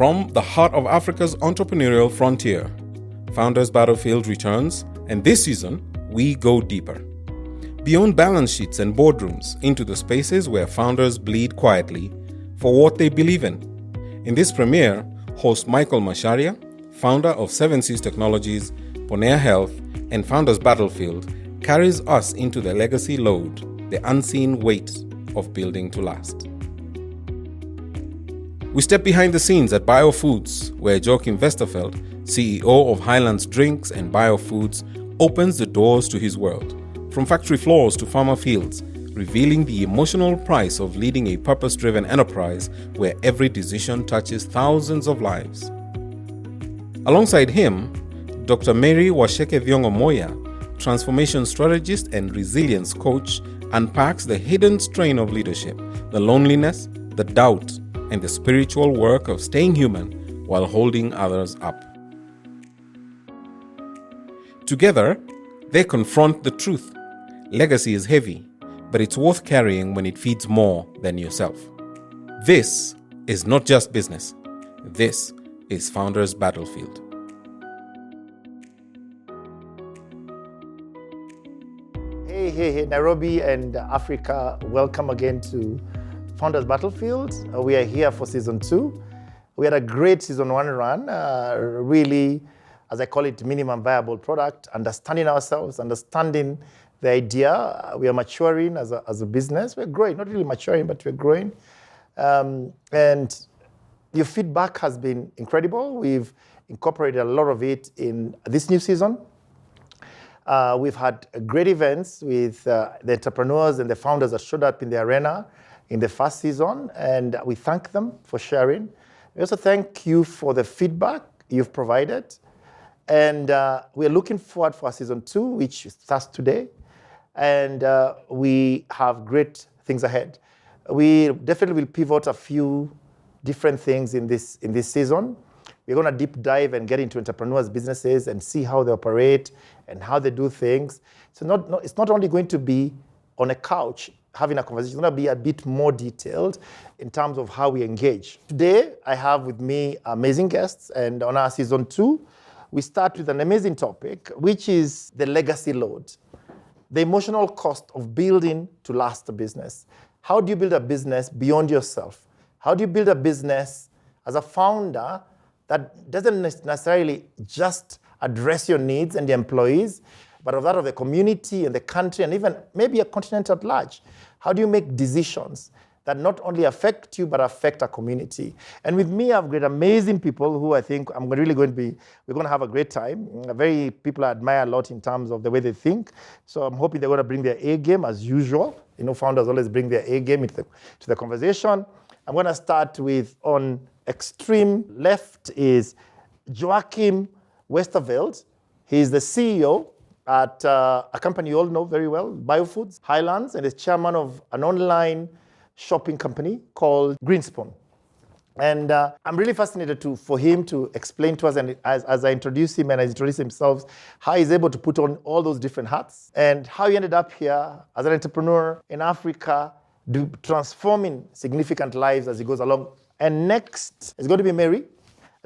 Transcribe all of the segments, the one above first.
From the heart of Africa's entrepreneurial frontier, Founders Battlefield returns, and this season, we go deeper. Beyond balance sheets and boardrooms, into the spaces where founders bleed quietly for what they believe in. In this premiere, host Michael Masharia, founder of 7 Seas Technologies, Ponea Health, and Founders Battlefield, carries us into the legacy load, the unseen weight of building to last. We step behind the scenes at Biofoods, where Joachim Westerveld, CEO of Highlands Drinks and Biofoods, opens the doors to his world, from factory floors to farmer fields, revealing the emotional price of leading a purpose-driven enterprise where every decision touches thousands of lives. Alongside him, Dr. Mary Waceke Moya, transformation strategist and resilience coach, unpacks the hidden strain of leadership, the loneliness, the doubt, and the spiritual work of staying human while holding others up. Together, they confront the truth. Legacy is heavy, but it's worth carrying when it feeds more than yourself. This is not just business. This is Founders Battlefield. Hey, Nairobi and Africa, welcome again to Founders Battlefield. We are here for season 2. We had a great season 1 run, really, as I call it, minimum viable product, understanding ourselves, understanding the idea. We are maturing as a business. We're growing, not really maturing, but we're growing. And your feedback has been incredible. We've incorporated a lot of it in this new season. We've had great events with the entrepreneurs and the founders that showed up in the arena in the first season, and we thank them for sharing. We also thank you for the feedback you've provided. And we're looking forward for season 2, which starts today. And we have great things ahead. We definitely will pivot a few different things in this season. We're going to deep dive and get into entrepreneurs' businesses and see how they operate and how they do things. So it's not only going to be on a couch having a conversation. It's going to be a bit more detailed in terms of how we engage. Today, I have with me amazing guests. And on our season 2, we start with an amazing topic, which is the legacy load, the emotional cost of building to last a business. How do you build a business beyond yourself? How do you build a business as a founder that doesn't necessarily just address your needs and the employees, but of that of the community and the country and even maybe a continent at large? How do you make decisions that not only affect you, but affect a community? And with me, I've got amazing people who I think we're going to have a great time. People I admire a lot in terms of the way they think. So I'm hoping they're going to bring their A game as usual. You know, founders always bring their A game to the conversation. I'm going to start with, on extreme left is Joachim Westerveld. He's the CEO at a company you all know very well, Biofoods, Highlands, and is chairman of an online shopping company called Greenspoon. And I'm really fascinated for him to explain to us, and as I introduce him and as he introduces himself, how he's able to put on all those different hats and how he ended up here as an entrepreneur in Africa, transforming significant lives as he goes along. And next is going to be Mary,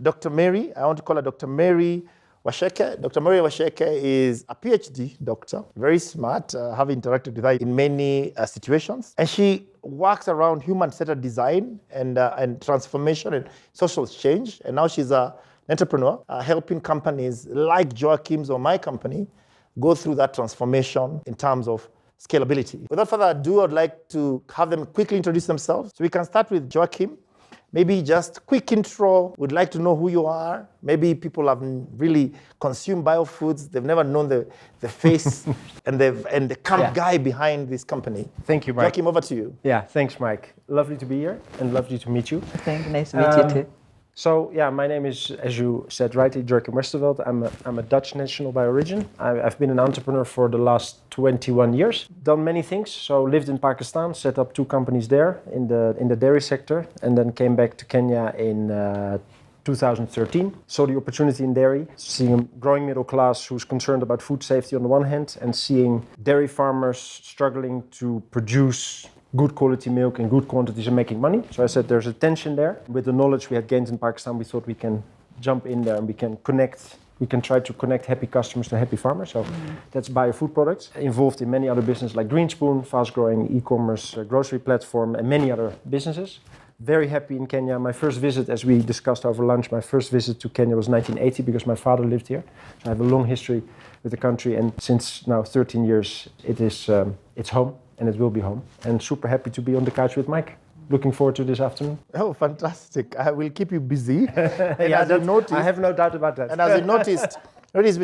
Dr. Mary. I want to call her Dr. Mary Waceke. Dr. Mary Waceke is a PhD doctor, very smart, have interacted with her in many situations. And she works around human-centered design and transformation and social change. And now she's an entrepreneur, helping companies like Joachim's or my company go through that transformation in terms of scalability. Without further ado, I'd like to have them quickly introduce themselves. So we can start with Joachim. Maybe just quick intro. We'd like to know who you are. Maybe people haven't really consumed biofoods. They've never known the face and the guy behind this company. Thank you, Mike. Joachim, over to you. Yeah, thanks, Mike. Lovely to be here and lovely to meet you. Thank you. Nice to meet you too. So yeah, my name is, as you said rightly, Joachim Westerveld. I'm a Dutch national by origin. I've been an entrepreneur for the last 21 years. Done many things. So lived in Pakistan, set up 2 companies there in the dairy sector, and then came back to Kenya in 2013. Saw the opportunity in dairy, seeing a growing middle class who's concerned about food safety on the one hand, and seeing dairy farmers struggling to produce good quality milk in good quantities and making money. So I said there's a tension there. With the knowledge we had gained in Pakistan, we thought we can jump in there and we can try to connect happy customers to happy farmers. So that's biofood products. Involved in many other businesses like Greenspoon, fast-growing e-commerce grocery platform, and many other businesses. Very happy in Kenya. My first visit, as we discussed over lunch, my first visit to Kenya was 1980 because my father lived here. So I have a long history with the country, and since now 13 years, it's home and it will be home. And super happy to be on the couch with Mike. Looking forward to this afternoon. Oh, fantastic. I will keep you busy. I have no doubt about that. And as you noticed,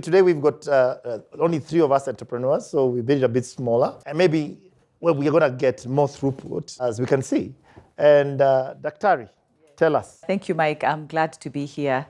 today we've got only 3 of us entrepreneurs, so we made it a bit smaller. And maybe we're going to get more throughput, as we can see. And Daktari, tell us. Thank you, Mike. I'm glad to be here.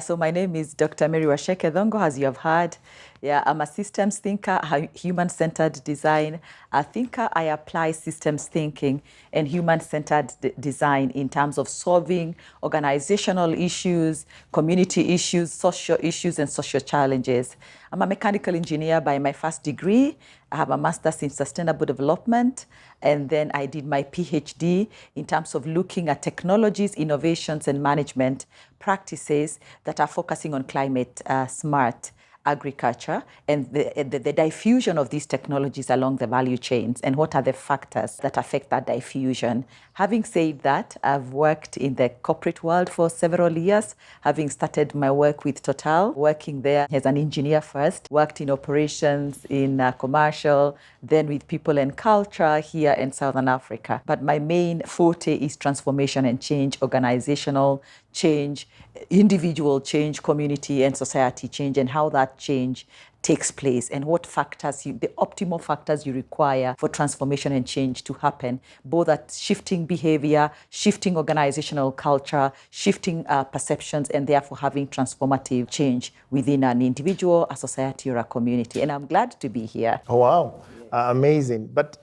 So my name is Dr. Mary Waceke Dhongo, as you have heard. I'm a systems thinker, human-centered design. A thinker, I apply systems thinking and human-centered design in terms of solving organizational issues, community issues, social issues, and social challenges. I'm a mechanical engineer by my first degree. I have a master's in sustainable development, and then I did my PhD in terms of looking at technologies, innovations, and management practices that are focusing on climate smart agriculture and the diffusion of these technologies along the value chains, and what are the factors that affect that diffusion. Having said that, I've worked in the corporate world for several years, having started my work with Total, working there as an engineer first, worked in operations, in commercial, then with people and culture here in Southern Africa. But my main forte is transformation and change, organizational change, individual change, community and society change, and how that change takes place and what factors, the optimal factors you require for transformation and change to happen, both at shifting behavior, shifting organizational culture, shifting perceptions, and therefore having transformative change within an individual, a society, or a community. And I'm glad to be here. Oh, wow. Amazing. But,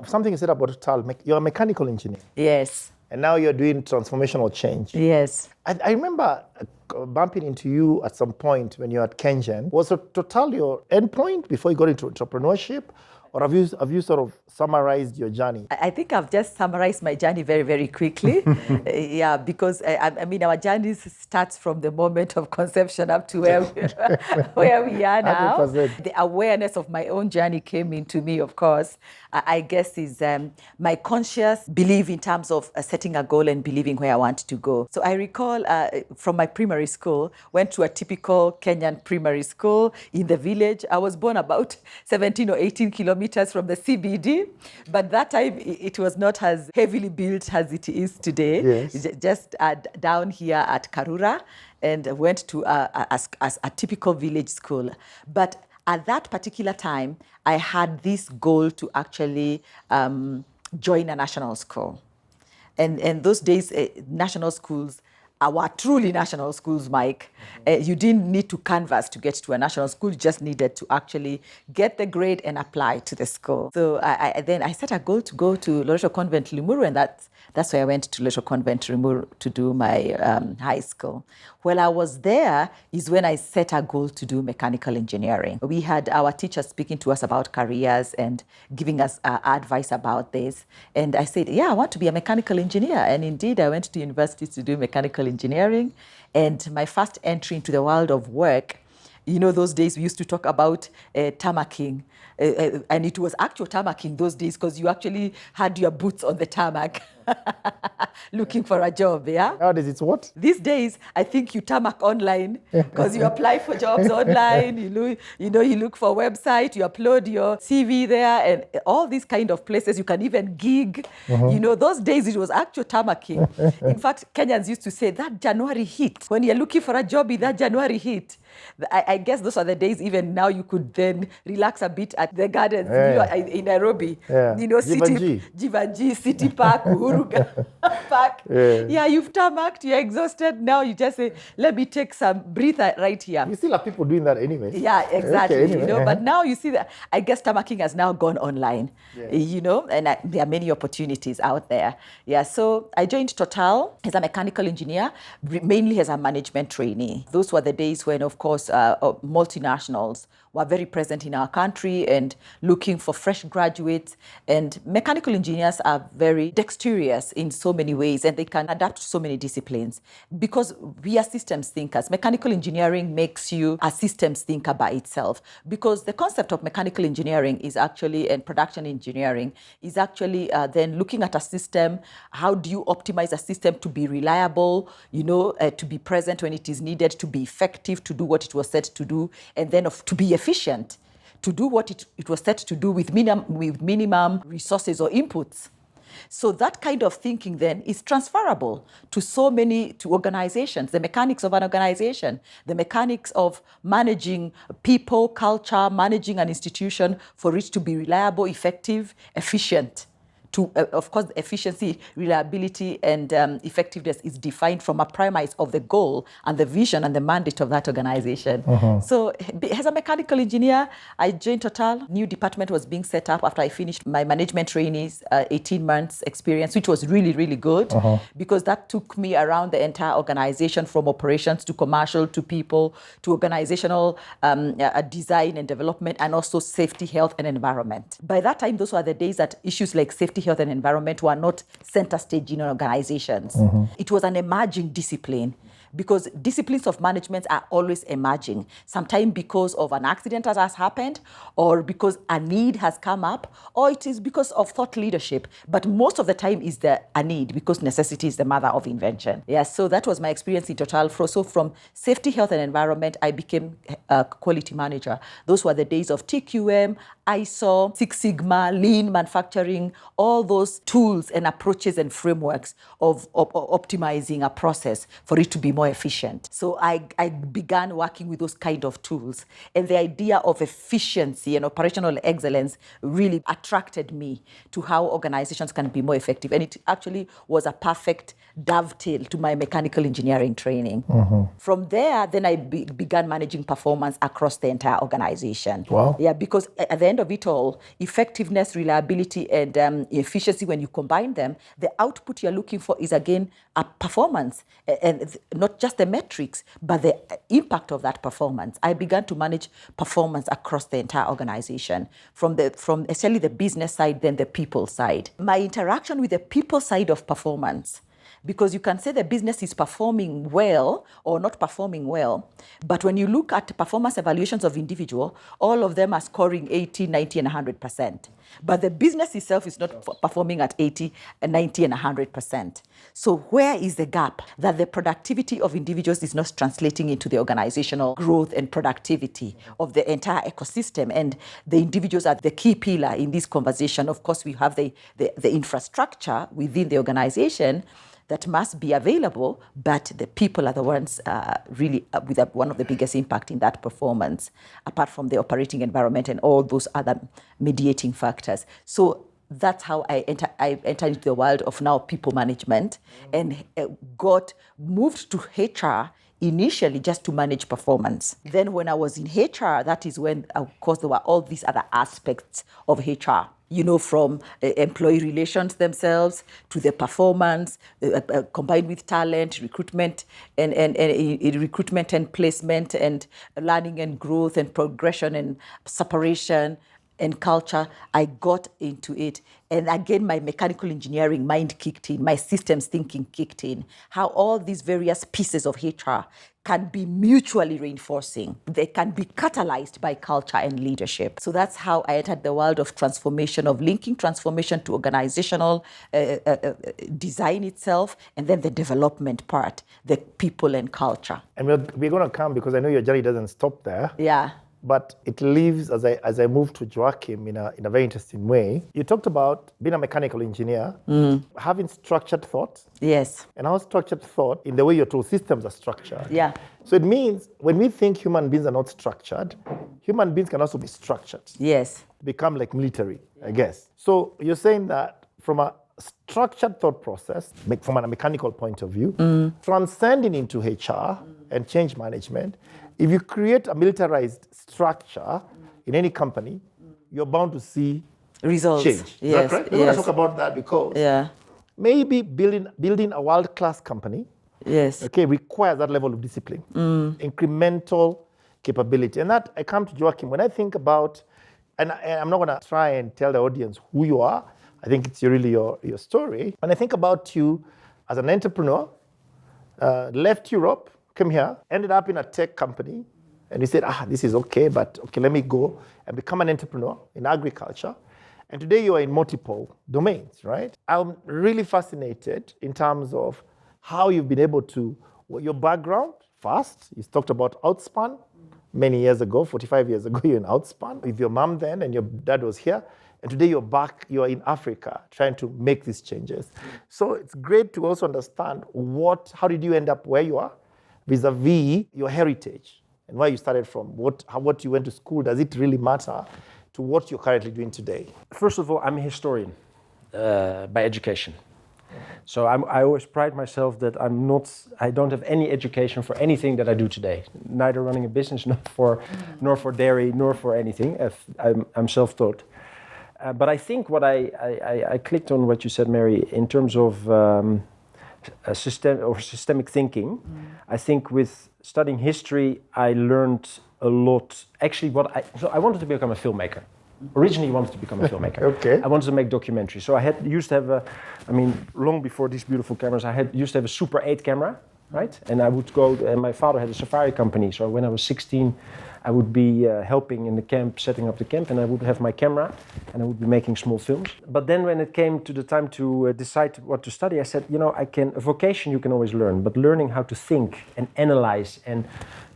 something you said about Total, you're a mechanical engineer. Yes. And now you're doing transformational change. Yes. I remember bumping into you at some point when you were at Kenyan. Was Total your endpoint before you got into entrepreneurship? Or have you sort of summarized your journey? I think I've just summarized my journey very, very quickly. Because our journey starts from the moment of conception up to where we are now. 100%. The awareness of my own journey came into me, of course. I guess is my conscious belief in terms of setting a goal and believing where I want to go. So I recall from my primary school, went to a typical Kenyan primary school in the village. I was born about 17 or 18 kilometers from the CBD, but that time it was not as heavily built as it is today. Yes. Just down here at Karura, and went to a typical village school. But at that particular time, I had this goal to actually join a national school. And those days, national schools were truly national schools, Mike. You didn't need to canvass to get to a national school. You just needed to actually get the grade and apply to the school. So then I set a goal to go to Loreto Convent, Limuru, and that's where I went to Loreto Convent, Limuru, to do my high school. While I was there is when I set a goal to do mechanical engineering. We had our teachers speaking to us about careers and giving us advice about this. And I said, I want to be a mechanical engineer. And indeed, I went to university to do mechanical engineering. And my first entry into the world of work, those days we used to talk about tarmacking. And it was actual tarmacking those days because you actually had your boots on the tarmac looking for a job, yeah? Nowadays it's what? These days, I think you tarmac online because you apply for jobs online, you look for a website, you upload your CV there, and all these kind of places. You can even gig. Those days it was actual tarmacking. In fact, Kenyans used to say that January heat. When you're looking for a job in that January heat, I guess those are the days even now you could then relax a bit at the gardens in Nairobi. Jivanji, City Park, Uhuru Park. You've tarmacked, you're exhausted. Now you just say, let me take some breather right here. You still have people doing that anyway. Yeah, exactly. Okay, anyway. But now you see that, I guess tarmacking has now gone online, and there are many opportunities out there. So I joined Total as a mechanical engineer, mainly as a management trainee. Those were the days when, of course, multinationals were very present in our country and looking for fresh graduates. And mechanical engineers are very dexterous in so many ways, and they can adapt to so many disciplines because we are systems thinkers. Mechanical engineering makes you a systems thinker by itself, because the concept of mechanical engineering is actually, and production engineering is actually then looking at a system. How do you optimize a system to be reliable, to be present when it is needed, to be effective, to do what it was set to do, and then to be efficient, to do what it was set to do with minimum resources or inputs. So that kind of thinking then is transferable to to organizations, the mechanics of an organization, the mechanics of managing people, culture, managing an institution for it to be reliable, effective, efficient. Of course, efficiency, reliability, and effectiveness is defined from a premise of the goal and the vision and the mandate of that organization. So as a mechanical engineer, I joined Total. New department was being set up after I finished my management trainees, 18 months experience, which was really, really good because that took me around the entire organization, from operations to commercial to people to organizational design and development, and also safety, health, and environment. By that time, those were the days that issues like safety, health, and environment were not center stage in organizations. It was an emerging discipline, because disciplines of management are always emerging, sometimes because of an accident that has happened, or because a need has come up, or it is because of thought leadership. But most of the time is a need, because necessity is the mother of invention. Yeah, so that was my experience in Total. So from safety, health, and environment, I became a quality manager. Those were the days of TQM, ISO, Six Sigma, lean manufacturing, all those tools and approaches and frameworks of optimizing a process for it to be more efficient. So I began working with those kind of tools. And the idea of efficiency and operational excellence really attracted me to how organizations can be more effective. And it actually was a perfect dovetail to my mechanical engineering training. From there, then I began managing performance across the entire organization. Wow. Yeah, because at the end of it all, effectiveness, reliability, and efficiency, when you combine them, the output you're looking for is again a performance, and not just the metrics, but the impact of that performance. I began to manage performance across the entire organization, from essentially the business side, then the people side. My interaction with the people side of performance, because you can say the business is performing well or not performing well, but when you look at performance evaluations of individual, all of them are scoring 80, 90, and 100%. But the business itself is not performing at 80, 90, and 100%. So where is the gap? That the productivity of individuals is not translating into the organizational growth and productivity of the entire ecosystem. And the individuals are the key pillar in this conversation. Of course, we have the infrastructure within the organization that must be available, but the people are the ones really with one of the biggest impact in that performance, apart from the operating environment and all those other mediating factors. So that's how I entered into the world of now people management, and got moved to HR initially just to manage performance. Then when I was in HR, that is when, of course, there were all these other aspects of HR. From employee relations themselves to the performance, combined with talent, recruitment and recruitment and placement, and learning and growth and progression and separation and culture. I got into it. And again, my mechanical engineering mind kicked in, my systems thinking kicked in, how all these various pieces of HR can be mutually reinforcing. They can be catalyzed by culture and leadership. So that's how I entered the world of transformation, of linking transformation to organizational design itself, and then the development part, the people and culture. And we're going to come, because I know your journey doesn't stop there. Yeah. But it lives as I move to Joachim in a very interesting way. You talked about being a mechanical engineer, having structured thought. Yes. And how structured thought in the way your tool systems are structured. Yeah. So it means when we think human beings are not structured, human beings can also be structured. Yes. Become like military, I guess. So you're saying that from a structured thought process, from a mechanical point of view, transcending into HR and change management, if you create a militarized structure in any company, you're bound to see results. Change. Is that correct? We're going to talk about that, because maybe building a world-class company requires that level of discipline. Incremental, capability. And that I come to Joachim. When I think about, and I'm not going to try and tell the audience who you are. I think it's really your story. When I think about you as an entrepreneur, left Europe, came here, ended up in a tech company, and you said, this is okay, but okay, let me go and become an entrepreneur in agriculture. And today you are in multiple domains, right? I'm really fascinated in terms of how you've been able to, your background, first, you talked about Outspan many years ago, 45 years ago, you're in Outspan with your mom then, and your dad was here. And today you're back, you're in Africa trying to make these changes. So it's great to also understand how did you end up where you are vis-a-vis your heritage and where you started from, what you went to school, does it really matter to what you're currently doing today? First of all, I'm a historian by education. So I always pride myself that I don't have any education for anything that I do today, neither running a business, nor for dairy, nor for anything. I'm self-taught. But I think what I clicked on what you said, Mary, in terms of systemic thinking. I think with studying history, I learned a lot. Actually, I wanted to become a filmmaker. Originally wanted to become a filmmaker. Okay. I wanted to make documentaries. So I used to have long before these beautiful cameras, I used to have a Super 8 camera, right? And I would go, and my father had a safari company. So when I was 16, I would be helping in the camp, setting up the camp, and I would have my camera, and I would be making small films. But then when it came to the time to decide what to study, I said, a vocation you can always learn, but learning how to think and analyze and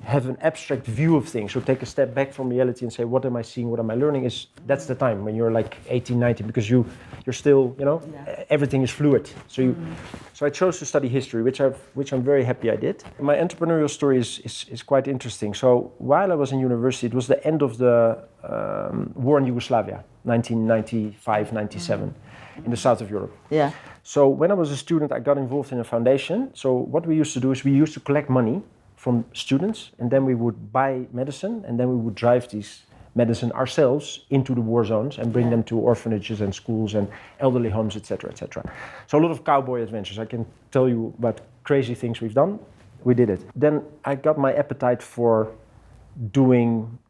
have an abstract view of things, so take a step back from reality and say, what am I seeing, what am I learning, that's the time when you're like 18, 19, because you're still, everything is fluid. So I chose to study history, which I'm very happy I did. My entrepreneurial story is quite interesting. So while I was in university, it was the end of the war in Yugoslavia, 1995, 97, in the south of Europe. Yeah. So when I was a student, I got involved in a foundation. So what we used to do is we used to collect money from students, and then we would buy medicine, and then we would drive these medicine ourselves into the war zones and bring them to orphanages and schools and elderly homes, etc., etc. So a lot of cowboy adventures. I can tell you about crazy things we've done. We did it. Then I got my appetite for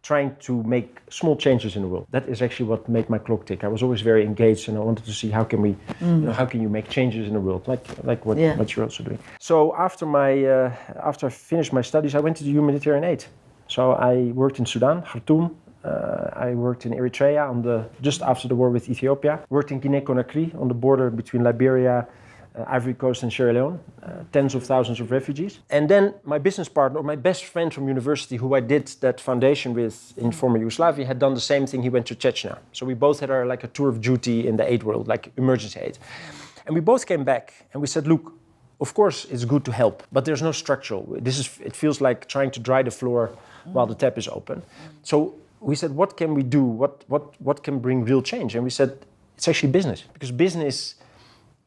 trying to make small changes in the world. That is actually what made my clock tick. I was always very engaged, and I wanted to see how can you make changes in the world, like what you're also doing. So after I finished my studies, I went to the humanitarian aid. So I worked in Sudan, Khartoum. I worked in Eritrea just after the war with Ethiopia. Worked in Guinea-Conakry on the border between Liberia, Ivory Coast and Sierra Leone, tens of thousands of refugees. And then my business partner, my best friend from university, who I did that foundation with in former Yugoslavia, had done the same thing. He went to Chechnya. So we both had a tour of duty in the aid world, like emergency aid. And we both came back and we said, look, of course it's good to help, but there's no structural. It feels like trying to dry the floor while the tap is open. So we said, what can we do? What can bring real change? And we said, it's actually business, because business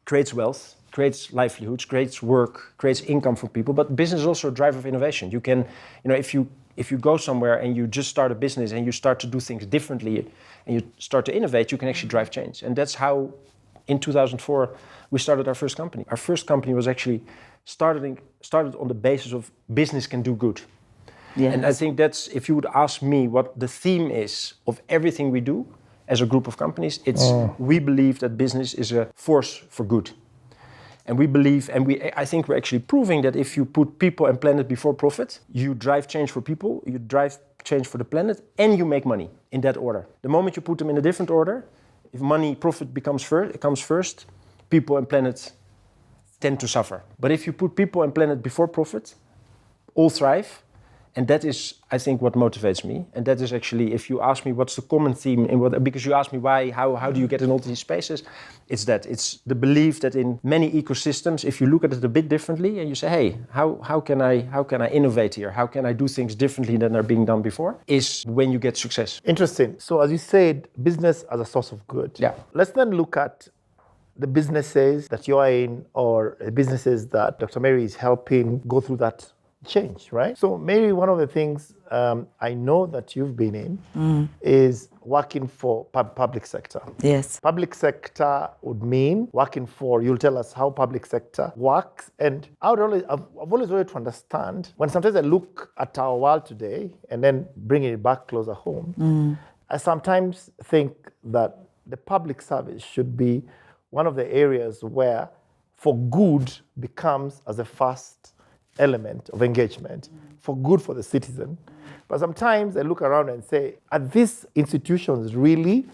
creates wealth, creates livelihoods, creates work, creates income for people, but business is also a driver of innovation. You can, if you go somewhere and you just start a business and you start to do things differently and you start to innovate, you can actually drive change. And that's how, in 2004, we started our first company. Our first company was actually started on the basis of business can do good. Yes. And I think that's, if you would ask me what the theme is of everything we do as a group of companies, it's we believe that business is a force for good. And we believe, I think we're actually proving that if you put people and planet before profit, you drive change for people, you drive change for the planet, and you make money in that order. The moment you put them in a different order, if profit comes first, people and planet tend to suffer. But if you put people and planet before profit, all thrive. And that is, I think, what motivates me. And that is actually, if you ask me what's the common theme, because you ask me why, how do you get in all these spaces, it's the belief that in many ecosystems, if you look at it a bit differently and you say, hey, how can I innovate here? How can I do things differently than are being done before? Is when you get success. Interesting. So as you said, business as a source of good. Yeah. Let's then look at the businesses that you are in, or businesses that Dr. Mary is helping go through that change, right? So maybe one of the things I know that you've been in is working for public sector. Yes. Public sector would mean working for, you'll tell us how public sector works. And I've always wanted to understand, when sometimes I look at our world today and then bringing it back closer home, I sometimes think that the public service should be one of the areas where for good becomes as a first element of engagement, for good for the citizen. But sometimes I look around and say, are these institutions really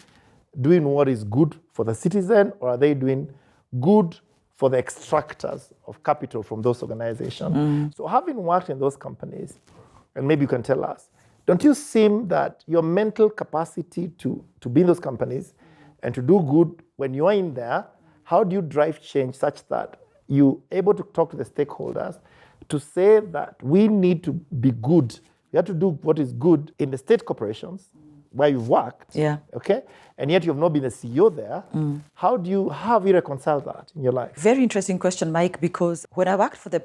doing what is good for the citizen, or are they doing good for the extractors of capital from those organizations? So having worked in those companies, and maybe you can tell us, don't you seem that your mental capacity to be in those companies and to do good when you're in there, how do you drive change such that you're able to talk to the stakeholders to say that we need to be good? You have to do what is good in the state corporations where you've worked, okay? And yet you've not been a CEO there. How have you reconciled that in your life? Very interesting question, Mike, because when I worked for the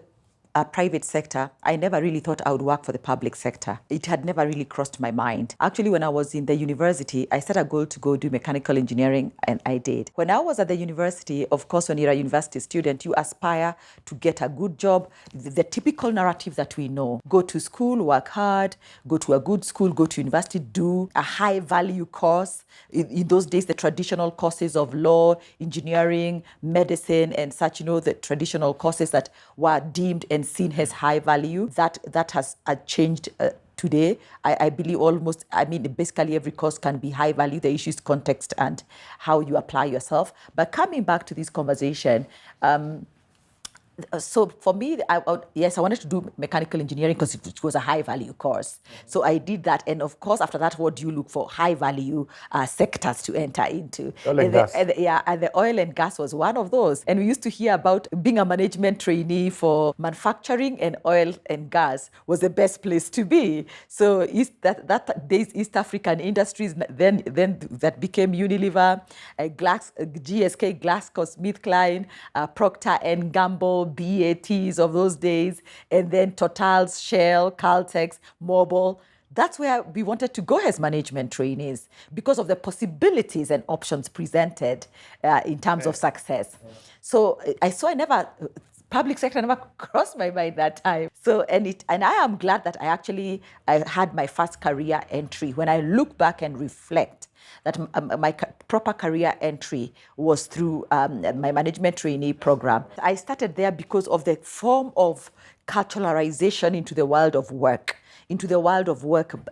private sector, I never really thought I would work for the public sector. It had never really crossed my mind. Actually, when I was in the university, I set a goal to go do mechanical engineering, and I did. When I was at the university, of course, when you're a university student, you aspire to get a good job, the typical narrative that we know. Go to school, work hard, go to a good school, go to university, do a high-value course. In those days, the traditional courses of law, engineering, medicine, and such, the traditional courses that were deemed and seen as high value, that has changed today. I believe basically every course can be high value. The issue is context and how you apply yourself. But coming back to this conversation, so for me, I wanted to do mechanical engineering because it was a high-value course. So I did that. And of course, after that, what do you look for? High-value sectors to enter into. Oil and gas. And the oil and gas was one of those. And we used to hear about being a management trainee for manufacturing, and oil and gas was the best place to be. So East African industries, then that became Unilever, GSK, GlaxoSmithKline, Procter & Gamble, BATs of those days, and then Total's, Shell, Caltex, Mobil. That's where we wanted to go as management trainees because of the possibilities and options presented in terms of success. So public sector never crossed my mind that time. So, and I am glad that I had my first career entry. When I look back and reflect, that my proper career entry was through my management trainee program. I started there because of the form of culturalization into the world of work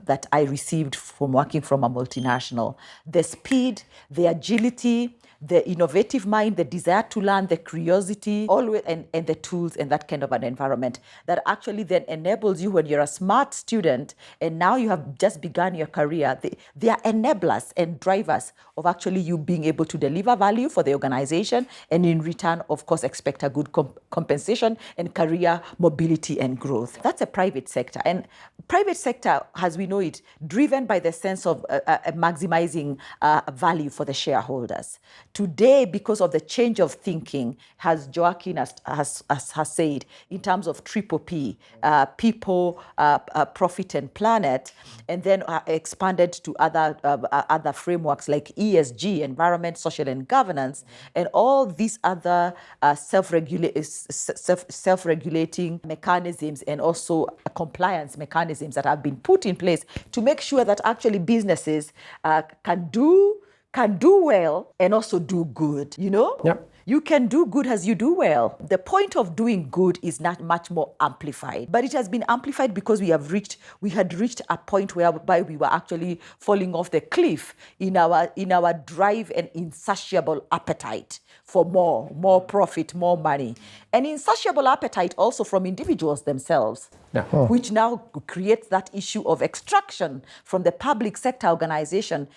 that I received from working from a multinational. The speed, the agility, the innovative mind, the desire to learn, the curiosity, always, and the tools and that kind of an environment that actually then enables you when you're a smart student and now you have just begun your career. They are enablers and drivers of actually you being able to deliver value for the organization and in return, of course, expect a good compensation and career mobility and growth. That's a private sector. And private sector, as we know it, driven by the sense of maximizing value for the shareholders. Today, because of the change of thinking, as Joachim has said, in terms of triple P, people, profit, and planet, and then expanded to other frameworks like ESG, environment, social, and governance, and all these other self-regulating mechanisms and also compliance mechanisms that have been put in place to make sure that actually businesses can do well and also do good, Yep. You can do good as you do well. The point of doing good is not much more amplified, but it has been amplified because we had reached a point whereby we were actually falling off the cliff in our drive and insatiable appetite for more profit, more money, and insatiable appetite also from individuals themselves, which now creates that issue of extraction from the public sector organization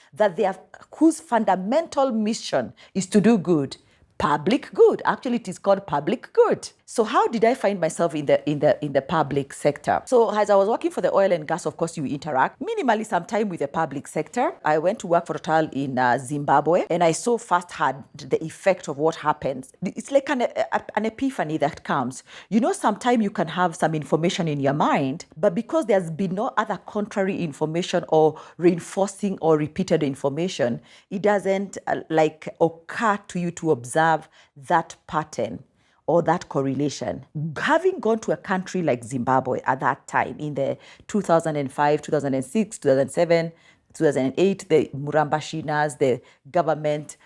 whose fundamental mission is to do good. Public good. Actually, it is called public good. So how did I find myself in the public sector? So as I was working for the oil and gas, of course, you interact minimally some time with the public sector. I went to work for Total in Zimbabwe, and I saw firsthand the effect of what happens. It's like an epiphany that comes. Sometimes you can have some information in your mind, but because there's been no other contrary information or reinforcing or repeated information, it doesn't occur to you to observe that pattern or that correlation. Having gone to a country like Zimbabwe at that time, in the 2005, 2006, 2007, 2008, the Murambashinas, the government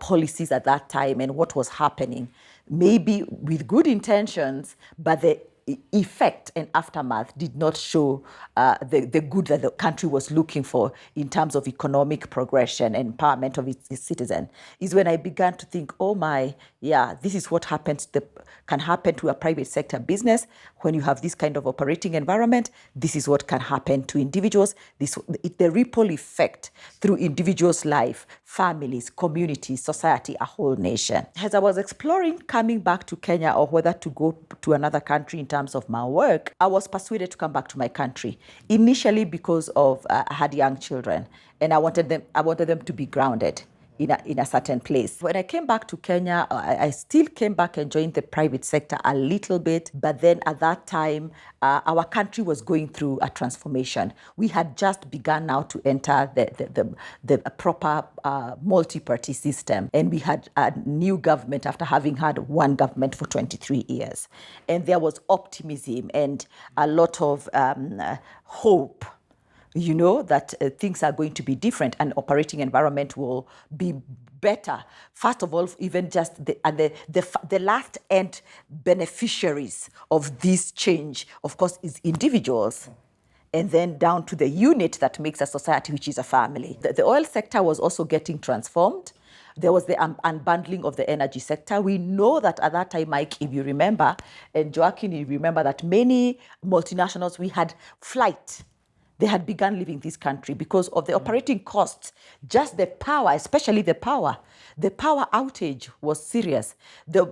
policies at that time and what was happening, maybe with good intentions, but the effect and aftermath did not show the good that the country was looking for in terms of economic progression and empowerment of its citizens, is when I began to think, oh my, yeah, this is what can happen to a private sector business when you have this kind of operating environment. This is what can happen to individuals. The ripple effect through individuals' life, families, communities, society, a whole nation. As I was exploring coming back to Kenya or whether to go to another country in terms of my work, I was persuaded to come back to my country. Initially because of I had young children and I wanted them to be grounded in a certain place. When I came back to Kenya, I still came back and joined the private sector a little bit, but then at that time, our country was going through a transformation. We had just begun now to enter the proper multi-party system, and we had a new government after having had one government for 23 years. And there was optimism and a lot of hope, that things are going to be different and operating environment will be better. First of all, even just the last end beneficiaries of this change, of course, is individuals. And then down to the unit that makes a society, which is a family. The oil sector was also getting transformed. There was the unbundling of the energy sector. We know that at that time, Mike, if you remember, and Joachim, you remember that many multinationals, we had flight. They had begun leaving this country because of the operating costs. Just the power, especially the power outage was serious. The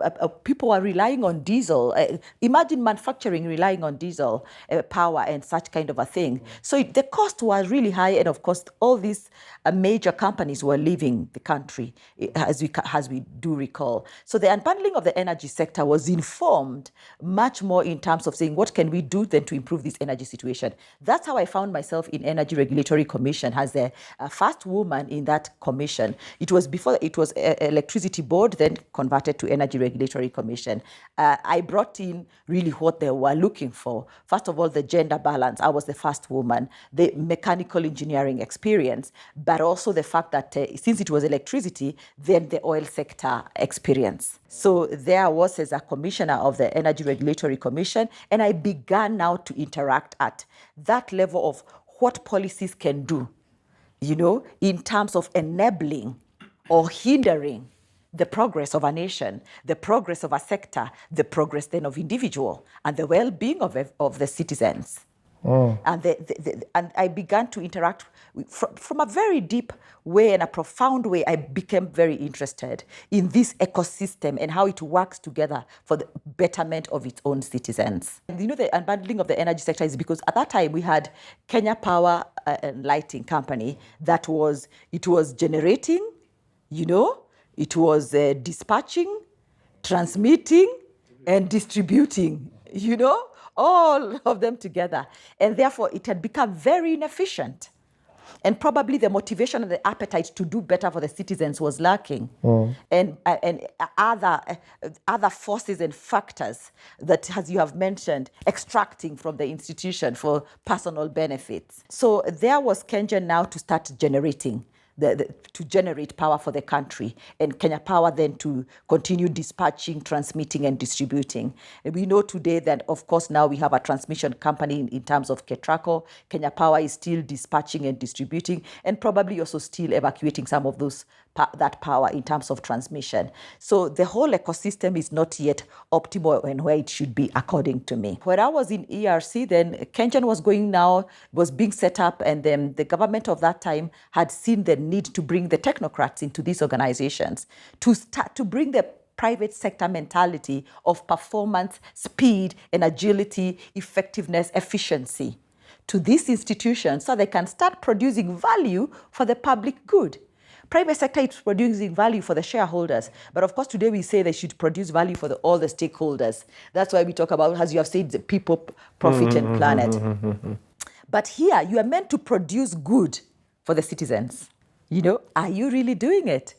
people were relying on diesel. Imagine manufacturing relying on diesel power and such kind of a thing. So the cost was really high, and of course, all these major companies were leaving the country, as we do recall. So the unbundling of the energy sector was informed much more in terms of saying, what can we do then to improve this energy situation? That's how I found myself in Energy Regulatory Commission as the first woman in that commission. It was before it was Electricity Board, then converted to Energy Regulatory Commission. I brought in really what they were looking for. First of all, the gender balance. I was the first woman, the mechanical engineering experience, but also the fact that since it was electricity, then the oil sector experience. So there I was as a commissioner of the Energy Regulatory Commission, and I began now to interact at that level of what policies can do, in terms of enabling or hindering the progress of a nation, the progress of a sector, the progress then of individual, and the well-being of the citizens. Oh. And I began to interact from a very deep way and a profound way. I became very interested in this ecosystem and how it works together for the betterment of its own citizens. And the unbundling of the energy sector is because at that time we had Kenya Power and Lighting Company it was generating, it was dispatching, transmitting, and distributing, all of them together. And therefore, it had become very inefficient. And probably the motivation and the appetite to do better for the citizens was lacking. Mm. And other forces and factors that, as you have mentioned, extracting from the institution for personal benefits. So there was KenGen now to start generating. To generate power for the country, and Kenya Power then to continue dispatching, transmitting, and distributing. And we know today that, of course, now we have a transmission company in terms of Ketraco. Kenya Power is still dispatching and distributing, and probably also still evacuating some of that power in terms of transmission. So the whole ecosystem is not yet optimal and where it should be, according to me. When I was in ERC, then KenGen was being set up, and then the government of that time had seen the need to bring the technocrats into these organizations to bring the private sector mentality of performance, speed, and agility, effectiveness, efficiency to these institutions so they can start producing value for the public good. Private sector is producing value for the shareholders. But of course, today we say they should produce value for all the stakeholders. That's why we talk about, as you have said, the people, profit, and planet. But here, you are meant to produce good for the citizens. Are you really doing it?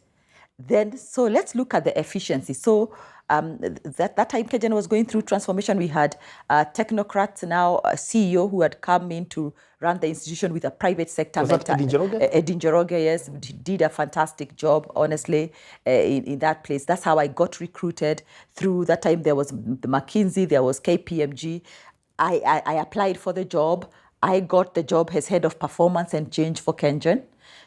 Then, so let's look at the efficiency. So that time KenGen was going through transformation. We had technocrats, now a CEO who had come in to run the institution with a private sector. Was that Edin Njoroge? Edin Njoroge, yes, did a fantastic job, honestly, in that place. That's how I got recruited. Through that time, there was the McKinsey, there was KPMG. I applied for the job. I got the job as head of performance and change for KenGen.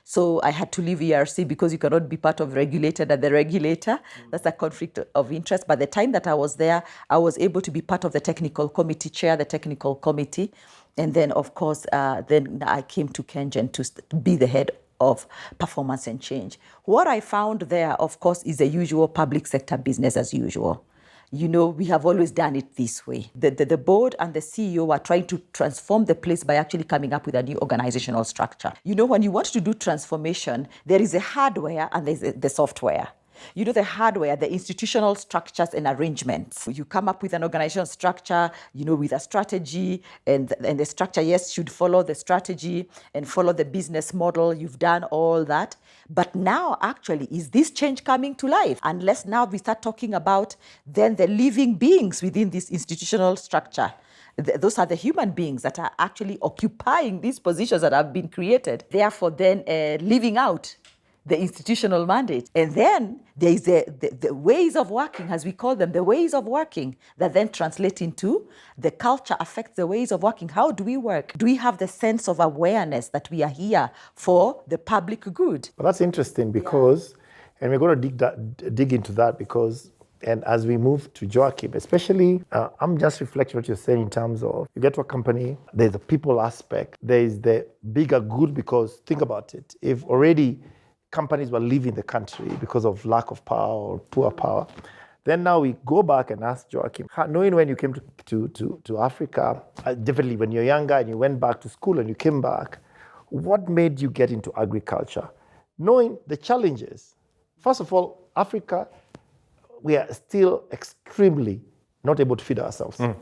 So I had to leave ERC because you cannot be part of regulated at the regulator. That's a conflict of interest. By the time that I was there, I was able to be part of the technical committee, chair the technical committee. And then, of course, then I came to KenGen to be the head of performance and change. What I found there, of course, is the usual public sector business as usual. We have always done it this way. The board and the CEO are trying to transform the place by actually coming up with a new organizational structure. When you want to do transformation, there is a hardware and there's the software. The hardware, the institutional structures and arrangements. You come up with an organizational structure, with a strategy, and the structure, yes, should follow the strategy and follow the business model. You've done all that. But now, actually, is this change coming to life? Unless now we start talking about then the living beings within this institutional structure. Those are the human beings that are actually occupying these positions that have been created. Therefore, then living out the institutional mandate. And then there is the ways of working, as we call them, the ways of working that then translate into the culture affects the ways of working. How do we work? Do we have the sense of awareness that we are here for the public good? Well, that's interesting because, and we're going to dig into that because, and as we move to Joachim, especially, I'm just reflecting what you're saying in terms of you get to a company, there's the people aspect, there's the bigger good because think about it. If already companies were leaving the country because of lack of power or poor power. Then now we go back and ask Joachim, knowing when you came to Africa, definitely when you're younger and you went back to school and you came back, what made you get into agriculture? Knowing the challenges. First of all, Africa, we are still extremely not able to feed ourselves. Totally.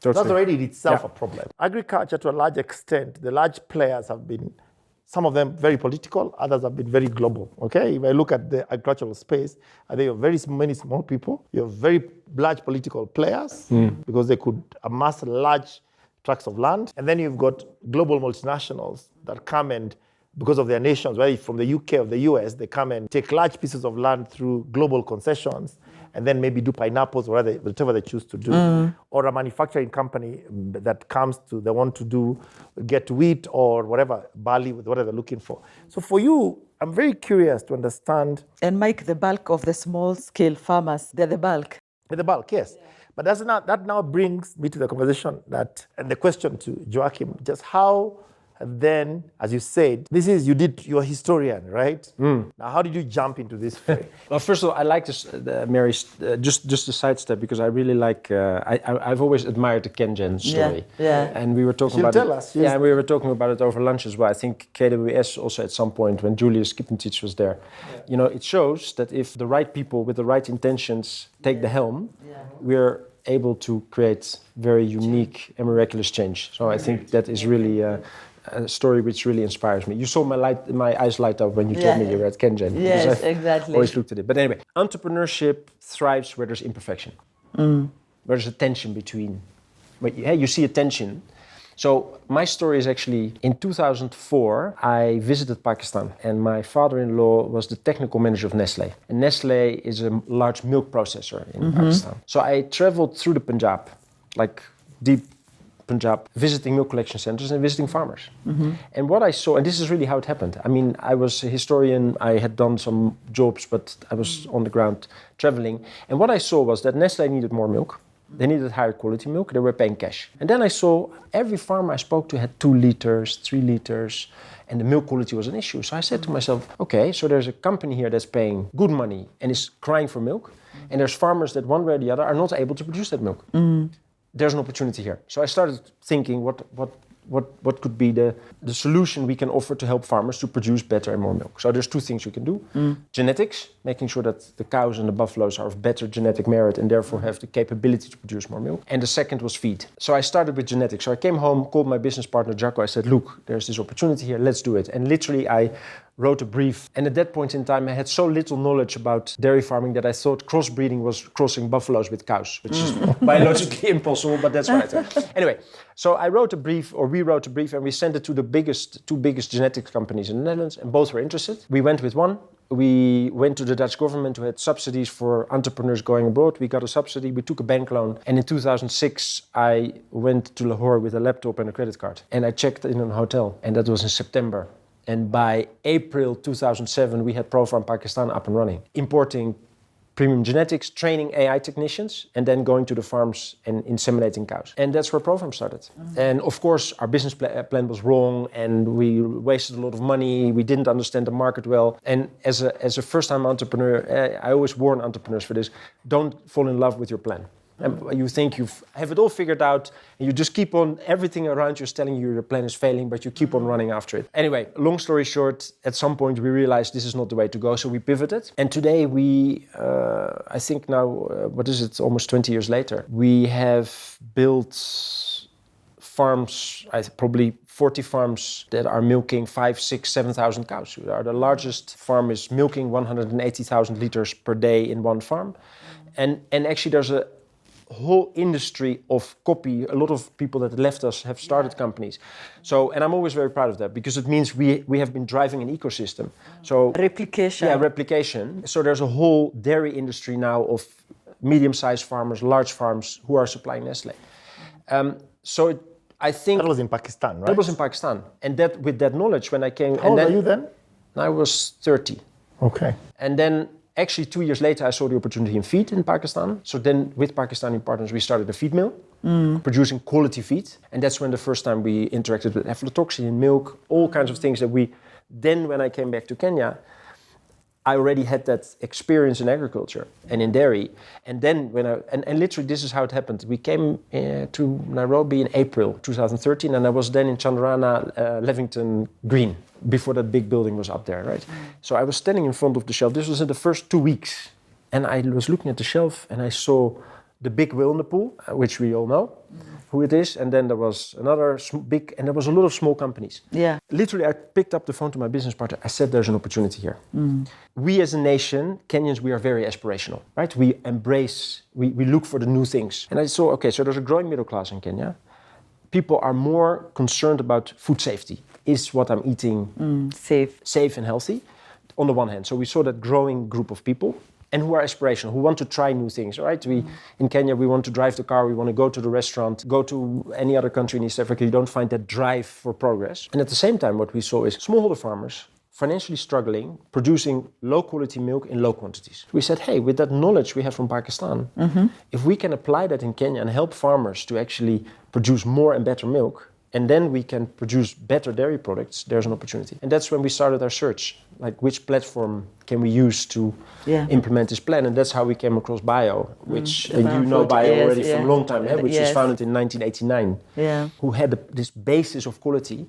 That's already in itself a problem. Agriculture, to a large extent, the large players have been, some of them very political, others have been very global, okay? If I look at the agricultural space, I think you have very many small people. You have very large political players because they could amass large tracts of land. And then you've got global multinationals that come and, because of their nations, whether from the UK or the US, they come and take large pieces of land through global concessions and then maybe do pineapples or whatever they choose to do. Or a manufacturing company that comes to, they want to get wheat or whatever, barley, whatever they're looking for. So for you, I'm very curious to understand. And Mike, the bulk of the small scale farmers, they're the bulk. They're the bulk, yes. Yeah. But that now brings me to the conversation and the question to Joachim, just how then, as you said, you're a historian, right? Now, how did you jump into this fray? Well, first of all, I like this, Mary, just to sidestep, because I really like, I've always admired the KenGen story. Yeah. And we were talking about tell us. Yes. Yeah, and we were talking about it over lunch as well. I think KWS also at some point, when Julius Kippentich was there, it shows that if the right people with the right intentions take the helm, we're able to create very unique and miraculous change. So I think that is really a story which really inspires me. You saw my eyes light up when you told me you were at KenGen. Yes, exactly. Always looked at it. But anyway, entrepreneurship thrives where there's imperfection. Where there's a tension between. You see a tension. So my story is actually, in 2004, I visited Pakistan and my father-in-law was the technical manager of Nestlé. And Nestlé is a large milk processor in Pakistan. So I traveled through the Punjab, like deep Punjab, visiting milk collection centers and visiting farmers. And what I saw, and this is really how it happened. I mean, I was a historian, I had done some jobs, but I was on the ground traveling. And what I saw was that Nestlé needed more milk. They needed higher quality milk, they were paying cash. And then I saw every farmer I spoke to had 2 liters, 3 liters, and the milk quality was an issue. So I said to myself, okay, so there's a company here that's paying good money and is crying for milk. And there's farmers that one way or the other are not able to produce that milk. There's an opportunity here. So I started thinking what could be the solution we can offer to help farmers to produce better and more milk. So there's two things you can do. Genetics, making sure that the cows and the buffaloes are of better genetic merit and therefore have the capability to produce more milk. And the second was feed. So I started with genetics. So I came home, called my business partner Jaco. I said, look, there's this opportunity here, let's do it. And literally I wrote a brief. And at that point in time, I had so little knowledge about dairy farming that I thought crossbreeding was crossing buffaloes with cows, which is biologically impossible, but that's right. Anyway, so we wrote a brief, and we sent it to the two biggest genetics companies in the Netherlands, and both were interested. We went with one. We went to the Dutch government who had subsidies for entrepreneurs going abroad. We got a subsidy, we took a bank loan. And in 2006, I went to Lahore with a laptop and a credit card. And I checked in a hotel, and that was in September. And by April 2007, we had ProFarm Pakistan up and running, importing premium genetics, training AI technicians, and then going to the farms and inseminating cows. And that's where ProFarm started. And of course, our business plan was wrong, and we wasted a lot of money. We didn't understand the market well. And as a first-time entrepreneur, I always warn entrepreneurs for this: don't fall in love with your plan. And you think you have it all figured out, and you just keep on, everything around you is telling you your plan is failing, but you keep on running after it. Anyway, long story short, at some point we realized this is not the way to go, so we pivoted. And today we, I think now, almost 20 years later, we have built farms, probably 40 farms that are milking 5,000, 6,000, 7,000 cows. The largest farm is milking 180,000 liters per day in one farm. And actually there's a whole industry of copy. A lot of people that left us have started companies. So, and I'm always very proud of that because it means we have been driving an ecosystem. So replication. Yeah, replication. So there's a whole dairy industry now of medium-sized farmers, large farms who are supplying Nestle. I think that was in Pakistan, right? That was in Pakistan, and that with that knowledge, when I came. How old were you then? I was 30. Okay. And then. Actually, 2 years later, I saw the opportunity in feed in Pakistan. So then, with Pakistani partners, we started a feed mill, producing quality feed. And that's when the first time we interacted with aflatoxin in milk, all kinds of things that we... Then, when I came back to Kenya, I already had that experience in agriculture and in dairy. And then, and literally, this is how it happened. We came to Nairobi in April 2013, and I was then in Chandarana, Levington Green, before that big building was up there, right? So I was standing in front of the shelf. This was in the first 2 weeks. And I was looking at the shelf and I saw the big whale in the pool, which we all know who it is. And then there was another big, and there was a lot of small companies. Yeah. Literally, I picked up the phone to my business partner. I said, there's an opportunity here. We as a nation, Kenyans, we are very aspirational, right? We embrace, we look for the new things. And I saw, okay, so there's a growing middle class in Kenya. People are more concerned about food safety. Is what I'm eating safe and healthy, on the one hand. So we saw that growing group of people and who are aspirational, who want to try new things, right? In Kenya, we want to drive the car, we want to go to the restaurant, go to any other country in East Africa. You don't find that drive for progress. And at the same time, what we saw is smallholder farmers financially struggling, producing low-quality milk in low quantities. We said, hey, with that knowledge we have from Pakistan, if we can apply that in Kenya and help farmers to actually produce more and better milk, and then we can produce better dairy products, there's an opportunity. And that's when we started our search, like which platform can we use to implement this plan? And that's how we came across Bio, which you know Bio already from a long time, which was founded in 1989, who had this basis of quality,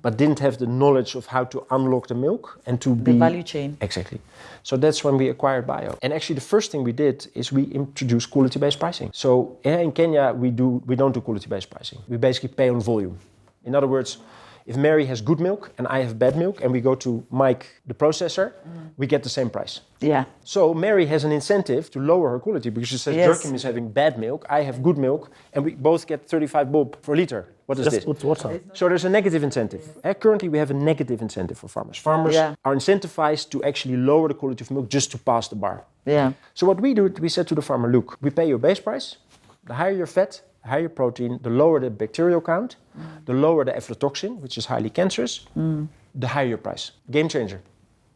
but didn't have the knowledge of how to unlock the milk and to be... The value chain. Exactly. So that's when we acquired Bio. And actually the first thing we did is we introduced quality-based pricing. So in Kenya, we don't do quality-based pricing. We basically pay on volume. In other words, if Mary has good milk and I have bad milk and we go to Mike, the processor, we get the same price. Yeah. So Mary has an incentive to lower her quality because she says, Joachim is having bad milk, I have good milk, and we both get 35 bob per liter. What is this? So there's a negative incentive. Currently, we have a negative incentive for farmers. Farmers are incentivized to actually lower the quality of milk just to pass the bar. Yeah. So what we do, we said to the farmer, look, we pay your base price, the higher your fat, the higher protein, the lower the bacterial count, the lower the aflatoxin, which is highly cancerous, the higher your price. Game changer.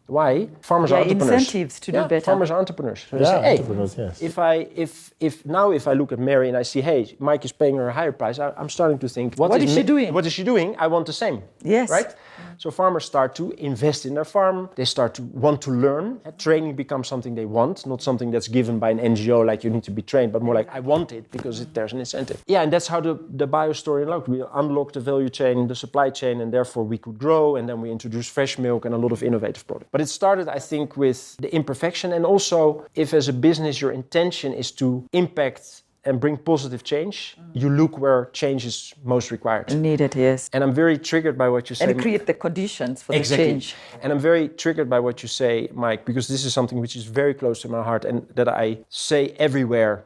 Why? Farmers are entrepreneurs. Incentives to do better. Farmers are entrepreneurs. So they say, hey, entrepreneurs, yes. if I look at Mary and I see, hey, Mike is paying her a higher price, I'm starting to think, what is she doing? What is she doing? I want the same. Yes. Right? So farmers start to invest in their farm. They start to want to learn. Training becomes something they want, not something that's given by an NGO like you need to be trained, but more like I want it because there's an incentive. Yeah, and that's how the bio story unlocked. We unlocked the value chain, the supply chain, and therefore we could grow, and then we introduced fresh milk and a lot of innovative products. But it started, I think, with the imperfection, and also if as a business your intention is to impact and bring positive change, you look where change is most required. Needed, yes. And I'm very triggered by what you say. And create the conditions for exactly. the change. And I'm very triggered by what you say, Mike, because this is something which is very close to my heart and that I say everywhere,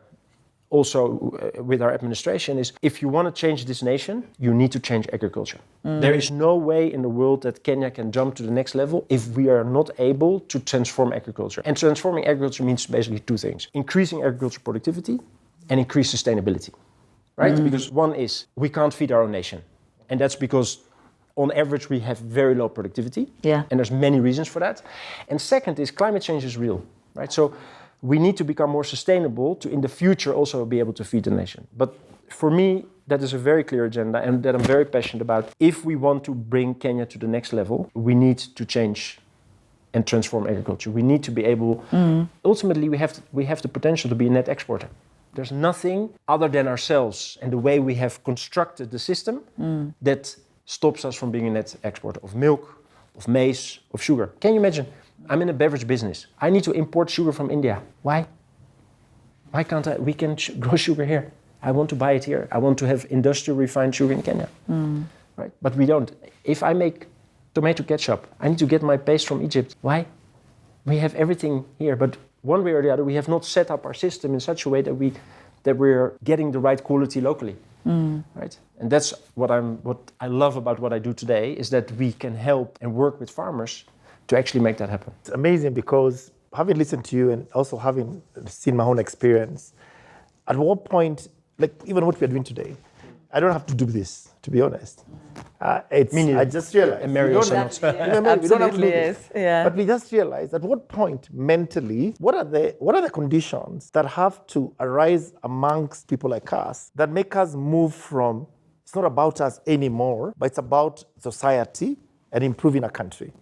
also with our administration, is if you want to change this nation, you need to change agriculture. There is no way in the world that Kenya can jump to the next level if we are not able to transform agriculture. And transforming agriculture means basically two things: increasing agriculture productivity and increase sustainability, right? Because one is we can't feed our own nation. And that's because on average we have very low productivity. Yeah. And there's many reasons for that. And second is climate change is real, right? So we need to become more sustainable to in the future also be able to feed the nation. But for me, that is a very clear agenda and that I'm very passionate about. If we want to bring Kenya to the next level, we need to change and transform agriculture. We need to be able, ultimately we have the potential to be a net exporter. There's nothing other than ourselves and the way we have constructed the system that stops us from being a net exporter of milk, of maize, of sugar. Can you imagine? I'm in a beverage business. I need to import sugar from India. Why? Why can't I? We can grow sugar here. I want to buy it here. I want to have industrial refined sugar in Kenya. Right? But we don't. If I make tomato ketchup, I need to get my paste from Egypt. Why? We have everything here, but one way or the other, we have not set up our system in such a way that we're getting the right quality locally, right? And that's what I love about what I do today is that we can help and work with farmers to actually make that happen. It's amazing because having listened to you and also having seen my own experience, at what point, like even what we're doing today, I don't have to do this, to be honest. I just realized. And Mary also not. We don't have to do this. Yes. Yeah. But we just realized at what point mentally, what are the conditions that have to arise amongst people like us that make us move from, it's not about us anymore, but it's about society and improving a country.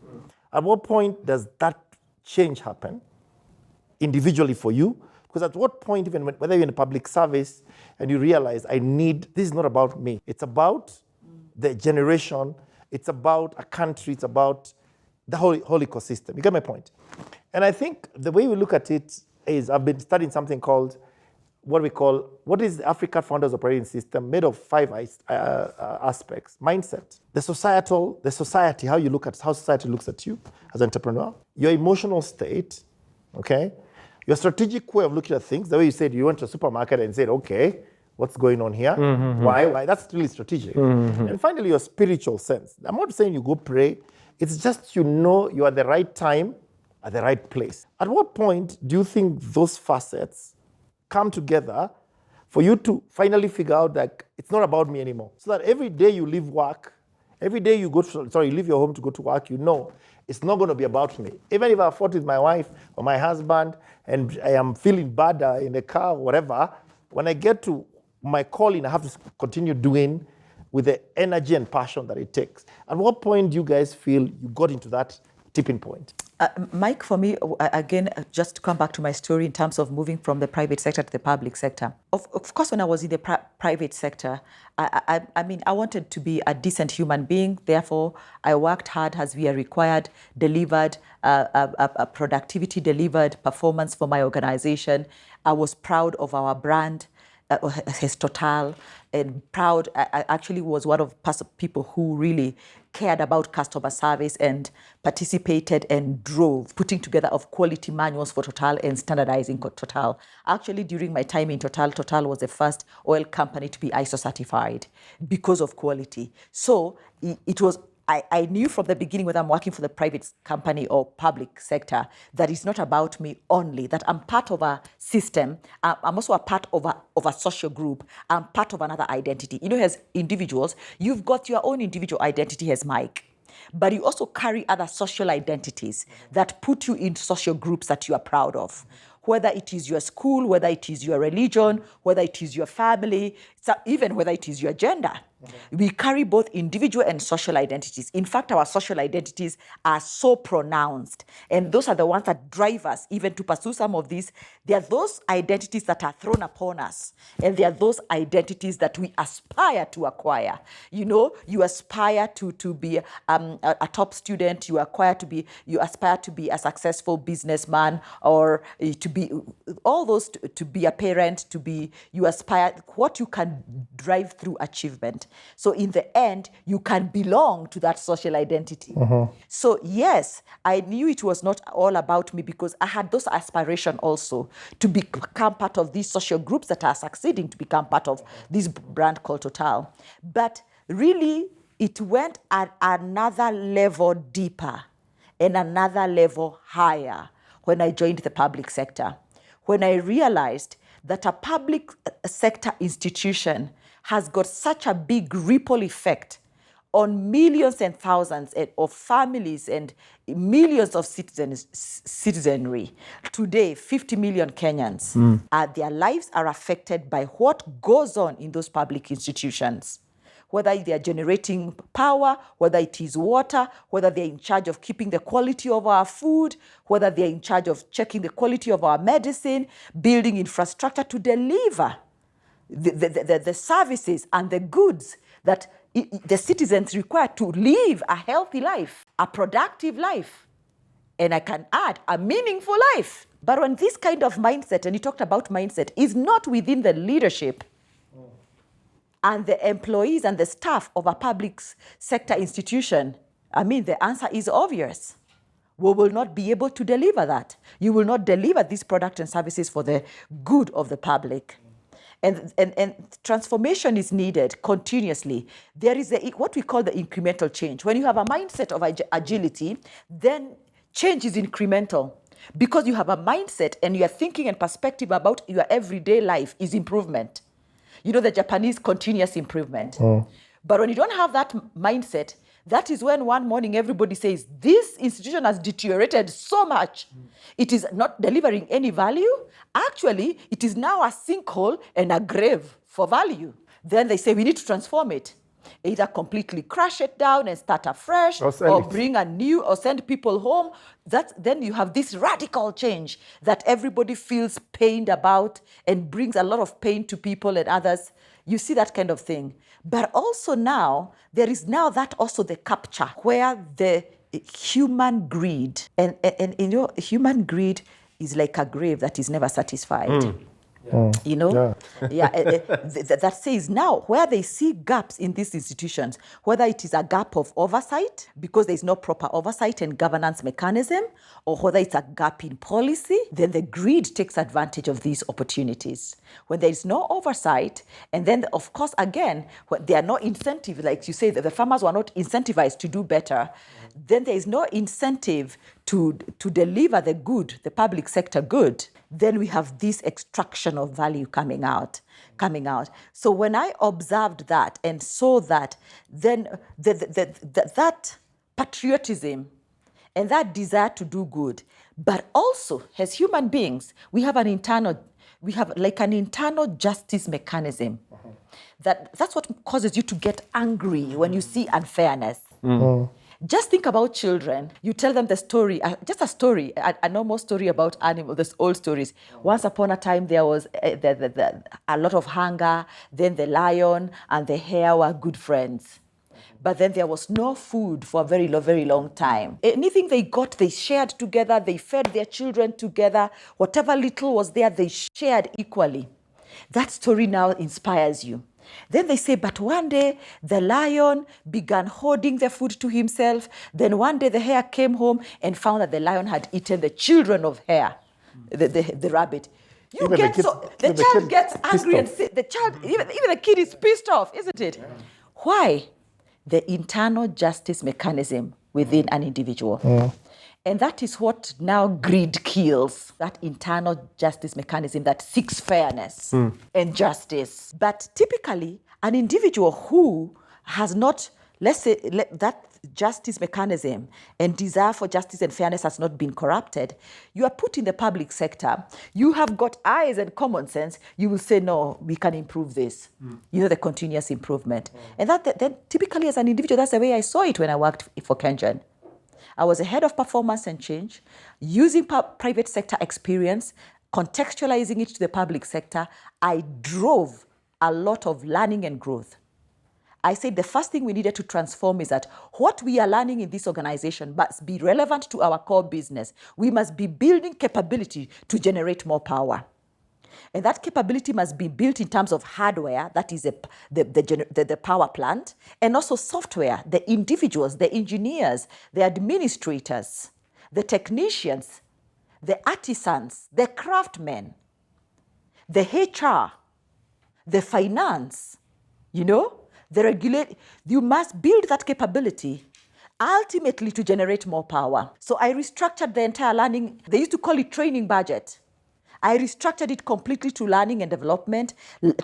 At what point does that change happen individually for you? Because at what point, even whether you're in a public service and you realize this is not about me, it's about the generation, it's about a country, it's about the whole ecosystem. You get my point? And I think the way we look at it is I've been studying something called what is the Africa Founders Operating System, made of 5 aspects. Mindset, the society, how society looks at you as an entrepreneur, your emotional state, okay? Your strategic way of looking at things, the way you said you went to a supermarket and said, okay, what's going on here? Why? That's really strategic. And finally, your spiritual sense. I'm not saying you go pray. It's just you are at the right time, at the right place. At what point do you think those facets come together for you to finally figure out that it's not about me anymore? So that every day you leave work, every day you leave your home to go to work, it's not going to be about me. Even if I fought with my wife or my husband and I am feeling bad in the car or whatever, when I get to my calling, I have to continue doing with the energy and passion that it takes. At what point do you guys feel you got into that tipping point? Mike, for me, again, just to come back to my story in terms of moving from the private sector to the public sector. Of course, when I was in the private sector, I wanted to be a decent human being. Therefore, I worked hard as we are required, delivered a productivity, delivered performance for my organization. I was proud of our brand. As Total, and proud. I actually was one of people who really cared about customer service and participated and drove putting together of quality manuals for Total and standardizing Total. Actually, during my time in Total was the first oil company to be ISO certified because of quality. So it was. I knew from the beginning, whether I'm working for the private company or public sector, that it's not about me only, that I'm part of a system. I'm also a part of a social group. I'm part of another identity. As individuals, you've got your own individual identity as Mike. but you also carry other social identities that put you in social groups that you are proud of. Whether it is your school, whether it is your religion, whether it is your family, even whether it is your gender. We carry both individual and social identities. In fact, our social identities are so pronounced. And those are the ones that drive us even to pursue some of these. There are those identities that are thrown upon us. And there are those identities that we aspire to acquire. You know, you aspire to be a top student. You aspire to be a successful businessman, or to be all those, to be a parent, you aspire what you can drive through achievement. So in the end, you can belong to that social identity. So yes, I knew it was not all about me, because I had those aspirations also to become part of these social groups that are succeeding to become part of this brand called Total. But really, it went at another level deeper and another level higher when I joined the public sector, when I realized that a public sector institution has got such a big ripple effect on millions and thousands of families and millions of citizenry. Today, 50 million Kenyans, their lives are affected by what goes on in those public institutions. Whether they are generating power, whether it is water, whether they're in charge of keeping the quality of our food, whether they're in charge of checking the quality of our medicine, building infrastructure to deliver the services and the goods that the citizens require to live a healthy life, a productive life, and I can add, a meaningful life. But when this kind of mindset, and you talked about mindset, is not within the leadership and the employees and the staff of a public sector institution, the answer is obvious. We will not be able to deliver that. You will not deliver these products and services for the good of the public. And transformation is needed continuously. There is what we call the incremental change. When you have a mindset of agility, then change is incremental. Because you have a mindset and your thinking and perspective about your everyday life is improvement. You know, the Japanese continuous improvement. But when you don't have that mindset, that is when one morning everybody says, this institution has deteriorated so much. It is not delivering any value. Actually, it is now a sinkhole and a grave for value. Then they say, we need to transform it. Either completely crash it down and start afresh, or bring a new, or send people home. Then you have this radical change that everybody feels pained about and brings a lot of pain to people and others. You see that kind of thing. But also now, there is now that also the capture where the human greed, and human greed is like a grave that is never satisfied. You know, that says now where they see gaps in these institutions, whether it is a gap of oversight because there is no proper oversight and governance mechanism, or whether it's a gap in policy, then the greed takes advantage of these opportunities. When there is no oversight, and then of course again, when there are no incentives, like you say, that the farmers were not incentivized to do better, then there is no incentive to deliver the good, the public sector good. Then we have this extraction of value coming out. So when I observed that and saw that, then that patriotism and that desire to do good, but also as human beings, we have like an internal justice mechanism. That's what causes you to get angry when you see unfairness. Just think about children. You tell them the story, just a story, a normal story about animals, these old stories. Once upon a time, there was a lot of hunger. Then the lion and the hare were good friends. But then there was no food for a very, very long time. Anything they got, they shared together. They fed their children together. Whatever little was there, they shared equally. That story now inspires you. Then they say, but one day the lion began hoarding the food to himself. Then one day the hare came home and found that the lion had eaten the children of hare, the rabbit. The child gets angry and even the kid is pissed off, isn't it? Yeah. Why? The internal justice mechanism within an individual. Yeah. And that is what now greed kills, that internal justice mechanism that seeks fairness and justice. But typically, an individual who has not let's say that justice mechanism and desire for justice and fairness has not been corrupted, you are put in the public sector, you have got eyes and common sense, you will say, no, we can improve this. The continuous improvement. And then typically as an individual, that's the way I saw it when I worked for Kenjan. I was a head of performance and change, using private sector experience, contextualizing it to the public sector. I drove a lot of learning and growth. I said the first thing we needed to transform is that what we are learning in this organization must be relevant to our core business. We must be building capability to generate more power. And that capability must be built in terms of hardware, that is the power plant, and also software, the individuals, the engineers, the administrators, the technicians, the artisans, the craftsmen, the HR, the finance, the regulate. You must build that capability ultimately to generate more power. So I restructured the entire learning. They used to call it training budget. I restructured it completely to learning and development,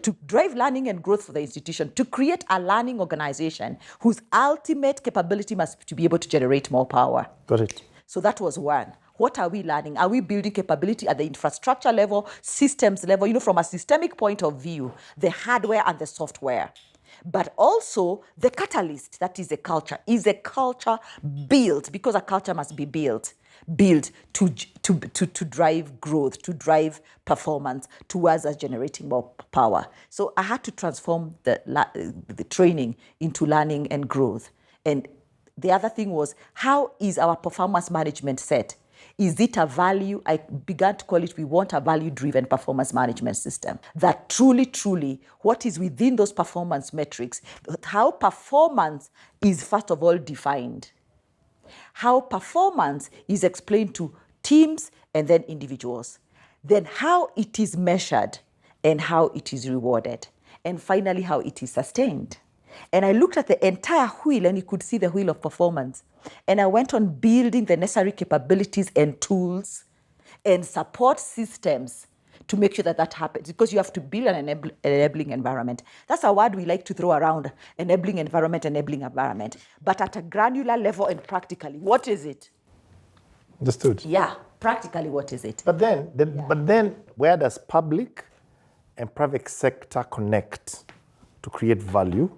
to drive learning and growth for the institution, to create a learning organization whose ultimate capability must to be able to generate more power. Got it. So that was one. What are we learning? Are we building capability at the infrastructure level, systems level, from a systemic point of view, the hardware and the software? But also the catalyst, that is the culture. Is a culture built, because a culture must be built to drive growth, to drive performance towards us generating more power. So I had to transform the training into learning and growth. And the other thing was, how is our performance management set? Is it a value? I began to call it, we want a value-driven performance management system. That truly, what is within those performance metrics, how performance is first of all defined. How performance is explained to teams and then individuals. Then how it is measured and how it is rewarded. And finally, how it is sustained. And I looked at the entire wheel, and you could see the wheel of performance. And I went on building the necessary capabilities and tools and support systems to make sure that happens, because you have to build an enabling environment. That's a word we like to throw around, enabling environment. But at a granular level and practically, what is it? Understood. Yeah, practically, what is it? But then, where does public and private sector connect to create value?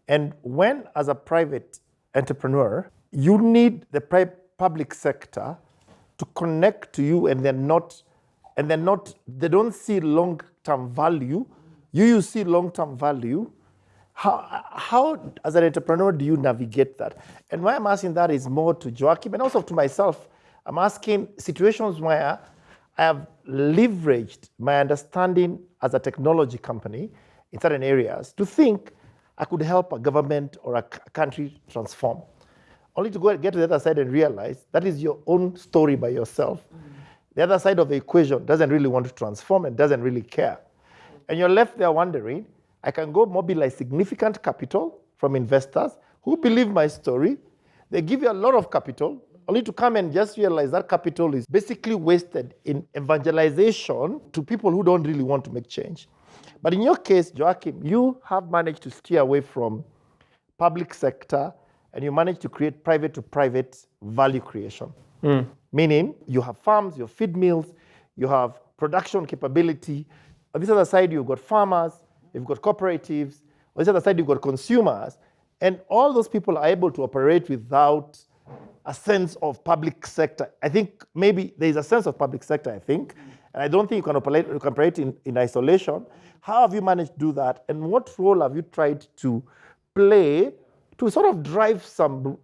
And when, as a private entrepreneur, you need the public sector to connect to you, and they don't see long-term value. You see long-term value. How, as an entrepreneur, do you navigate that? And why I'm asking that is more to Joachim and also to myself. I'm asking situations where I have leveraged my understanding as a technology company in certain areas to think I could help a government or a country transform, only to get to the other side and realize that is your own story by yourself. The other side of the equation doesn't really want to transform and doesn't really care. And you're left there wondering, I can go mobilize significant capital from investors who believe my story. They give you a lot of capital, only to come and just realize that capital is basically wasted in evangelization to people who don't really want to make change. But in your case, Joachim, you have managed to steer away from public sector, and you managed to create private to private value creation. Meaning you have farms, you have feed mills, you have production capability. On this other side, you've got farmers, you've got cooperatives. On this other side, you've got consumers. And all those people are able to operate without a sense of public sector. I think maybe there is a sense of public sector, And I don't think you can operate in isolation. How have you managed to do that? And what role have you tried to play to sort of drive some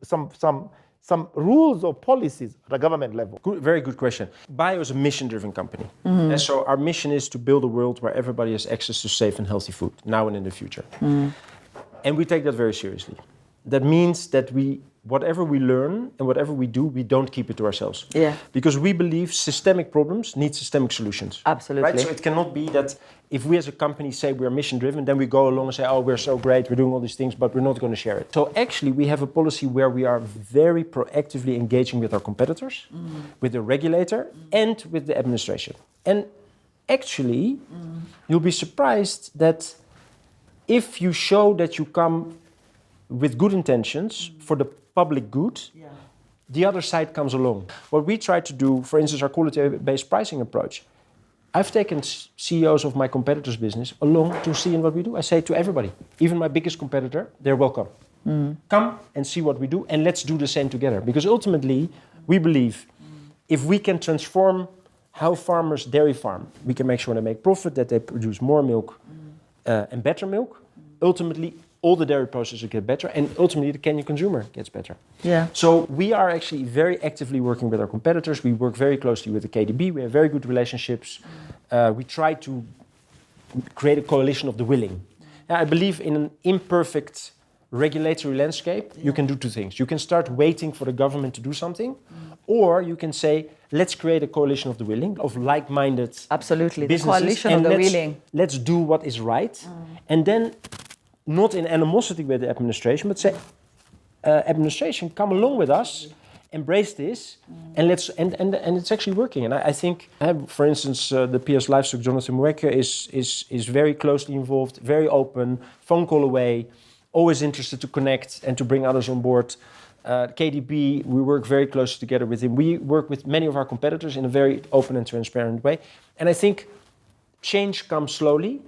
rules or policies at a government level? Very good question. Bio is a mission-driven company. And so our mission is to build a world where everybody has access to safe and healthy food, now and in the future. And we take that very seriously. That means that whatever we learn and whatever we do, we don't keep it to ourselves. Yeah. Because we believe systemic problems need systemic solutions. Absolutely. Right? So it cannot be that if we as a company say we're mission-driven, then we go along and say, oh, we're so great, we're doing all these things, but we're not going to share it. So actually, we have a policy where we are very proactively engaging with our competitors, with the regulator, and with the administration. And actually, you'll be surprised that if you show that you come with good intentions for the public good, the other side comes along. What we try to do, for instance, our quality-based pricing approach, I've taken CEOs of my competitors' business along to see what we do. I say to everybody, even my biggest competitor, they're welcome. Come and see what we do, and let's do the same together. Because ultimately, we believe if we can transform how farmers dairy farm, we can make sure they make profit, that they produce more milk and better milk. Ultimately, all the dairy processors get better, and ultimately the Kenyan consumer gets better. Yeah. So we are actually very actively working with our competitors. We work very closely with the KDB. We have very good relationships. We try to create a coalition of the willing. Now, I believe in an imperfect regulatory landscape, you can do two things. You can start waiting for the government to do something, or you can say, let's create a coalition of the willing, of like-minded Absolutely, businesses, the coalition of the willing. Let's do what is right, and then not in animosity with the administration, but say, administration, come along with us, embrace this, and let's and it's actually working. And I think, for instance, the PS Livestock Jonathan Waceke is very closely involved, very open, phone call away, always interested to connect and to bring others on board. KDB, we work very closely together with him. We work with many of our competitors in a very open and transparent way. And I think change comes slowly,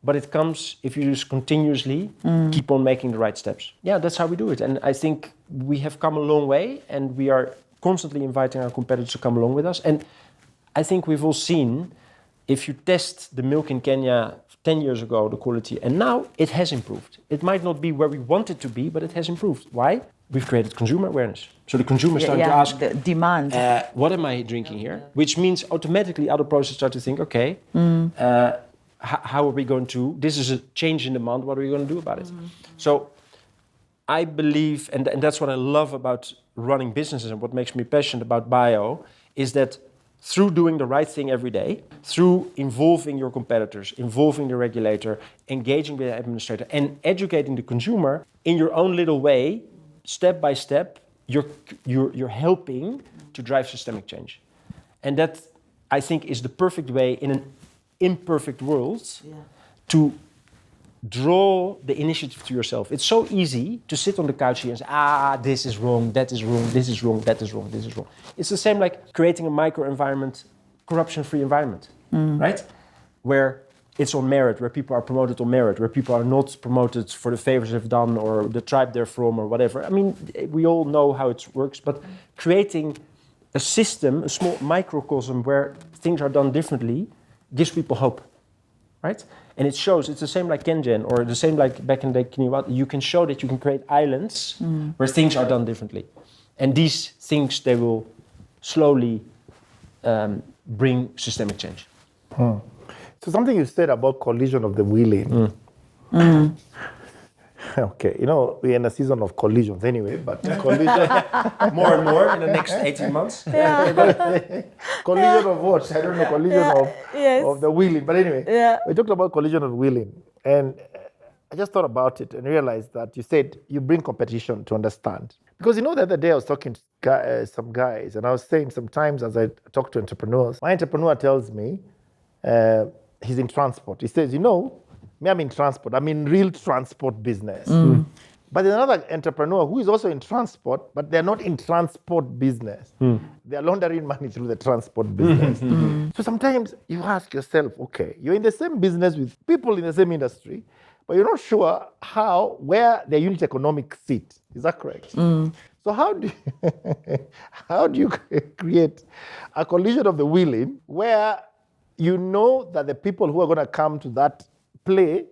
but it comes if you just continuously keep on making the right steps. Yeah, that's how we do it. And I think we have come a long way, and we are constantly inviting our competitors to come along with us. And I think we've all seen, if you test the milk in Kenya 10 years ago, the quality, and now it has improved. It might not be where we want it to be, but it has improved. Why? We've created consumer awareness. So the consumer started to ask, the demand. what am I drinking here? Which means automatically other processors start to think, okay, how are we going to, this is a change in demand, what are we going to do about it? So I believe, and that's what I love about running businesses and what makes me passionate about bio, is that through doing the right thing every day, through involving your competitors, involving the regulator, engaging with the administrator, and educating the consumer in your own little way, step by step, you're helping to drive systemic change. And that, I think, is the perfect way in an imperfect world to draw the initiative to yourself. It's so easy to sit on the couch here and say, this is wrong, that is wrong, this is wrong, that is wrong, this is wrong. It's the same like creating a micro-environment, corruption-free environment, right? Where it's on merit, where people are promoted on merit, where people are not promoted for the favors they've done or the tribe they're from or whatever. I mean, we all know how it works, but creating a system, a small microcosm where things are done differently gives people hope, right? And it shows, it's the same like Kengen or the same like back in the Kiniwat. You can show that you can create islands where things are done differently. And these things, they will slowly bring systemic change. So something you said about collision of the willing. Okay, you know, we're in a season of collisions anyway, but collision... More and more in the next 18 months. Collision of what? I don't know, collision of the willing. But anyway, we talked about collision of willing. And I just thought about it and realized that you said you bring competition to understand. Because you know, the other day I was talking to some guys, and I was saying sometimes as I talk to entrepreneurs, my entrepreneur tells me he's in transport. He says, you know, me, I'm in transport. I'm in real transport business. But there's another entrepreneur who is also in transport, but they're not in transport business. They're laundering money through the transport business. So sometimes you ask yourself, okay, you're in the same business with people in the same industry, but you're not sure where their unit economics sit. Is that correct? So how do you create a collision of the willing where you know that the people who are going to come to that play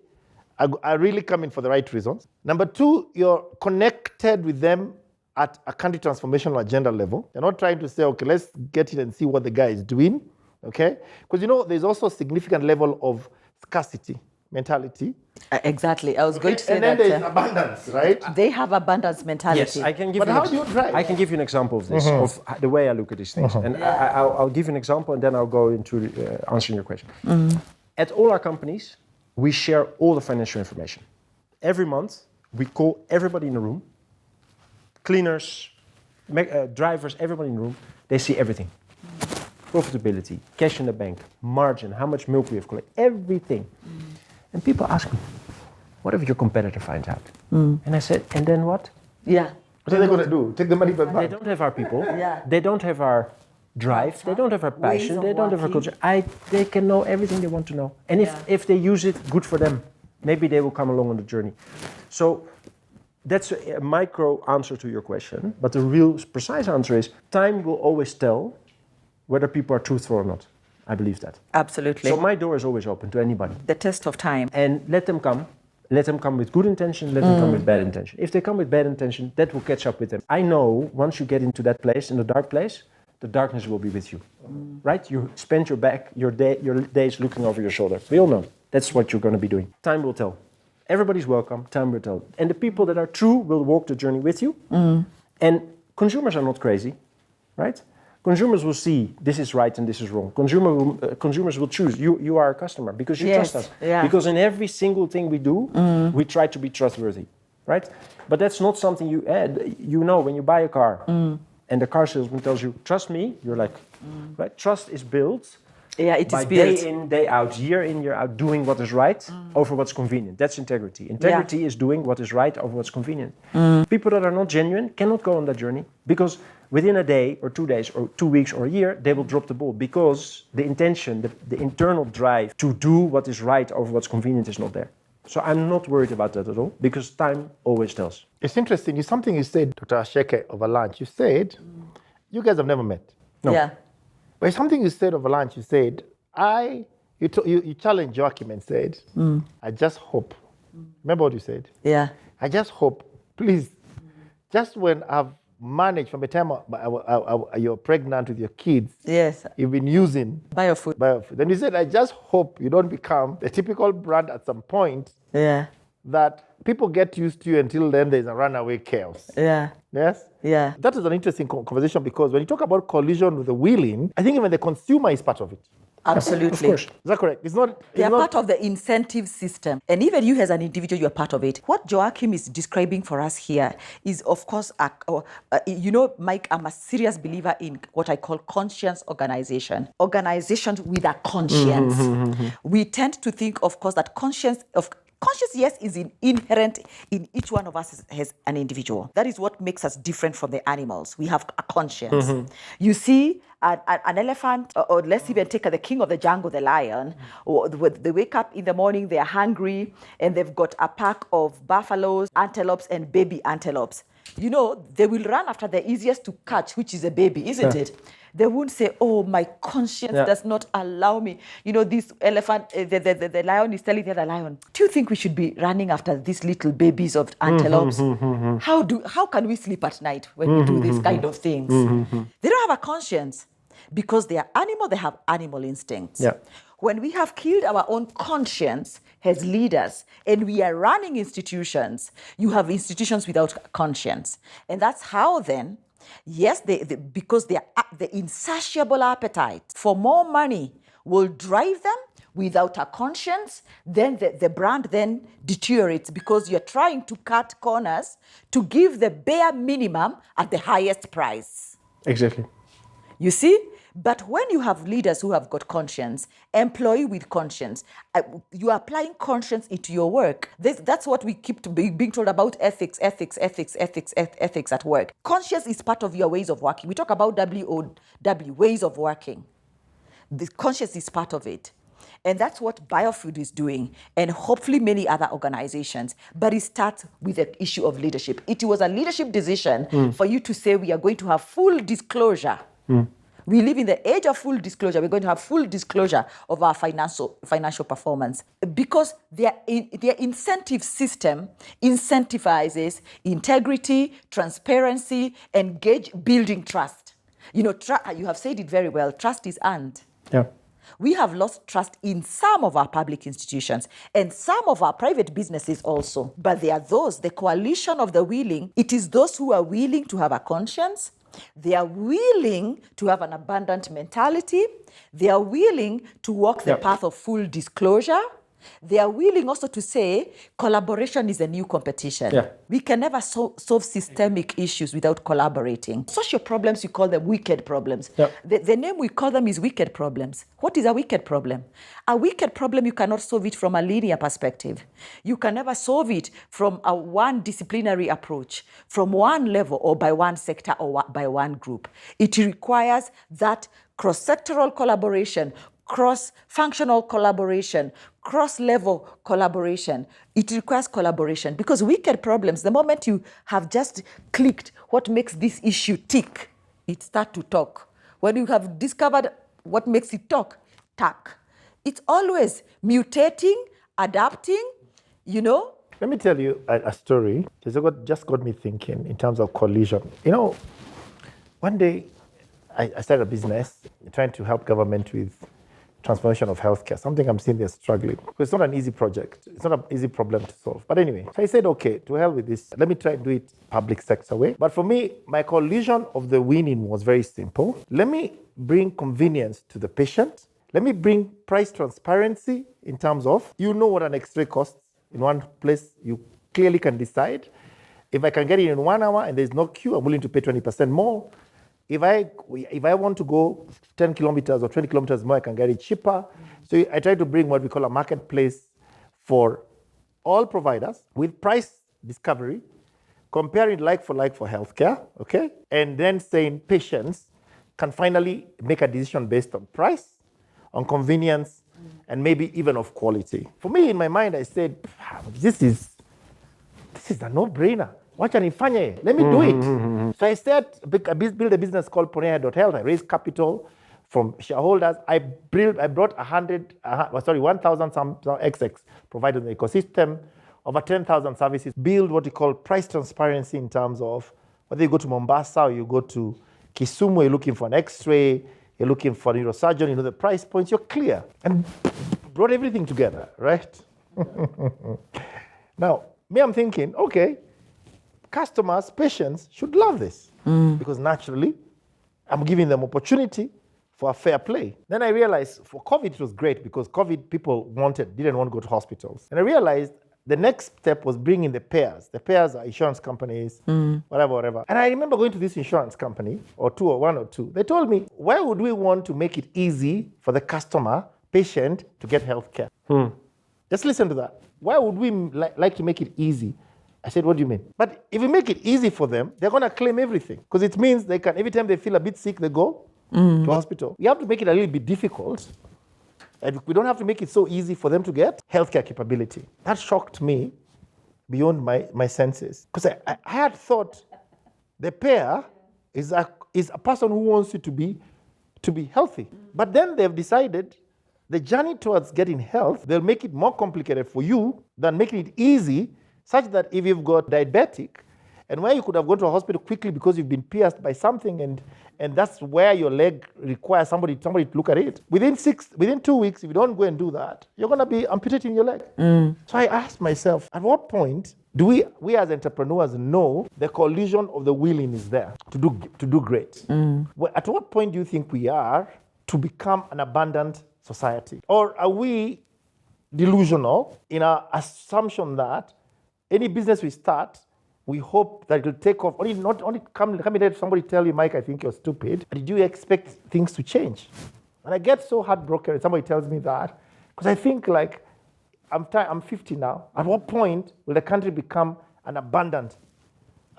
are really coming for the right reasons? Number two, you're connected with them at a country transformational agenda level. You're not trying to say, okay, let's get in and see what the guy is doing, okay? Because you know, there's also a significant level of scarcity mentality. Exactly, I was going to say and that. And then there's abundance, right? They have abundance mentality. Yes, I can give But you how do you drive? I can give you an example of this, of the way I look at these things. And I'll give you an example, and then I'll go into answering your question. At all our companies, we share all the financial information. Every month, we call everybody in the room, cleaners, drivers, everybody in the room. They see everything. Profitability, cash in the bank, margin, how much milk we have collected, everything. And people ask me, What if your competitor finds out? And I said, and then what? Yeah. What are they going to do? Take the money back? They don't have our people. Yeah. They don't have our drive. They don't have our passion. Ways They of don't have our working. culture. They can know everything they want to know. And if they use it, good for them. Maybe they will come along on the journey. So that's a micro answer to your question. But the real precise answer is time will always tell whether people are truthful or not. I believe that. Absolutely. So my door is always open to anybody. The test of time. And let them come. Let them come with good intention, let them come with bad intention. If they come with bad intention, that will catch up with them. I know once you get into that place, in the dark place, the darkness will be with you. Right? You spend your days looking over your shoulder. We all know. That's what you're going to be doing. Time will tell. Everybody's welcome. Time will tell. And the people that are true will walk the journey with you. And consumers are not crazy. Right? Consumers will see this is right and this is wrong. Consumers will choose. You are a customer because you trust us. Yeah. Because in every single thing we do, we try to be trustworthy, right? But that's not something you add. You know, when you buy a car and the car salesman tells you, trust me, you're like, right? Trust is built by day in, day out, year in, year out, doing what is right over what's convenient. That's integrity. Integrity is doing what is right over what's convenient. People that are not genuine cannot go on that journey because within a day or 2 days or 2 weeks or a year, they will drop the ball because the intention, the internal drive to do what is right over what's convenient is not there. So I'm not worried about that at all because time always tells. It's interesting. It's something you said, Dr. Waceke, over lunch. You said, you guys have never met. No. Yeah. But it's something you said over lunch. You said, you challenged Joachim and said, I just hope. Remember what you said? Yeah. I just hope, please, just when I've managed from the time you're pregnant with your kids, Yes. you've been using Biofood. Then you said, I just hope you don't become the typical brand at some point Yeah. that people get used to you until then there's a runaway chaos. Yeah. Yes? Yeah. That is an interesting conversation because when you talk about collision with the wheeling, I think even the consumer is part of it. Absolutely. Of course. Is that correct? They are part of the incentive system. And even you as an individual, you are part of it. What Joachim is describing for us here is, of course, Mike, I'm a serious believer in what I call conscience organization. Organizations with a conscience. We tend to think, of course, that conscience, yes, is inherent in each one of us as an individual. That is what makes us different from the animals. We have a conscience. You see, an elephant, or let's even take the king of the jungle, the lion, they wake up in the morning, they're hungry, and they've got a pack of buffaloes, antelopes, and baby antelopes. You know, they will run after the easiest to catch, which is a baby, isn't it? They won't say, oh, my conscience does not allow me. You know, this elephant, the lion is telling the other lion, do you think we should be running after these little babies of antelopes? How can we sleep at night when we do these kind of things? They don't have a conscience. Because they are animal, they have animal instincts. Yeah. When we have killed our own conscience as leaders and we are running institutions, you have institutions without conscience. And that's how then, yes, because the insatiable appetite for more money will drive them without a conscience, then the brand then deteriorates because you're trying to cut corners to give the bare minimum at the highest price. Exactly. You see? But when you have leaders who have got conscience, employee with conscience, you are applying conscience into your work. That's what we keep being told about ethics at work. Conscience is part of your ways of working. We talk about WOW, ways of working. The conscience is part of it. And that's what Biofood is doing, and hopefully many other organizations. But it starts with the issue of leadership. It was a leadership decision for you to say we are going to have full disclosure. We live in the age of full disclosure. We're going to have full disclosure of our financial performance because their incentive system incentivizes integrity, transparency, building trust. You know, you have said it very well. Trust is earned. Yeah. We have lost trust in some of our public institutions and some of our private businesses also. But there are those, the coalition of the willing, it is those who are willing to have a conscience. They are willing to have an abundant mentality. They are willing to walk the path of full disclosure. They are willing also to say collaboration is a new competition. Yeah. We can never solve systemic issues without collaborating. Social problems, you call them wicked problems. Yeah. The name we call them is wicked problems. What is a wicked problem? A wicked problem, you cannot solve it from a linear perspective. You can never solve it from a one disciplinary approach, from one level or by one sector or by one group. It requires that cross-sectoral collaboration, cross-functional collaboration, cross-level collaboration. It requires collaboration because wicked problems, the moment you have just clicked what makes this issue tick, it starts to talk. When you have discovered what makes it talk. It's always mutating, adapting, Let me tell you a story. It just got me thinking in terms of collision. One day I started a business trying to help government with transformation of healthcare, something I'm seeing they're struggling. Because it's not an easy project. It's not an easy problem to solve. But anyway, so I said, okay, to hell with this. Let me try and do it public sector way. But for me, my collision of the winning was very simple. Let me bring convenience to the patient. Let me bring price transparency in terms of, what an X-ray costs in one place. You clearly can decide. If I can get it in 1 hour and there's no queue, I'm willing to pay 20% more. If I want to go 10 kilometers or 20 kilometers more, I can get it cheaper. So I try to bring what we call a marketplace for all providers with price discovery, comparing like for healthcare, okay? And then saying patients can finally make a decision based on price, on convenience, and maybe even of quality. For me, in my mind, I said, this is a no-brainer. Wacha nifanye, let me do it. So I built a business called Ponea.health. I raised capital from shareholders. I brought 1,000 some XX provided in the ecosystem, over 10,000 services, build what you call price transparency in terms of whether you go to Mombasa or you go to Kisumu, you're looking for an X-ray, you're looking for a neurosurgeon, the price points, you're clear. And brought everything together, right? Now, me, I'm thinking, okay, customers, patients should love this because naturally, I'm giving them opportunity for a fair play. Then I realized for COVID, it was great because COVID people didn't want to go to hospitals. And I realized the next step was bringing the payers. The payers are insurance companies, whatever. And I remember going to this insurance company, one or two. They told me, why would we want to make it easy for the customer, patient, to get healthcare? Just listen to that. Why would we like to make it easy? I said, what do you mean? But if we make it easy for them, they're going to claim everything. Because it means they can, every time they feel a bit sick, they go to hospital. We have to make it a little bit difficult. And we don't have to make it so easy for them to get healthcare capability. That shocked me beyond my senses. Because I had thought the payer is a person who wants you to be healthy. But then they've decided the journey towards getting health, they'll make it more complicated for you than making it easy, such that if you've got diabetic, and where you could have gone to a hospital quickly because you've been pierced by something, and that's where your leg requires somebody to look at it. Within 2 weeks, if you don't go and do that, you're going to be amputating your leg. So I asked myself, at what point do we as entrepreneurs know the collision of the willing is there to do great? Well, at what point do you think we are to become an abundant society? Or are we delusional in our assumption that any business we start, we hope that it will take off. Not only come let somebody tell you, Mike, I think you're stupid. Did you expect things to change? And I get so heartbroken when somebody tells me that, because I think I'm 50 now. At what point will the country become an abundant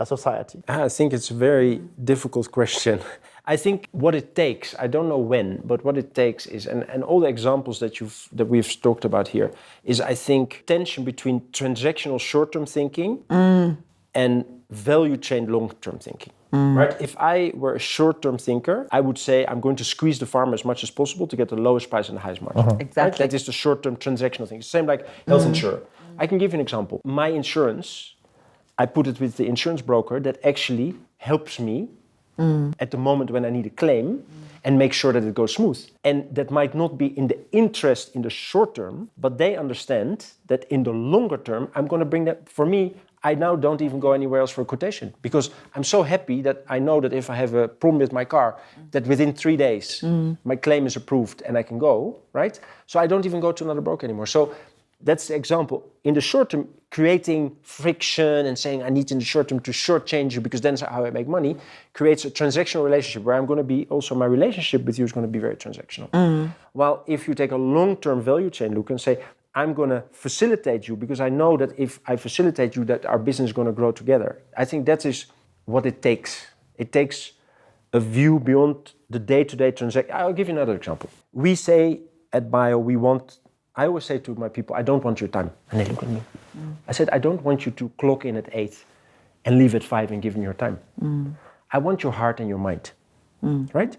society? I think it's a very difficult question. I think what it takes, I don't know when, but what it takes is, and all the examples that we've talked about here, is I think tension between transactional short-term thinking and value chain long-term thinking. Right? If I were a short-term thinker, I would say I'm going to squeeze the farmer as much as possible to get the lowest price and the highest margin. Exactly. Right? That is the short-term transactional thing. Same like health insurance. I can give you an example. My insurance, I put it with the insurance broker that actually helps me at the moment when I need a claim and make sure that it goes smooth. And that might not be in the interest in the short term, but they understand that in the longer term, I'm going to bring that. For me, I now don't even go anywhere else for a quotation because I'm so happy that I know that if I have a problem with my car, that within 3 days, my claim is approved and I can go, right? So I don't even go to another broker anymore. So That's the example. In the short term, creating friction and saying I need in the short term to shortchange you because that's how I make money creates a transactional relationship where I'm going to be also my relationship with you is going to be very transactional. While if you take a long-term value chain look and say I'm going to facilitate you because I know that if I facilitate you that our business is going to grow together. I think that is what it takes. It takes a view beyond the day-to-day transaction. I'll give you another example. We say at Bio, I always say to my people, I don't want your time. And they look at me. I said, I don't want you to clock in at 8 and leave at 5 and give me your time. I want your heart and your mind, right?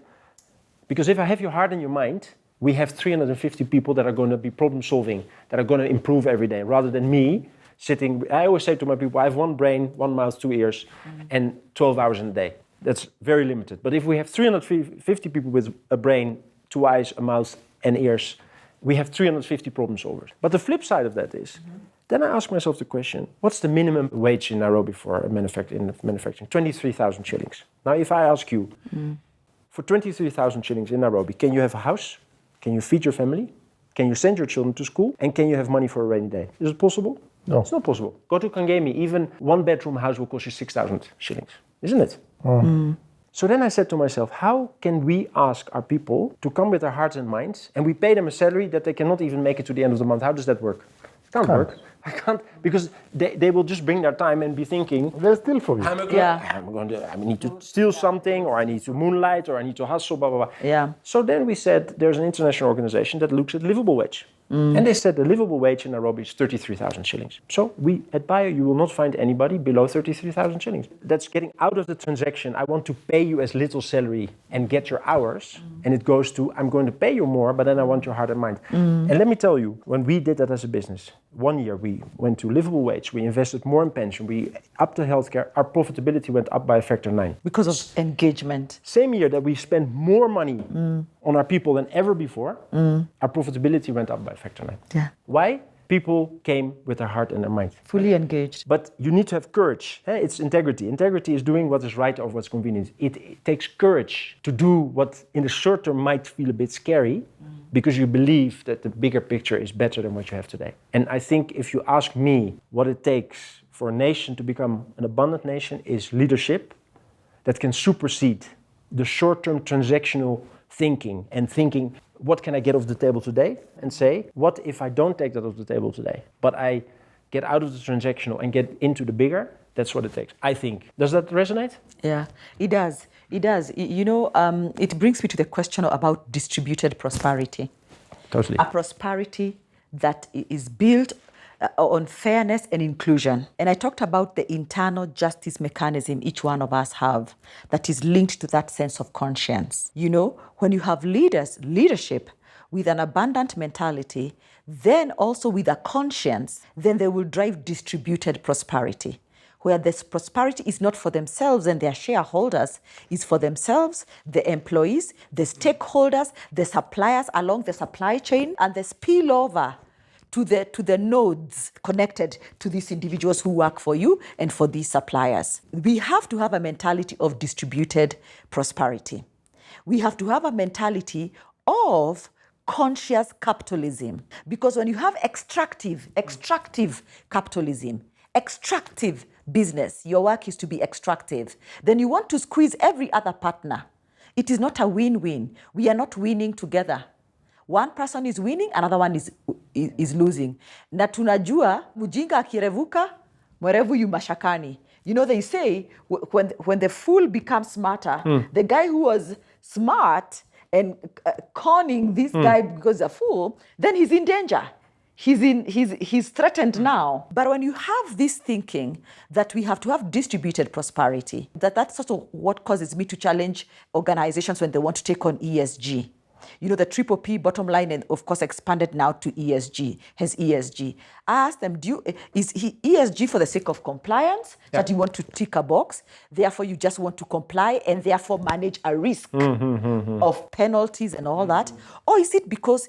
Because if I have your heart and your mind, we have 350 people that are going to be problem solving, that are going to improve every day, rather than me sitting. I always say to my people, I have one brain, one mouth, 2 ears, and 12 hours in a day. That's very limited. But if we have 350 people with a brain, 2 eyes, a mouth, and ears, we have 350 problem solvers. But the flip side of that is, then I ask myself the question, what's the minimum wage in Nairobi for manufacturing? 23,000 shillings. Now, if I ask you, for 23,000 shillings in Nairobi, can you have a house? Can you feed your family? Can you send your children to school? And can you have money for a rainy day? Is it possible? No. It's not possible. Go to Kangemi, even one bedroom house will cost you 6,000 shillings, isn't it? So then I said to myself, how can we ask our people to come with their hearts and minds and we pay them a salary that they cannot even make it to the end of the month? How does that work? It can't work. I can't, because they will just bring their time and be thinking, They'll steal from you. I need to steal something, or I need to moonlight, or I need to hustle, blah, blah, blah. Yeah. So then we said, there's an international organization that looks at livable wage. And they said the livable wage in Nairobi is 33,000 shillings. So we, at Bio, you will not find anybody below 33,000 shillings. That's getting out of the transaction. I want to pay you as little salary and get your hours. And it goes to, I'm going to pay you more, but then I want your heart and mind. And let me tell you, when we did that as a business, 1 year we went to livable wage, we invested more in pension, we upped the healthcare, our profitability went up by a factor 9. Because of engagement. Same year that we spent more money on our people than ever before, our profitability went up by a factor 9. Yeah. Why? People came with their heart and their mind. Fully engaged. But you need to have courage. It's integrity. Integrity is doing what is right or what's convenient. It takes courage to do what in the short term might feel a bit scary because you believe that the bigger picture is better than what you have today. And I think if you ask me what it takes for a nation to become an abundant nation is leadership that can supersede the short-term transactional thinking and thinking, what can I get off the table today? And say, what if I don't take that off the table today, but I get out of the transactional and get into the bigger? That's what it takes, I think. Does that resonate? Yeah, it does. It does. You know, it brings me to the question about distributed prosperity. Totally. A prosperity that is built on fairness and inclusion. And I talked about the internal justice mechanism each one of us have that is linked to that sense of conscience. You know, when you have leadership with an abundant mentality, then also with a conscience, then they will drive distributed prosperity, where this prosperity is not for themselves and their shareholders, is for themselves, the employees, the stakeholders, the suppliers along the supply chain, and the spillover to the nodes connected to these individuals who work for you and for these suppliers. We have to have a mentality of distributed prosperity. We have to have a mentality of conscious capitalism. Because when you have extractive capitalism, extractive business, your work is to be extractive, then you want to squeeze every other partner. It is not a win-win. We are not winning together. One person is winning, another one is losing. Na tunajua, mujinga akirevuka, mwerevu yu mashakani. You know, they say, when the fool becomes smarter, the guy who was smart and conning this guy because a fool, then he's in danger. He's threatened now. But when you have this thinking that we have to have distributed prosperity, that's also what causes me to challenge organizations when they want to take on ESG. You know, the STOP bottom line, and of course, expanded now to ESG, has ESG. I asked them, is ESG for the sake of compliance, that you want to tick a box, therefore you just want to comply and therefore manage a risk of penalties and all that? Or is it because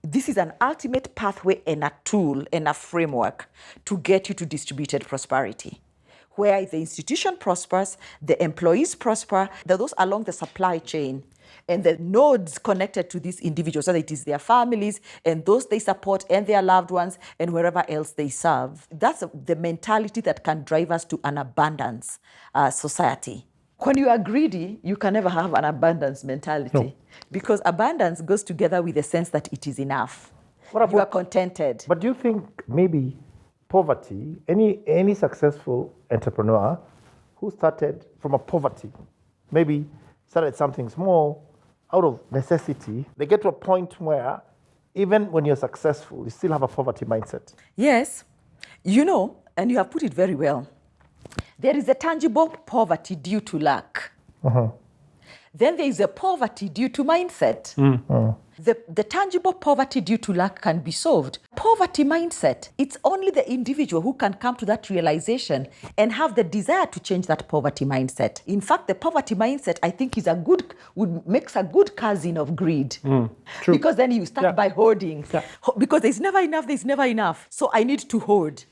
this is an ultimate pathway and a tool and a framework to get you to distributed prosperity, where the institution prospers, the employees prosper, those along the supply chain and the nodes connected to these individuals, so that it is their families and those they support and their loved ones and wherever else they serve. That's the mentality that can drive us to an abundance society. When you are greedy, you can never have an abundance mentality. No. Because abundance goes together with the sense that it is enough. You are contented. But do you think maybe poverty, any successful entrepreneur who started from a poverty, maybe started something small out of necessity, they get to a point where even when you're successful, you still have a poverty mindset? Yes. You know, and you have put it very well. There is a tangible poverty due to lack. Then there is a poverty due to mindset. The tangible poverty due to lack can be solved. Poverty mindset, it's only the individual who can come to that realization and have the desire to change that poverty mindset. In fact, the poverty mindset, I think, makes a good cousin of greed. True. Because then you start by hoarding. Because there's never enough. So I need to hoard.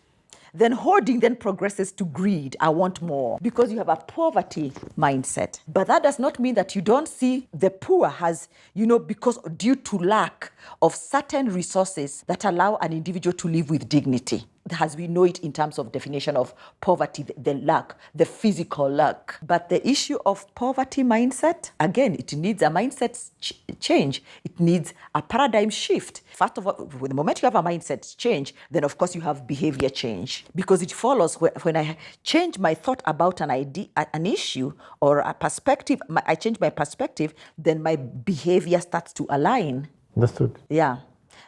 Then hoarding then progresses to greed. I want more, because you have a poverty mindset. But that does not mean that you don't see the poor as, because due to lack of certain resources that allow an individual to live with dignity, as we know it in terms of definition of poverty, the lack, the physical lack. But the issue of poverty mindset, again, it needs a mindset change. It needs a paradigm shift. First of all, the moment you have a mindset change, then of course you have behavior change. Because it follows when I change my thought about an idea, an issue or a perspective, I change my perspective, then my behavior starts to align. Understood. Yeah.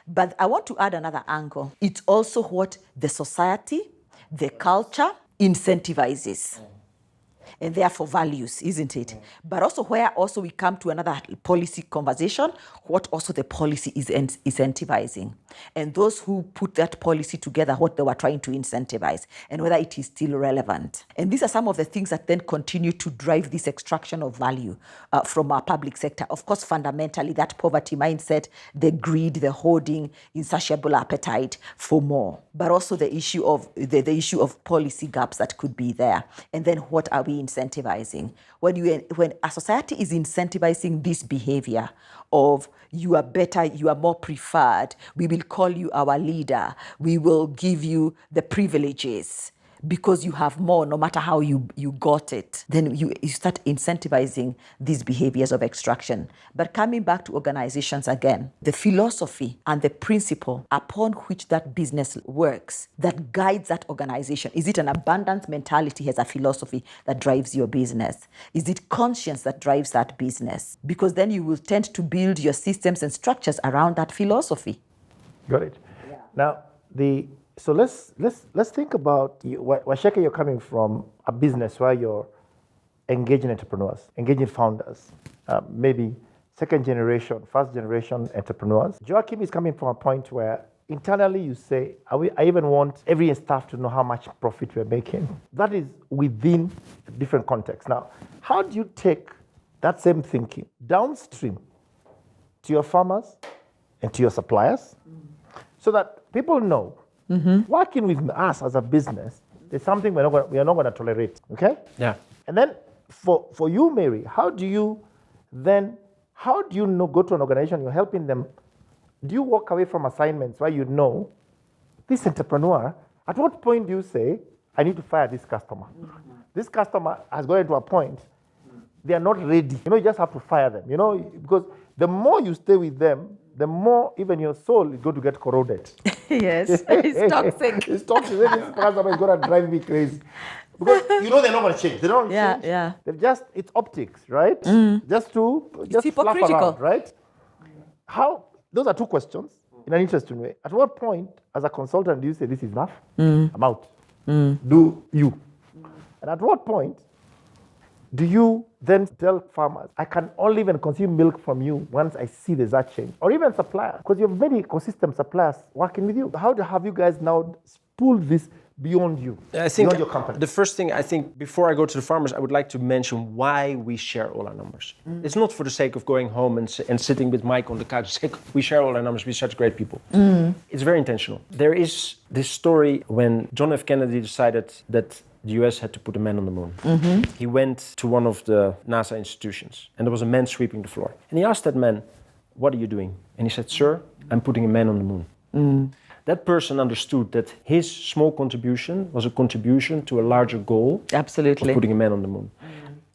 But I want to add another angle. It's also what the society, the culture incentivizes. And therefore values, isn't it? But also where also we come to another policy conversation, what also the policy is incentivizing. And those who put that policy together, what they were trying to incentivize, and whether it is still relevant. And these are some of the things that then continue to drive this extraction of value from our public sector. Of course, fundamentally, that poverty mindset, the greed, the hoarding, insatiable appetite for more. But also the issue of the issue of policy gaps that could be there. And then what are we incentivizing? When a society is incentivizing this behavior of you are better, you are more preferred, we will call you our leader, we will give you the privileges because you have more, no matter how you got it, then you start incentivizing these behaviors of extraction. But coming back to organizations again, the philosophy and the principle upon which that business works, that guides that organization. Is it an abundance mentality as a philosophy that drives your business? Is it conscience that drives that business? Because then you will tend to build your systems and structures around that philosophy. Got it. Yeah. Now, so let's think about Waceke. You're coming from a business where you're engaging entrepreneurs, engaging founders, maybe second generation, first generation entrepreneurs. Joachim is coming from a point where internally you say, I even want every staff to know how much profit we're making. That is within a different context. Now, how do you take that same thinking downstream to your farmers and to your suppliers so that people know working with us as a business is something we are not going to tolerate, okay? Yeah. And then for you, Mary, how do you go to an organization, you're helping them? Do you walk away from assignments where you know this entrepreneur, at what point do you say, I need to fire this customer? This customer has gotten to a point, they are not ready. You just have to fire them, because the more you stay with them, the more even your soul is going to get corroded. Yes, it's toxic. It's toxic. This customer is going to drive me crazy. Because they're not going to change. They don't change. Yeah. It's optics, right? Just fluff around, right? Those are two questions in an interesting way. At what point, as a consultant, do you say, this is enough? I'm out. Do you? And at what point do you then tell farmers, I can only even consume milk from you once I see there's that change? Or even suppliers, because you have many ecosystem suppliers working with you. How have you guys now spooled this beyond you, beyond your company? The first thing, I think, before I go to the farmers, I would like to mention why we share all our numbers. It's not for the sake of going home and sitting with Mike on the couch and saying, we share all our numbers, we're such great people. It's very intentional. There is this story when John F. Kennedy decided that the US had to put a man on the moon. He went to one of the NASA institutions, and there was a man sweeping the floor. And he asked that man, "What are you doing?" And he said, "Sir, I'm putting a man on the moon." That person understood that his small contribution was a contribution to a larger goal. Absolutely. Of putting a man on the moon.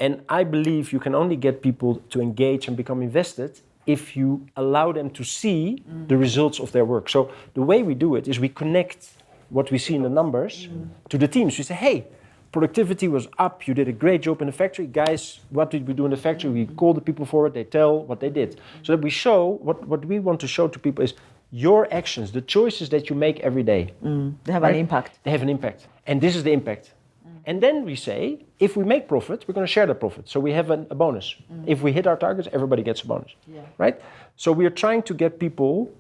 And I believe you can only get people to engage and become invested if you allow them to see the results of their work. So the way we do it is we connect what we see in the numbers to the teams. We say, hey, productivity was up, you did a great job in the factory. Guys, what did we do in the factory? We call the people forward, they tell what they did. So that we show, what we want to show to people is your actions, the choices that you make every day. They have an impact. They have an impact. And this is the impact. And then we say, if we make profit, we're going to share the profit. So we have a bonus. If we hit our targets, everybody gets a bonus, right? So we are trying to get people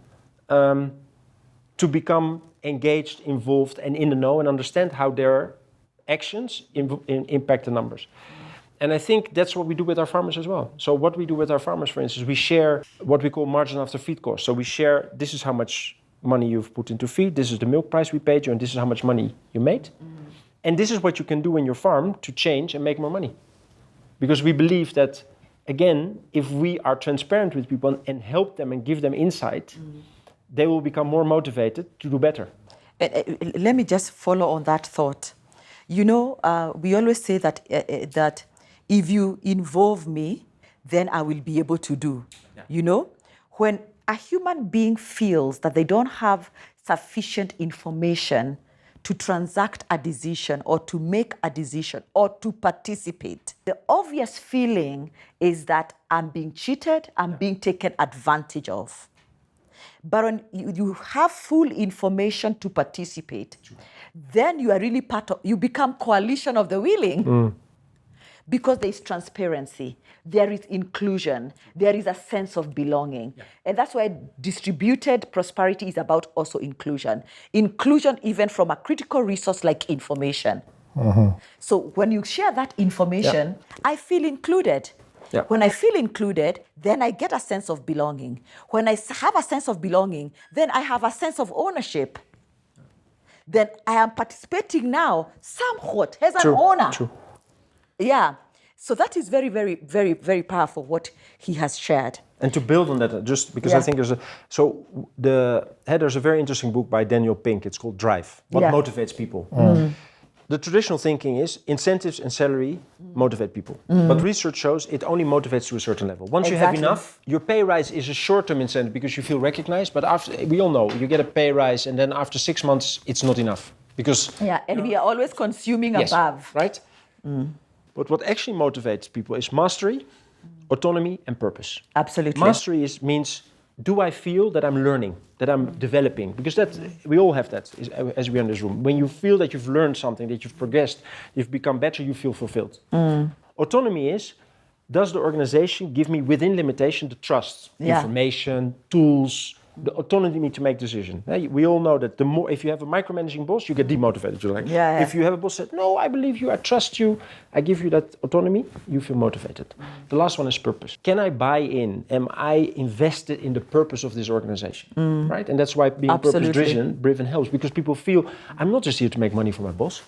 to become engaged, involved, and in the know, and understand how their actions impact the numbers. And I think that's what we do with our farmers as well. So what we do with our farmers, for instance, we share what we call margin after feed cost. So we share, this is how much money you've put into feed, this is the milk price we paid you, and this is how much money you made. And this is what you can do in your farm to change and make more money. Because we believe that, again, if we are transparent with people and help them and give them insight, they will become more motivated to do better. Let me just follow on that thought. You know, we always say that that if you involve me, then I will be able to do. Yeah. You know, when a human being feels that they don't have sufficient information to transact a decision or to make a decision or to participate, the obvious feeling is that I'm being cheated, I'm being taken advantage of. But when you have full information to participate, then you are really you become coalition of the willing. Because there is transparency, there is inclusion, there is a sense of belonging. Yeah. And that's why distributed prosperity is about also inclusion. Inclusion even from a critical resource like information. So when you share that information, I feel included. Yeah. When I feel included, then I get a sense of belonging. When I have a sense of belonging, then I have a sense of ownership. Then I am participating now somewhat as an owner. True. Yeah, so that is very, very, very, very powerful what he has shared. And to build on that, just because I think there's a very interesting book by Daniel Pink. It's called Drive. What motivates people? The traditional thinking is incentives and salary motivate people. But research shows it only motivates to a certain level. Once you have enough, your pay rise is a short-term incentive because you feel recognized. But after, we all know, you get a pay rise and then after 6 months, it's not enough. Because and we are always consuming above. Right? But what actually motivates people is mastery, autonomy, and purpose. Absolutely. Mastery means, do I feel that I'm learning, that I'm developing? Because we all have that as we're in this room. When you feel that you've learned something, that you've progressed, you've become better, you feel fulfilled. Autonomy is, does the organization give me within limitation the trust, information, tools, the autonomy to make decisions? We all know that if you have a micromanaging boss, you get demotivated. You're like, if you have a boss that, no, I believe you, I trust you, I give you that autonomy, you feel motivated. The last one is purpose. Can I buy in? Am I invested in the purpose of this organization? Right? And that's why being purpose-driven helps, because people feel, I'm not just here to make money for my boss.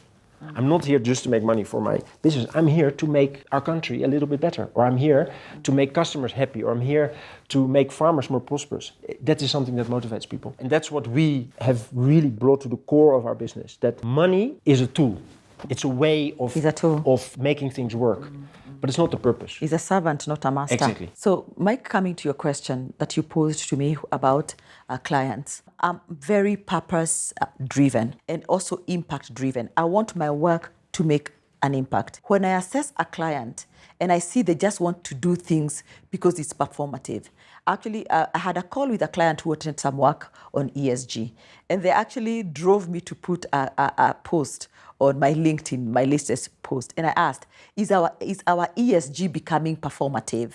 I'm not here just to make money for my business. I'm here to make our country a little bit better. Or I'm here to make customers happy. Or I'm here to make farmers more prosperous. That is something that motivates people. And that's what we have really brought to the core of our business. That money is a tool. It's a way of making things work. But it's not the purpose. It's a servant, not a master. Exactly. So, Mike, coming to your question that you posed to me about clients, I'm very purpose-driven and also impact-driven. I want my work to make an impact. When I assess a client and I see they just want to do things because it's performative. Actually, I had a call with a client who wanted some work on ESG, and they actually drove me to put a post on my LinkedIn, my latest post, and I asked, is our ESG becoming performative?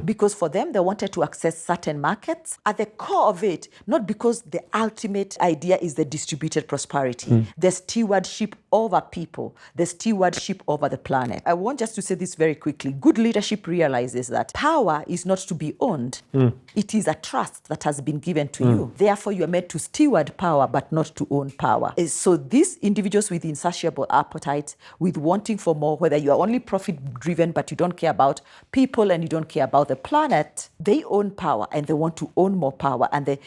Because for them, they wanted to access certain markets. At the core of it, not because the ultimate idea is the distributed prosperity, the stewardship over people, the stewardship over the planet. I want just to say this very quickly. Good leadership realizes that power is not to be owned. It is a trust that has been given to you. Therefore, you are meant to steward power, but not to own power. So these individuals with insatiable appetite, with wanting for more, whether you are only profit-driven, but you don't care about people and you don't care about the planet, they own power and they want to own more power, and they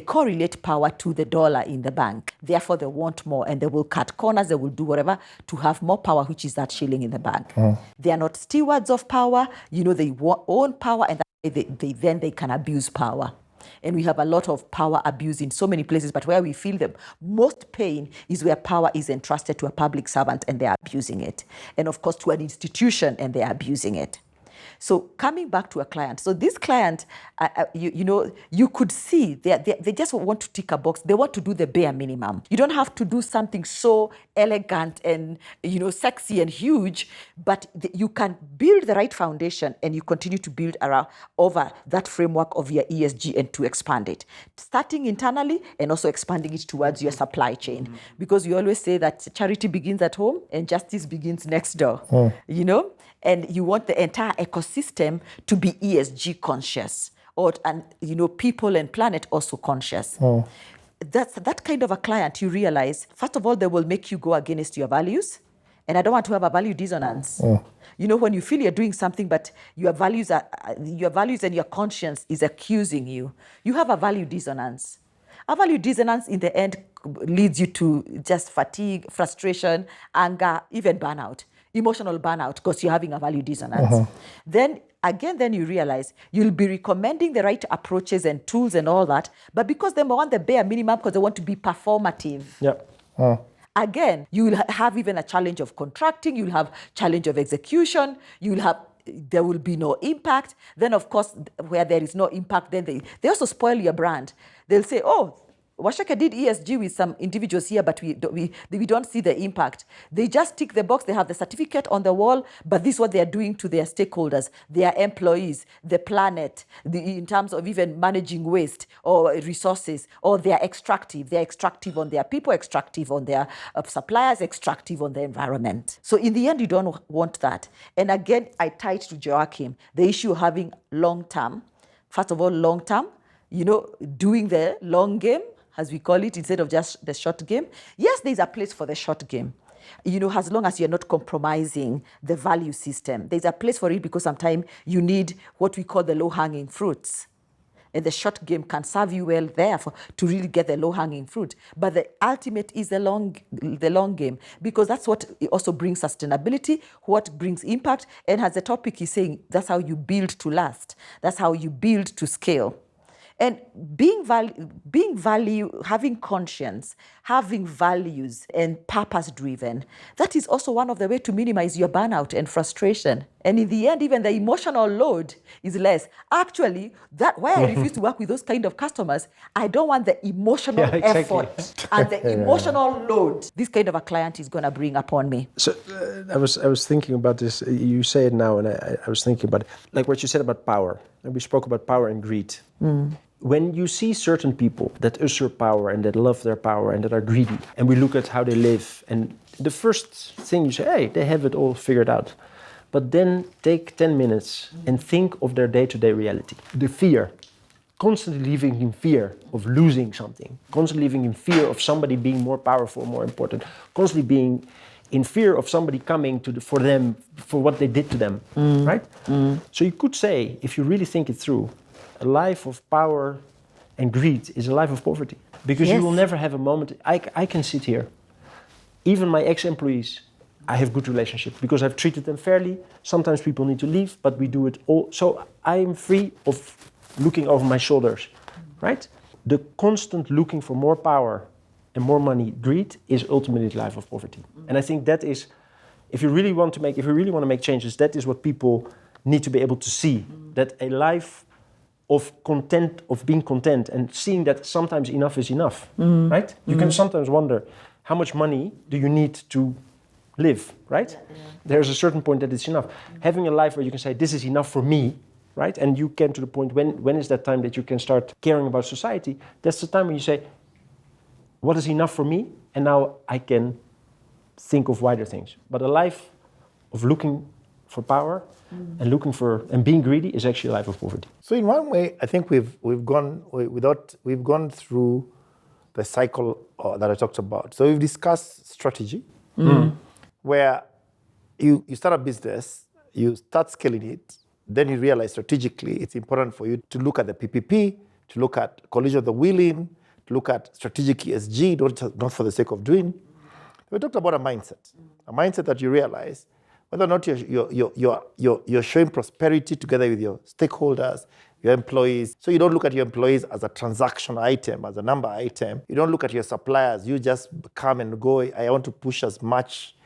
correlate power to the dollar in the bank. Therefore, they want more and they will cut corners, they will do whatever to have more power, which is that shilling in the bank. They are not stewards of power. They own power, and they can abuse power. And we have a lot of power abuse in so many places, but where we feel the most pain is where power is entrusted to a public servant and they're abusing it. And of course, to an institution and they're abusing it. So coming back to a client, so this client, you could see they just want to tick a box. They want to do the bare minimum. You don't have to do something so elegant and sexy and huge, but you can build the right foundation and you continue to build around over that framework of your ESG and to expand it, starting internally and also expanding it towards your supply chain. Because we always say that charity begins at home and justice begins next door. And you want the entire ecosystem to be ESG conscious, and people and planet also conscious. That's that kind of a client. You realize, first of all, they will make you go against your values, and I don't want to have a value dissonance. When you feel you're doing something, but your values and your conscience is accusing you, you have a value dissonance. A value dissonance in the end leads you to just fatigue, frustration, anger, even burnout. Emotional burnout, because you're having a value dissonance. Then you realize you'll be recommending the right approaches and tools and all that, but because they want the bare minimum, because they want to be performative. Again, you will have even a challenge of contracting, you'll have challenge of execution, there will be no impact. Then of course, where there is no impact, then they also spoil your brand. They'll say, Waceke did ESG with some individuals here, but we don't see the impact. They just tick the box. They have the certificate on the wall, but this is what they are doing to their stakeholders, their employees, the planet, in terms of even managing waste or resources, or they are extractive. They're extractive on their people, extractive on their suppliers, extractive on the environment. So in the end, you don't want that. And again, I tied to Joachim, the issue of having long-term. First of all, long-term, doing the long game, as we call it, instead of just the short game. Yes, there's a place for the short game, as long as you're not compromising the value system. There's a place for it, because sometimes you need what we call the low-hanging fruits. And the short game can serve you well there to really get the low-hanging fruit. But the ultimate is the long game, because that's what also brings sustainability, what brings impact. And as the topic is saying, that's how you build to last. That's how you build to scale. And being value, having conscience, having values and purpose-driven, that is also one of the ways to minimize your burnout and frustration. And in the end, even the emotional load is less. Actually, why I refuse to work with those kind of customers, I don't want the emotional effort and the emotional load this kind of a client is going to bring upon me. So I was thinking about this. You say it now, and I was thinking about it. Like what you said about power. And we spoke about power and greed. When you see certain people that usurp power and that love their power and that are greedy, and we look at how they live, and the first thing you say, hey, they have it all figured out. But then take 10 minutes and think of their day-to-day reality. The fear, constantly living in fear of losing something, constantly living in fear of somebody being more powerful, more important, constantly being in fear of somebody coming for them for what they did to them, right? So you could say, if you really think it through, a life of power and greed is a life of poverty, because you will never have a moment. I can sit here, even my ex-employees, I have good relationship because I've treated them fairly. Sometimes people need to leave, but we do it all. So I'm free of looking over my shoulders, right? The constant looking for more power and more money, greed, is ultimately the life of poverty. And I think that is, if you really want to make changes, that is what people need to be able to see. That a life of content, of being content, and seeing that sometimes enough is enough, right? You can sometimes wonder, how much money do you need to live, right? There's a certain point that it's enough. Having a life where you can say, this is enough for me, right? And you can to the point, when is that time that you can start caring about society? That's the time when you say, what is enough for me? And now I can think of wider things. But a life of looking for power and being greedy is actually a life of poverty. So in one way, I think we've gone through the cycle that I talked about. So we've discussed strategy, where you start a business, you start scaling it, then you realize strategically it's important for you to look at the PPP, to look at collision of the willing, to look at strategic ESG, not for the sake of doing. We talked about a mindset that you realize whether or not you're showing prosperity together with your stakeholders, your employees. So you don't look at your employees as a transaction item, as a number item. You don't look at your suppliers. You just come and go, I want to push as much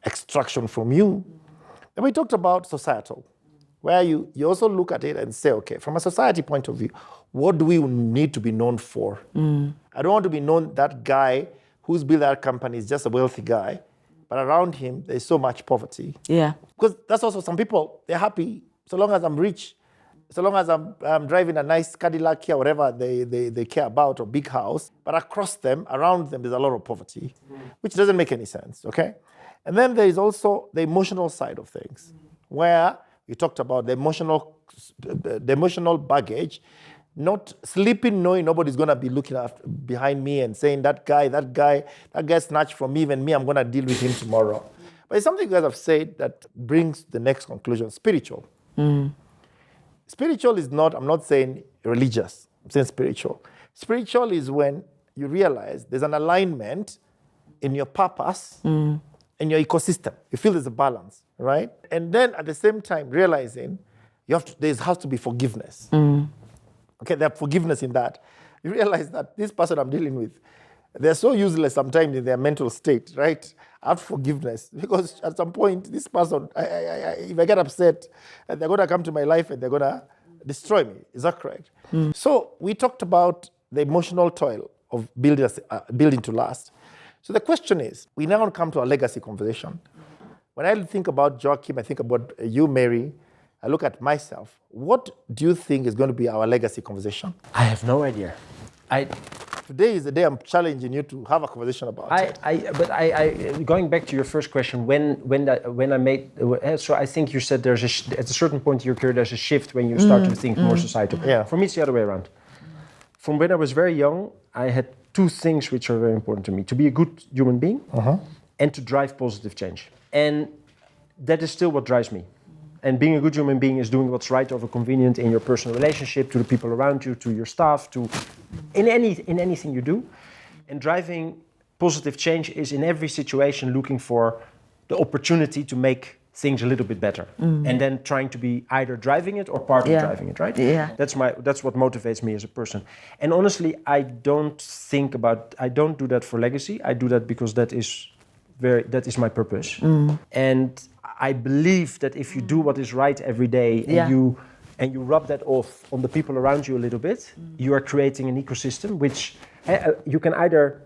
extraction from you. Then we talked about societal, where you also look at it and say, okay, from a society point of view, what do we need to be known for? I don't want to be known that guy who's built that company is just a wealthy guy, but around him, there's so much poverty. Yeah. Because that's also some people, they're happy so long as I'm rich, so long as I'm driving a nice Cadillac or whatever they care about, or big house, but across them, around them, there's a lot of poverty, which doesn't make any sense, okay? And then there is also the emotional side of things, where you talked about the emotional baggage, not sleeping knowing nobody's going to be looking after behind me and saying that guy snatched from me, even me, I'm going to deal with him tomorrow. But it's something you guys have said that brings the next conclusion, spiritual. Spiritual is not, I'm not saying religious, I'm saying spiritual. Spiritual is when you realize there's an alignment in your purpose, in your ecosystem. You feel there's a balance, right? And then at the same time, realizing there has to be forgiveness. Okay, there's forgiveness in that. You realize that this person I'm dealing with, they're so useless sometimes in their mental state, right? I have forgiveness because at some point, this person, if I get upset, they're going to come to my life and they're going to destroy me. Is that correct? So we talked about the emotional toil of building to last. So the question is, we now come to a legacy conversation. When I think about Joachim, I think about you, Mary, I look at myself. What do you think is going to be our legacy conversation? I have no idea. Today is the day I'm challenging you to have a conversation about it. Going back to your first question, when I made, so I think you said at a certain point in your career there's a shift when you start to think more societal. Yeah. For me, it's the other way around. From when I was very young, I had two things which are very important to me: to be a good human being and to drive positive change. And that is still what drives me. And being a good human being is doing what's right over convenient in your personal relationship, to the people around you, to your staff, in anything you do. And driving positive change is in every situation looking for the opportunity to make things a little bit better. And then trying to be either driving it or part of driving it, right? Yeah. That's what motivates me as a person. And honestly, I don't do that for legacy. I do that because that is my purpose. And I believe that if you do what is right every day and you rub that off on the people around you a little bit, you are creating an ecosystem which you can either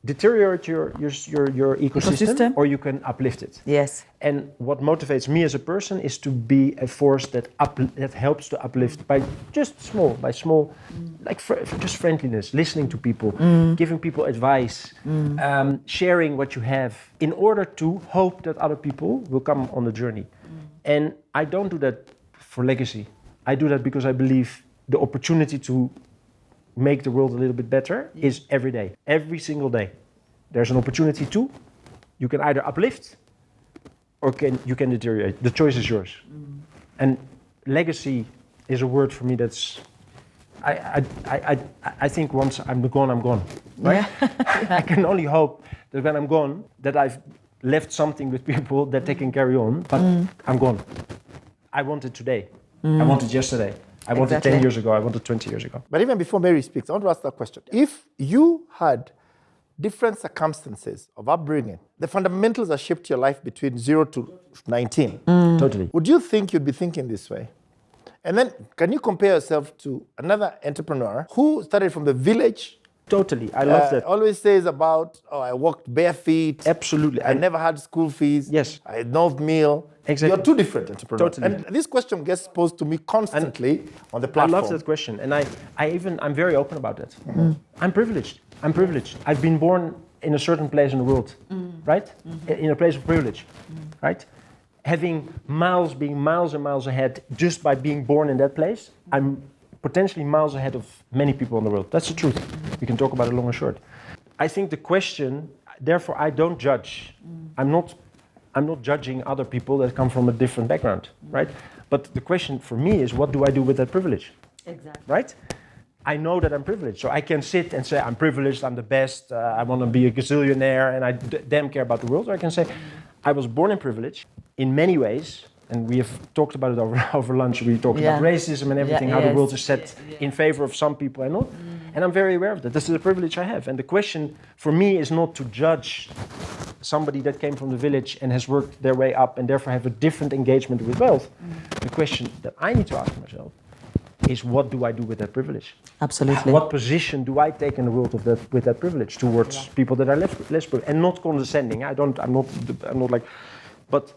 deteriorate your ecosystem or you can uplift it. Yes. And what motivates me as a person is to be a force that helps to uplift by small, like just friendliness, listening to people, giving people advice, sharing what you have, in order to hope that other people will come on the journey. And I don't do that for legacy. I do that because I believe the opportunity to make the world a little bit better is every day, every single day. There's an opportunity to. You can either uplift or you can deteriorate. The choice is yours. And legacy is a word for me that's, I think once I'm gone, right? I can only hope that when I'm gone, that I've left something with people that they can carry on, but I'm gone. I want it today. I want it yesterday. I wanted 10 years ago, I wanted 20 years ago. But even before Mary speaks, I want to ask that question. If you had different circumstances of upbringing, the fundamentals that shaped your life between 0 to 19, Totally. Would you think you'd be thinking this way? And then can you compare yourself to another entrepreneur who started from the village? Totally, I love that. Always says about, I walked bare feet. Absolutely. I never had school fees. Yes. I had no meal. Exactly. You're two different entrepreneurs. Totally. And this question gets posed to me constantly on the platform. I love that question, and I'm very open about that. I'm privileged. I've been born in a certain place in the world. right? In a place of privilege, right? Having being miles and miles ahead just by being born in that place, I'm potentially miles ahead of many people in the world. That's the truth. We can talk about it long and short. I think the question, therefore, I don't judge. I'm not judging other people that come from a different background, right? But the question for me is, what do I do with that privilege? Exactly. Right? I know that I'm privileged, so I can sit and say, I'm privileged, I'm the best, I want to be a gazillionaire, and I damn care about the world. Or I can say, I was born in privilege in many ways, and we have talked about it over lunch. We talked about racism and everything, how the world is set in favor of some people and not. And I'm very aware of that. This is a privilege I have. And the question for me is not to judge somebody that came from the village and has worked their way up and therefore have a different engagement with wealth. The question that I need to ask myself is, what do I do with that privilege? Absolutely. What position do I take in the world with that privilege towards people that are less privileged? And not condescending. I'm not like, but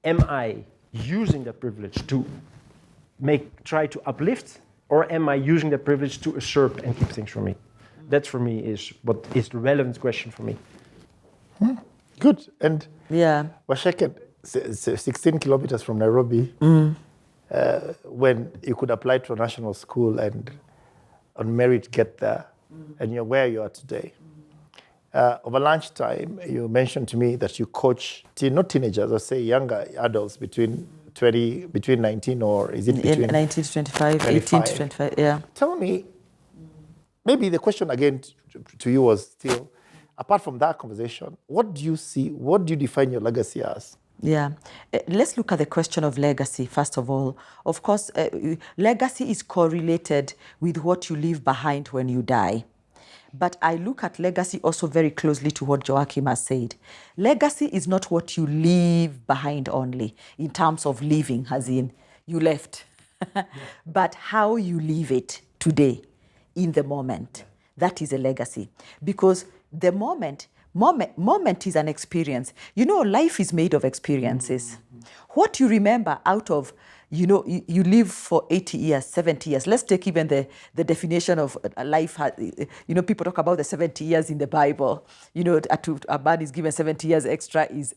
am I using that privilege to try to uplift, or am I using that privilege to usurp and keep things from me? That for me is what is the relevant question for me. Good. And Waceke, 16 kilometers from Nairobi, when you could apply to a national school and on merit get there, and you're where you are today. Over lunchtime, you mentioned to me that you coach, not teenagers, or say younger adults between 19 or is it between 19 to 25, 18 to 25, yeah. Tell me, maybe the question again to you was still, apart from that conversation, what do you see, what do you define your legacy as? Yeah, let's look at the question of legacy, first of all. Of course, legacy is correlated with what you leave behind when you die. But I look at legacy also very closely to what Joachim has said. Legacy is not what you leave behind only, in terms of leaving, as in you left, but how you leave it today, in the moment. That is a legacy. Because the moment is an experience. You know, life is made of experiences. What you remember out of, you know, you live for 80 years, 70 years. Let's take even the definition of life. You know, people talk about the 70 years in the Bible. You know, a man is given 70 years extra is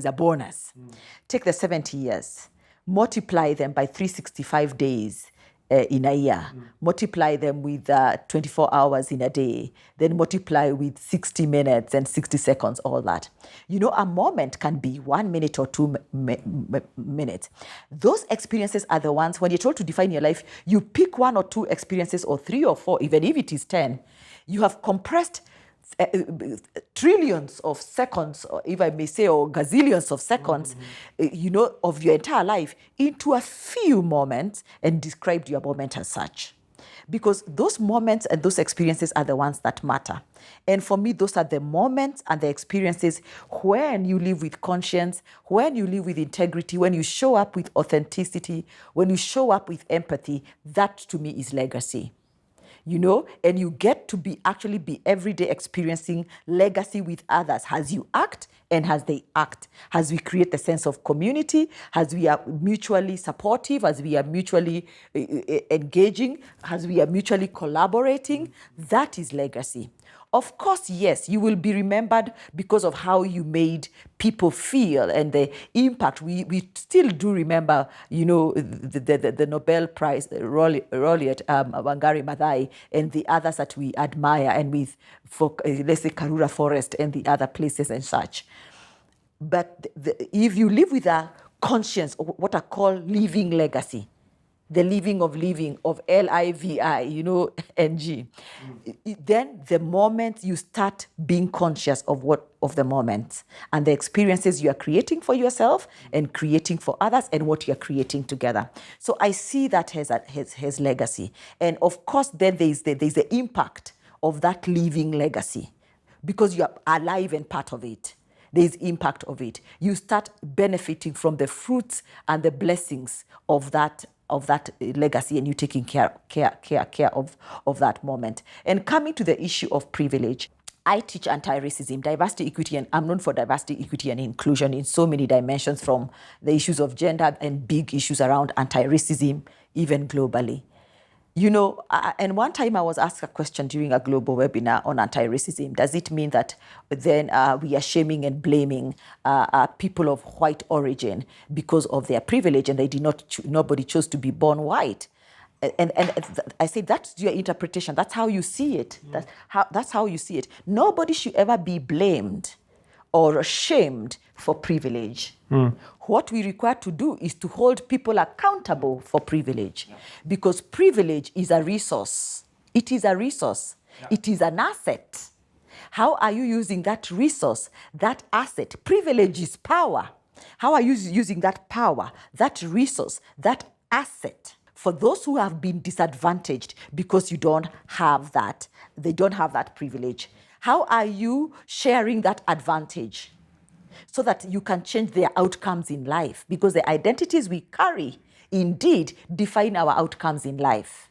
a bonus. Take the 70 years, multiply them by 365 days. In a year, multiply them with 24 hours in a day, then multiply with 60 minutes and 60 seconds, all that. You know, a moment can be 1 minute or 2 minutes. Those experiences are the ones, when you're told to define your life, you pick 1 or 2 experiences, or 3 or 4, even if it is 10. You have compressed trillions of seconds, or if I may say, or gazillions of seconds, you know, of your entire life into a few moments and described your moment as such. Because those moments and those experiences are the ones that matter. And for me, those are the moments and the experiences when you live with conscience, when you live with integrity, when you show up with authenticity, when you show up with empathy. That to me is legacy. You know, and you get to be every day experiencing legacy with others as you act and as they act, as we create the sense of community, as we are mutually supportive, as we are mutually engaging, as we are mutually collaborating. That is legacy. Of course, yes, you will be remembered because of how you made people feel and the impact. We still do remember, you know, the Nobel Prize laureate Wangari Maathai and the others that we admire, and let's say Karura Forest and the other places and such. But if you live with a conscience, or what I call living legacy, the living of L-I-V-I, you know, N-G. Then the moment you start being conscious of the moment and the experiences you are creating for yourself and creating for others and what you are creating together. So I see that as legacy. And of course, then there's the impact of that living legacy, because you are alive and part of it. There's impact of it. You start benefiting from the fruits and the blessings of that legacy, and you taking care of that moment. And coming to the issue of privilege, I teach anti-racism, diversity, equity, and I'm known for diversity, equity, and inclusion in so many dimensions, from the issues of gender and big issues around anti-racism, even globally. And one time I was asked a question during a global webinar on anti-racism. Does it mean that then we are shaming and blaming people of white origin because of their privilege and nobody chose to be born white? And I say that's your interpretation. That's how you see it. That's how you see it. Nobody should ever be blamed or shamed for privilege. What we require to do is to hold people accountable for privilege, because privilege is a resource. It is a resource. Yeah. It is an asset. How are you using that resource, that asset? Privilege is power. How are you using that power, that resource, that asset for those who have been disadvantaged because you don't have that, they don't have that privilege? How are you sharing that advantage so that you can change their outcomes in life? Because the identities we carry indeed define our outcomes in life.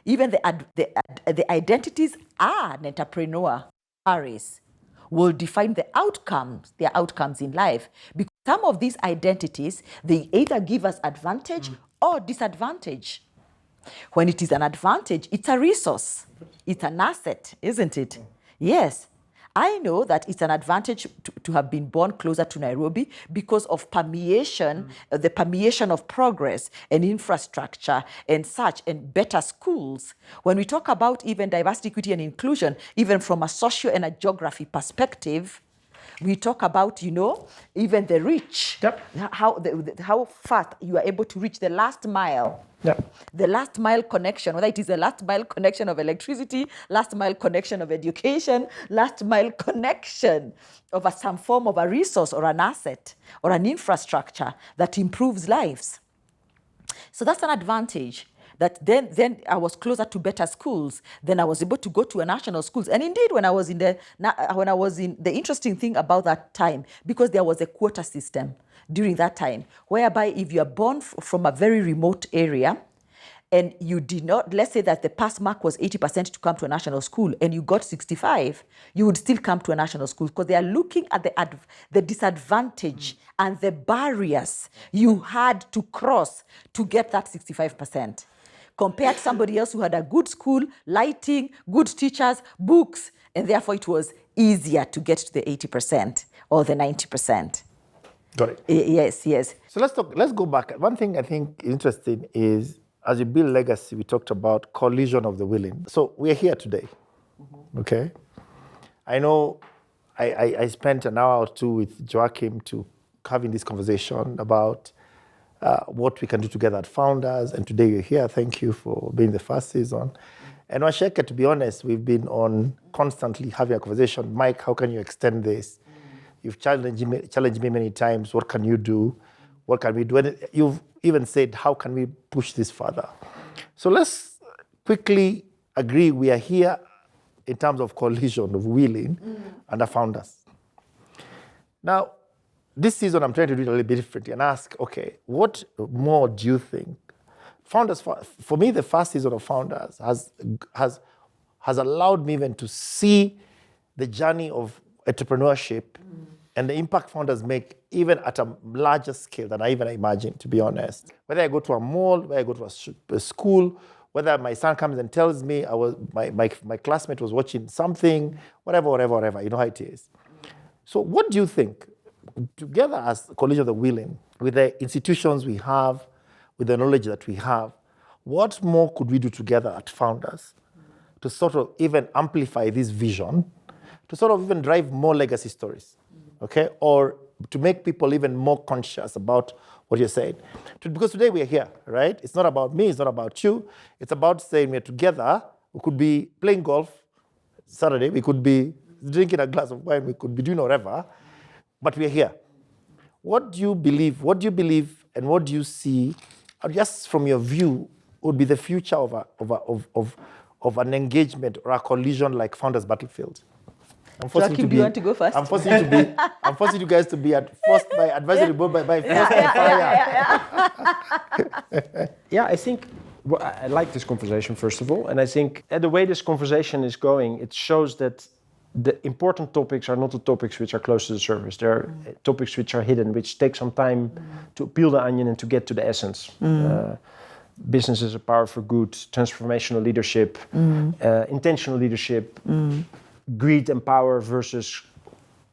Even the identities an entrepreneur carries will define their outcomes in life. Because some of these identities, they either give us advantage or disadvantage. When it is an advantage, it's a resource. It's an asset, isn't it? Yes. I know that it's an advantage to have been born closer to Nairobi because of permeation, the permeation of progress and infrastructure and such, and better schools. When we talk about even diversity, equity, and inclusion, even from a socio and a geography perspective, we talk about, even the reach, how fast you are able to reach the last mile. Yep. The last mile connection, whether it is the last mile connection of electricity, last mile connection of education, last mile connection of some form of a resource or an asset or an infrastructure that improves lives. So that's an advantage. That then I was closer to better schools. Then I was able to go to a national schools. And indeed, when I was in the interesting thing about that time, because there was a quota system during that time, whereby if you are born from a very remote area, and you did not, let's say that the pass mark was 80% to come to a national school, and you got 65, you would still come to a national school, because they are looking at the disadvantage and the barriers you had to cross to get that 65%. Compared to somebody else who had a good school, lighting, good teachers, books, and therefore it was easier to get to the 80% or the 90%. Got it. Yes. So let's go back. One thing I think interesting is, as you build legacy, we talked about collision of the willing. So we're here today, okay? I know I spent an hour or two with Joachim to having this conversation about what we can do together at Founders, and today you're here. Thank you for being the first season. And Waceke, to be honest, we've been on constantly having a conversation. Mike, how can you extend this? You've challenged me many times. What can you do? What can we do? And you've even said, how can we push this further? So let's quickly agree we are here in terms of collision of willing under Founders. Now, this season, I'm trying to do it a little bit differently and ask, okay, what more do you think? Founders, for me, the first season of Founders has allowed me even to see the journey of entrepreneurship and the impact founders make even at a larger scale than I even imagined, to be honest. Whether I go to a mall, whether I go to a school, whether my son comes and tells me my classmate was watching something, whatever, you know how it is. So what do you think? Together as a College of the Willing, with the institutions we have, with the knowledge that we have, what more could we do together at Founders to sort of even amplify this vision, to sort of even drive more legacy stories, okay? Or to make people even more conscious about what you're saying. Because today we are here, right? It's not about me, it's not about you. It's about saying we're together. We could be playing golf Saturday, we could be drinking a glass of wine, we could be doing whatever, but we're here. What do you believe, and what do you see, just from your view, would be the future of an engagement or a collision like FoundersBattlefield? Joachim, do you want to go first? I'm forcing you guys to be forced by advisory board by forced by fire. Yeah, I think I like this conversation, first of all. And I think the way this conversation is going, it shows that the important topics are not the topics which are close to the surface. They're topics which are hidden, which take some time to peel the onion and to get to the essence. business as a power for good, transformational leadership, intentional leadership, greed and power versus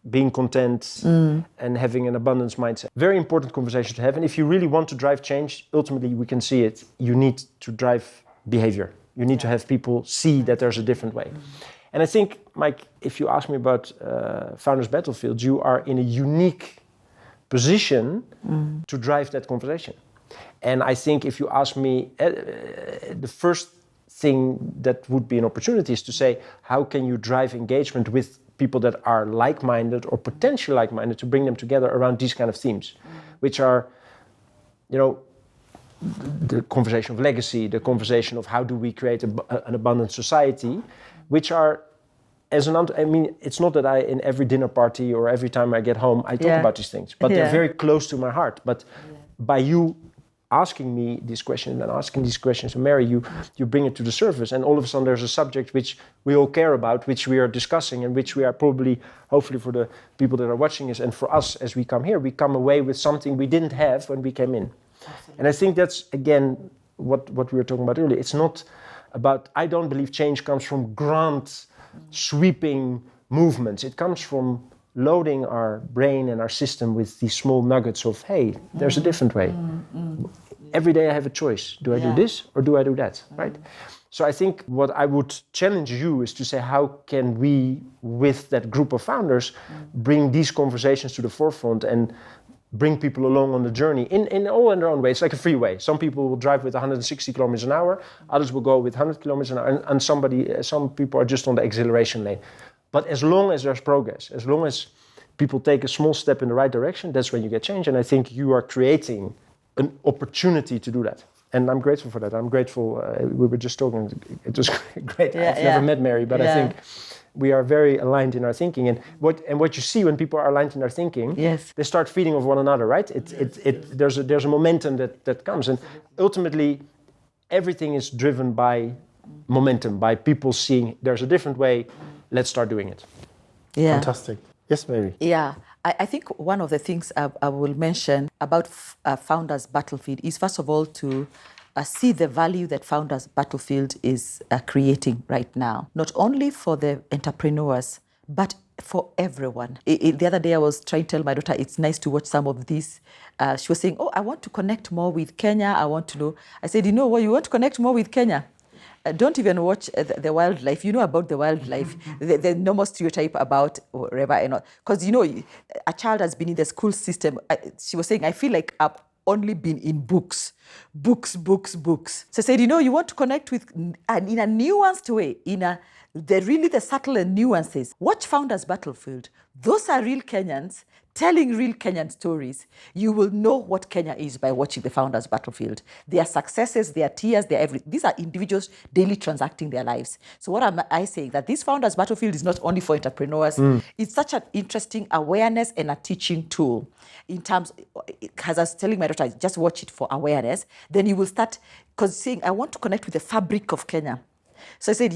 being content and having an abundance mindset. Very important conversation to have. And if you really want to drive change, ultimately we can see it, you need to drive behavior. You need to have people see that there's a different way. And I think, Mike, if you ask me about Founders Battlefield, you are in a unique position to drive that conversation. And I think if you ask me, the first thing that would be an opportunity is to say, how can you drive engagement with people that are like-minded or potentially like-minded to bring them together around these kind of themes, which are, the conversation of legacy, the conversation of how do we create an abundant society, which are, it's not that I, in every dinner party or every time I get home, I talk about these things, but they're very close to my heart. But by you asking me these questions and asking these questions to Mary, you bring it to the surface, and all of a sudden there's a subject which we all care about, which we are discussing, and which we are probably, hopefully for the people that are watching us and for us as we come here, we come away with something we didn't have when we came in. Absolutely. And I think that's, again, what we were talking about earlier. It's not about, I don't believe change comes from grand, sweeping movements. It comes from loading our brain and our system with these small nuggets of, hey, there's a different way. Every day I have a choice. Do I do this or do I do that, right? So I think what I would challenge you is to say, how can we, with that group of founders, bring these conversations to the forefront and bring people along on the journey in all in their own way. It's like a freeway. Some people will drive with 160 kilometers an hour, others will go with 100 kilometers an hour, and some people are just on the acceleration lane. But as long as there's progress, as long as people take a small step in the right direction, that's when you get change. And I think you are creating an opportunity to do that. And I'm grateful for that. I'm grateful, we were just talking, it was great. I've never met Mary, but I think we are very aligned in our thinking. And what you see when people are aligned in their thinking, they start feeding off one another, right? There's a momentum that comes. And ultimately, everything is driven by momentum, by people seeing there's a different way, let's start doing it. Yeah. Fantastic. Yes, Mary. Yeah. I think one of the things I will mention about Founders Battlefield is, first of all, to see the value that Founders Battlefield is creating right now, not only for the entrepreneurs, but for everyone. The other day I was trying to tell my daughter, it's nice to watch some of these. She was saying, I want to connect more with Kenya. I want to know. I said, you know what, you want to connect more with Kenya? Don't even watch the wildlife. You know about the wildlife, the normal stereotype about whatever and all. Because, a child has been in the school system. She was saying, I feel like I've only been in books. So I said, you want to connect with, in a nuanced way, the subtle and nuances. Watch Founders Battlefield. Those are real Kenyans telling real Kenyan stories. You will know what Kenya is by watching the Founders Battlefield. Their successes, their tears, their everything. These are individuals daily transacting their lives. So what am I saying? That this Founders Battlefield is not only for entrepreneurs. It's such an interesting awareness and a teaching tool. In terms, as I was telling my daughter, just watch it for awareness. Then you will start saying, I want to connect with the fabric of Kenya. So I said,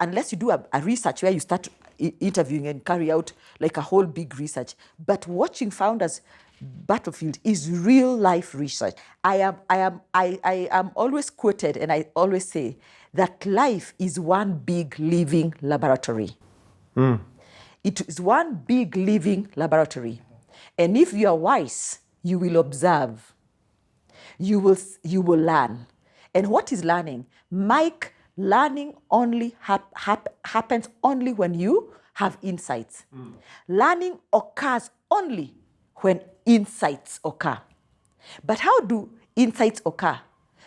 unless you do a research where you start interviewing and carry out like a whole big research, but watching Founders Battlefield is real life research. I am always quoted, and I always say that life is one big living laboratory. It is one big living laboratory. And if you are wise, you will observe. You will learn. And what is learning? Mike, learning only happens only when you have insights. Learning occurs only when insights occur. But how do insights occur?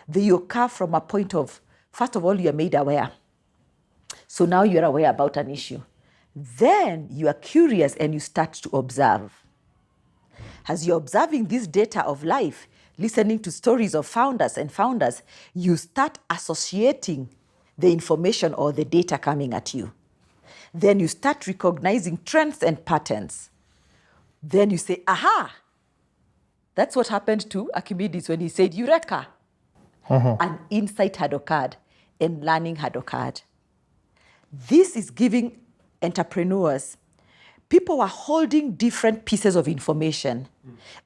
They occur from a point of, first of all, you are made aware. So now you are aware about an issue. Then you are curious and you start to observe. As you're observing this data of life, listening to stories of founders, you start associating the information or the data coming at you. Then you start recognizing trends and patterns. Then you say, aha! That's what happened to Archimedes when he said, Eureka! An insight had occurred and learning had occurred. This is giving entrepreneurs, people are holding different pieces of information.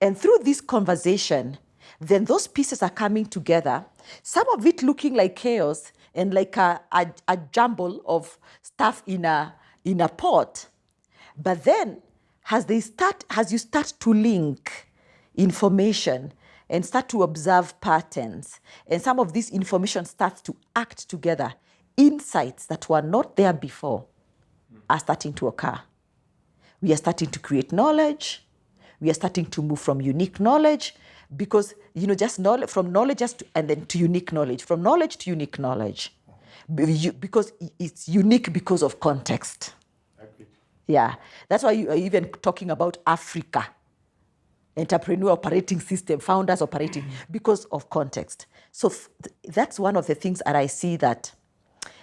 And through this conversation, then those pieces are coming together, some of it looking like chaos and like a jumble of stuff in a pot. But then as you start to link information and start to observe patterns, and some of this information starts to act together, insights that were not there before are starting to occur. We are starting to create knowledge. We are starting to move from unique knowledge, because, just knowledge, from knowledge and then to unique knowledge, from knowledge to unique knowledge, because it's unique because of context. Agreed. Yeah, that's why you are even talking about Africa, entrepreneur operating system, founders operating, because of context. So that's one of the things that I see, that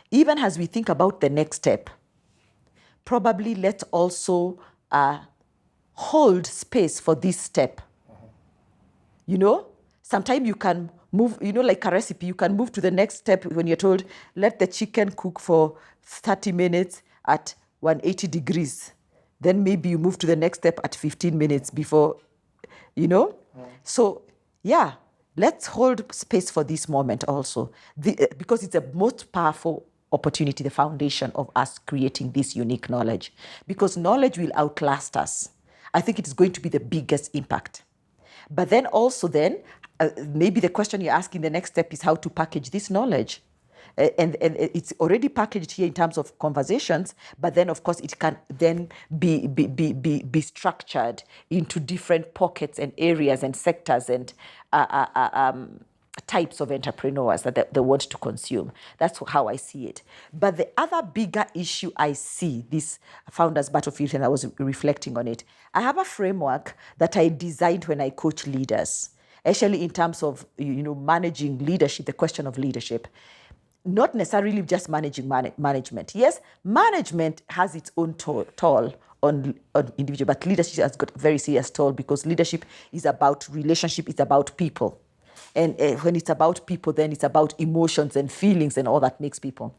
even as we think about the next step, probably let's also hold space for this step. Sometimes you can move, like a recipe, you can move to the next step when you're told, let the chicken cook for 30 minutes at 180 degrees. Then maybe you move to the next step at 15 minutes before, So, yeah, let's hold space for this moment also, because it's a most powerful opportunity, the foundation of us creating this unique knowledge. Because knowledge will outlast us. I think it is going to be the biggest impact. But then also maybe the question you're asking, the next step is how to package this knowledge. And it's already packaged here in terms of conversations, but then of course it can then be structured into different pockets and areas and sectors and types of entrepreneurs that they want to consume. That's how I see it. But the other bigger issue I see, this Founders Battlefield, and I was reflecting on it, I have a framework that I designed when I coach leaders, actually in terms of managing leadership, the question of leadership. Not necessarily just managing management. Yes, management has its own toll on individual, but leadership has got a very serious toll, because leadership is about relationship, it's about people. And when it's about people, then it's about emotions and feelings and all that makes people.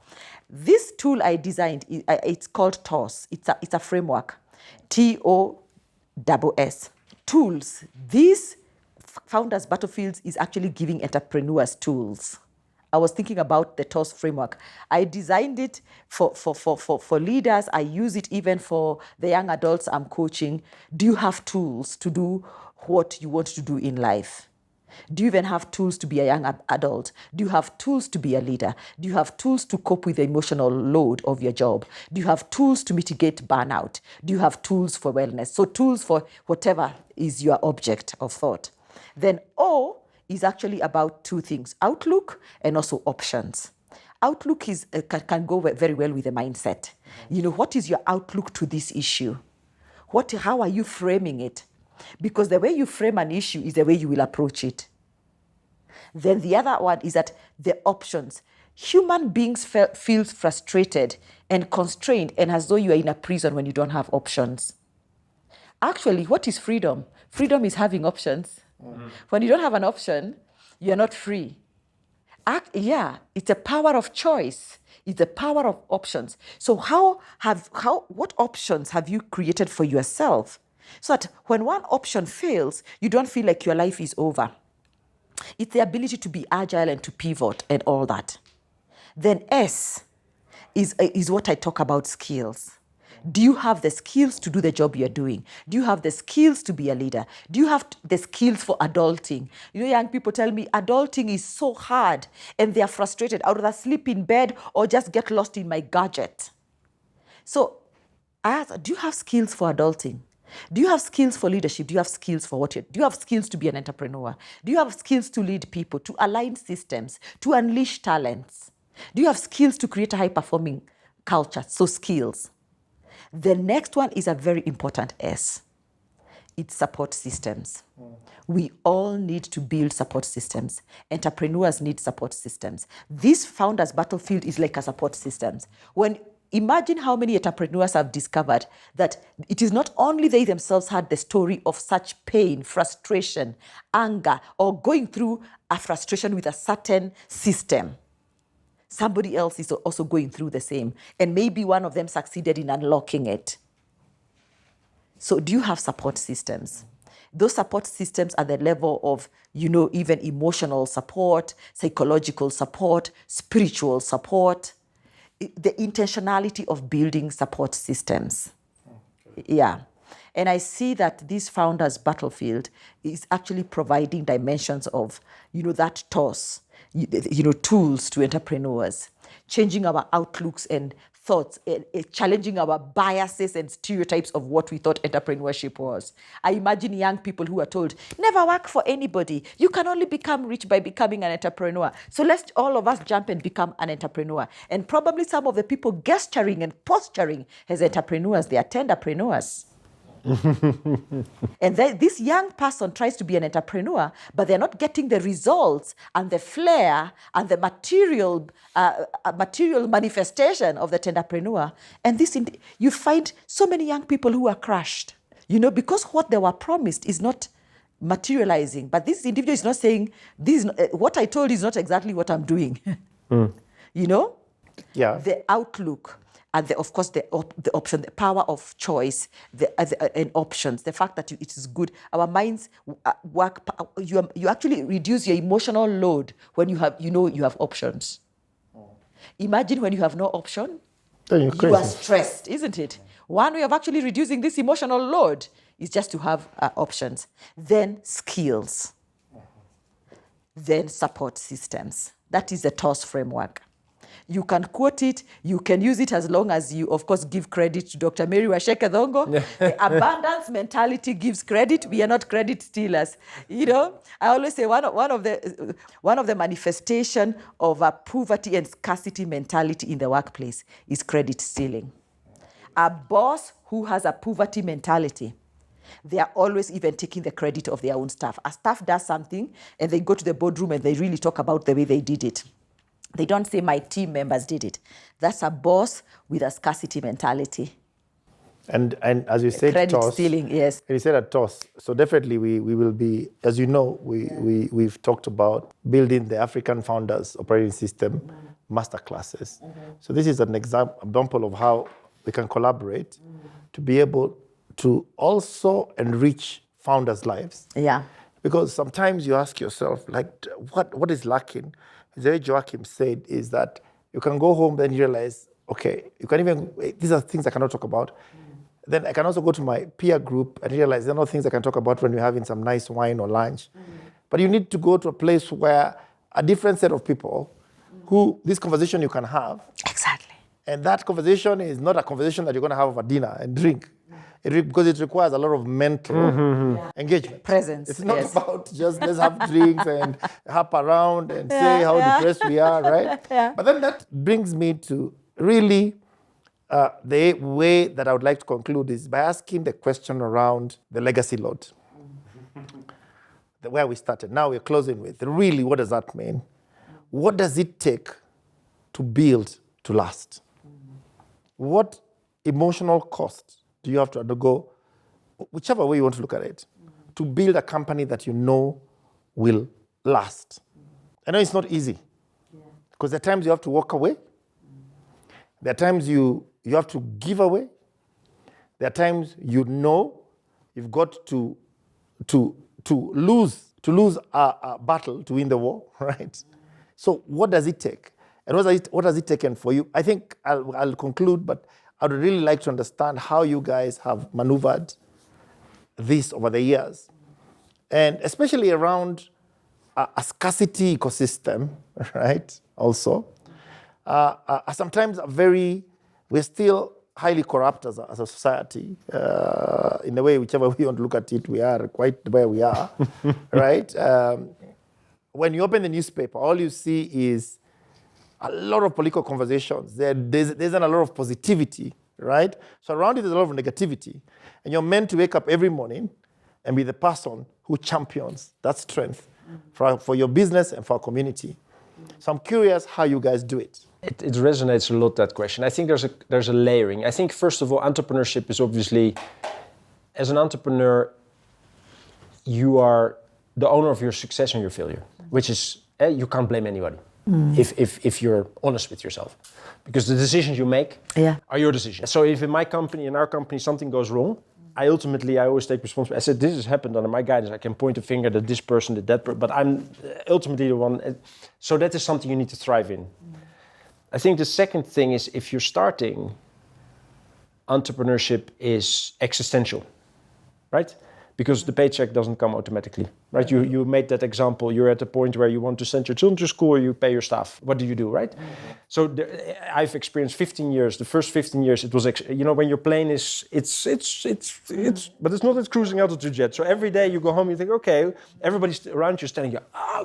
This tool I designed, it's called TOS. It's a framework, TOSS. Tools. This Founders Battlefields is actually giving entrepreneurs tools. I was thinking about the TOS framework. I designed it for leaders. I use it even for the young adults I'm coaching. Do you have tools to do what you want to do in life? Do you even have tools to be a young adult? Do you have tools to be a leader? Do you have tools to cope with the emotional load of your job? Do you have tools to mitigate burnout? Do you have tools for wellness? So tools for whatever is your object of thought. Then O is actually about two things, outlook and also options. Outlook can go very well with the mindset. What is your outlook to this issue? How are you framing it? Because the way you frame an issue is the way you will approach it. Then the other one is that the options. Human beings feel frustrated and constrained, and as though you are in a prison when you don't have options. Actually, what is freedom? Freedom is having options. Mm-hmm. When you don't have an option, you're not free. It's a power of choice. It's a power of options. So what options have you created for yourself? So that when one option fails, you don't feel like your life is over. It's the ability to be agile and to pivot and all that. Then S is what I talk about, skills. Do you have the skills to do the job you're doing? Do you have the skills to be a leader? Do you have the skills for adulting? Young people tell me adulting is so hard and they are frustrated. I'd rather sleep in bed or just get lost in my gadget. So I ask, do you have skills for adulting? Do you have skills for leadership? Do you have skills for do you have skills to be an entrepreneur? Do you have skills to lead people, to align systems, to unleash talents? Do you have skills to create a high-performing culture? So skills. The next one is a very important S. It's support systems. We all need to build support systems. Entrepreneurs need support systems. This Founders Battlefield is like a support systems. Imagine how many entrepreneurs have discovered that it is not only they themselves had the story of such pain, frustration, anger, or going through a frustration with a certain system. Somebody else is also going through the same. And maybe one of them succeeded in unlocking it. So do you have support systems? those support systems at the level of, even emotional support, psychological support, spiritual support, the intentionality of building support systems. Yeah. And I see that this Founders Battlefield is actually providing dimensions of, that toss, tools to entrepreneurs, changing our outlooks and thoughts, challenging our biases and stereotypes of what we thought entrepreneurship was. I imagine young people who are told, never work for anybody. You can only become rich by becoming an entrepreneur. So let's all of us jump and become an entrepreneur. And probably some of the people gesturing and posturing as entrepreneurs, they are tenderpreneurs. And this young person tries to be an entrepreneur, but they're not getting the results and the flair and the material manifestation of the entrepreneur. And you find so many young people who are crushed, because what they were promised is not materializing. But this individual is not saying, what I told is not exactly what I'm doing. Yeah. The outlook. And of course, the option, the power of choice, and options, the fact that it is good. Our minds work. You actually reduce your emotional load when you have options. Imagine when you have no option, you are stressed, isn't it? One way of actually reducing this emotional load is just to have options. Then skills. Then support systems. That is the TOS framework. You can quote it, you can use it as long as you, of course, give credit to Dr. Mary Waceke Dhongo. The abundance mentality gives credit. We are not credit stealers. I always say one of the manifestation of a poverty and scarcity mentality in the workplace is credit stealing. A boss who has a poverty mentality, they are always even taking the credit of their own staff. A staff does something and they go to the boardroom and they really talk about the way they did it. They don't say my team members did it. That's a boss with a scarcity mentality. And as you said, credit toss, stealing, yes. And you said a toss. So definitely we will be, as you know, we've talked about building the African Founders Operating System masterclasses. So this is an example of how we can collaborate to be able to also enrich founders' lives. Yeah. Because sometimes you ask yourself, like, what is lacking? The way Joachim said is that you can go home, then you realize, okay, these are things I cannot talk about. Then I can also go to my peer group and realize there are no things I can talk about when we're having some nice wine or lunch. But you need to go to a place where a different set of people who this conversation you can have. Exactly. And that conversation is not a conversation that you're going to have over dinner and drink. Because it requires a lot of mental engagement. Presence. It's not about just let's have drinks and hop around and say how depressed we are, right? Yeah. But then that brings me to really the way that I would like to conclude is by asking the question around the legacy load. Where we started. Now we're closing with, really, what does that mean? What does it take to build to last? What emotional cost do you have to undergo, whichever way you want to look at it, to build a company that you know will last? I know it's not easy, because there are times you have to walk away. There are times you have to give away. There are times you've got to lose a battle to win the war, right? So what does it take? And what has it taken for you? I think I'll conclude, but I would really like to understand how you guys have maneuvered this over the years. And especially around a scarcity ecosystem, right? Also. Sometimes we're still highly corrupt as a society. In a way, whichever way you want to look at it, we are quite where we are, right? When you open the newspaper, all you see is a lot of political conversations. There isn't a lot of positivity, right? So around it, there's a lot of negativity. And you're meant to wake up every morning and be the person who champions that strength for your business and for our community. So I'm curious how you guys do it. It resonates a lot, that question. I think there's a layering. I think, first of all, entrepreneurship is obviously, as an entrepreneur, you are the owner of your success and your failure, which is, you can't blame anybody. If you're honest with yourself, because the decisions you make are your decisions. So if in my company, in our company, something goes wrong, I always take responsibility. I said, this has happened under my guidance. I can point a finger that this person did that, but I'm ultimately the one. So that is something you need to thrive in. I think the second thing is, if you're starting, entrepreneurship is existential, right? Because the paycheck doesn't come automatically, right? You made that example. You're at a point where you want to send your children to school, or you pay your staff. What do you do, right? So I've experienced 15 years. The first 15 years, it was, when your plane is, but it's not at cruising altitude yet. So every day you go home, you think, okay, everybody's around you is telling you,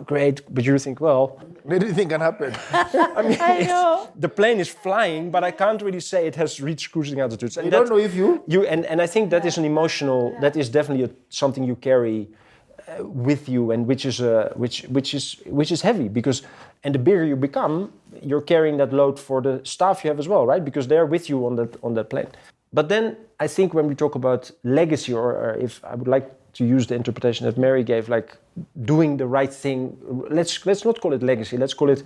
great. But you think, well, anything can happen. I mean, I know. the plane is flying, but I can't really say it has reached cruising altitudes. And you don't know if you and I think that is an emotional. That is definitely something you carry with you, and which is heavy, because, and the bigger you become, you're carrying that load for the staff you have as well, right? Because they're with you on that plane. But then I think when we talk about legacy, or if I would like to use the interpretation that Mary gave, like doing the right thing, let's not call it legacy, let's call it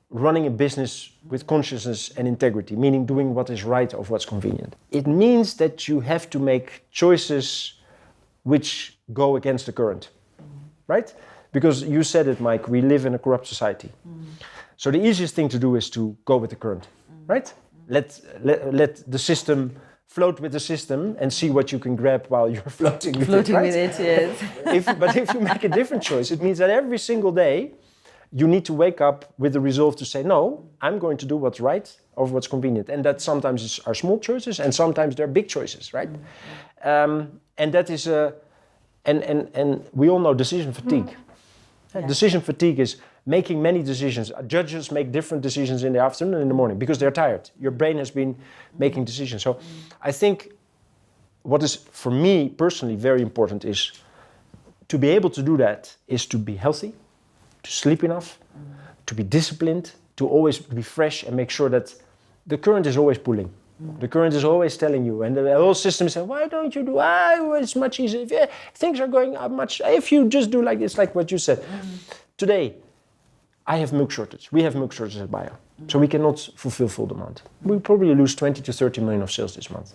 running a business with consciousness and integrity, meaning doing what is right or what's convenient. It means that you have to make choices which go against the current, right? Because you said it, Mike, we live in a corrupt society. So the easiest thing to do is to go with the current, right? Let the system float with the system and see what you can grab while you're floating with it, right? With it, yes. But if you make a different choice, it means that every single day you need to wake up with the resolve to say, no, I'm going to do what's right over what's convenient. And that sometimes are small choices, and sometimes they're big choices, right? And that is and we all know decision fatigue. Decision fatigue is making many decisions. Judges make different decisions in the afternoon and in the morning because they're tired. Your brain has been making decisions. So I think what is, for me personally, very important is to be able to do that is to be healthy, to sleep enough, to be disciplined, to always be fresh and make sure that the current is always pulling. The current is always telling you, and the whole system is saying, why don't you do, it's much easier. If things are going up much, if you just do like this, like what you said. Today, I have milk shortage. We have milk shortage at Bio. So we cannot fulfill full demand. We'll probably lose 20 to 30 million of sales this month.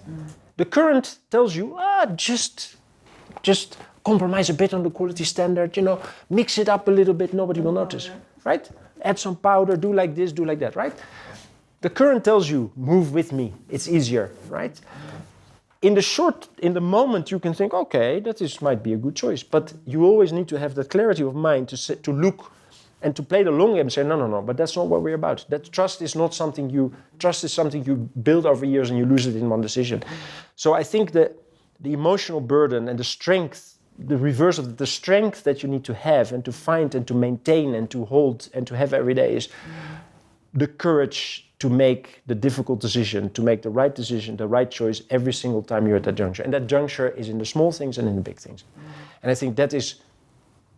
The current tells you, just compromise a bit on the quality standard, mix it up a little bit, nobody will notice, right? Add some powder, do like this, do like that, right? The current tells you, move with me, it's easier, right? In the moment you can think, okay, might be a good choice, but you always need to have that clarity of mind to look and to play the long game and say, no, but that's not what we're about. That trust is something you build over years and you lose it in one decision. So I think that the emotional burden and the strength, the reverse of the strength that you need to have and to find and to maintain and to hold and to have every day is the courage to make the difficult decision, to make the right decision, the right choice every single time you're at that juncture. And that juncture is in the small things and in the big things. And I think that is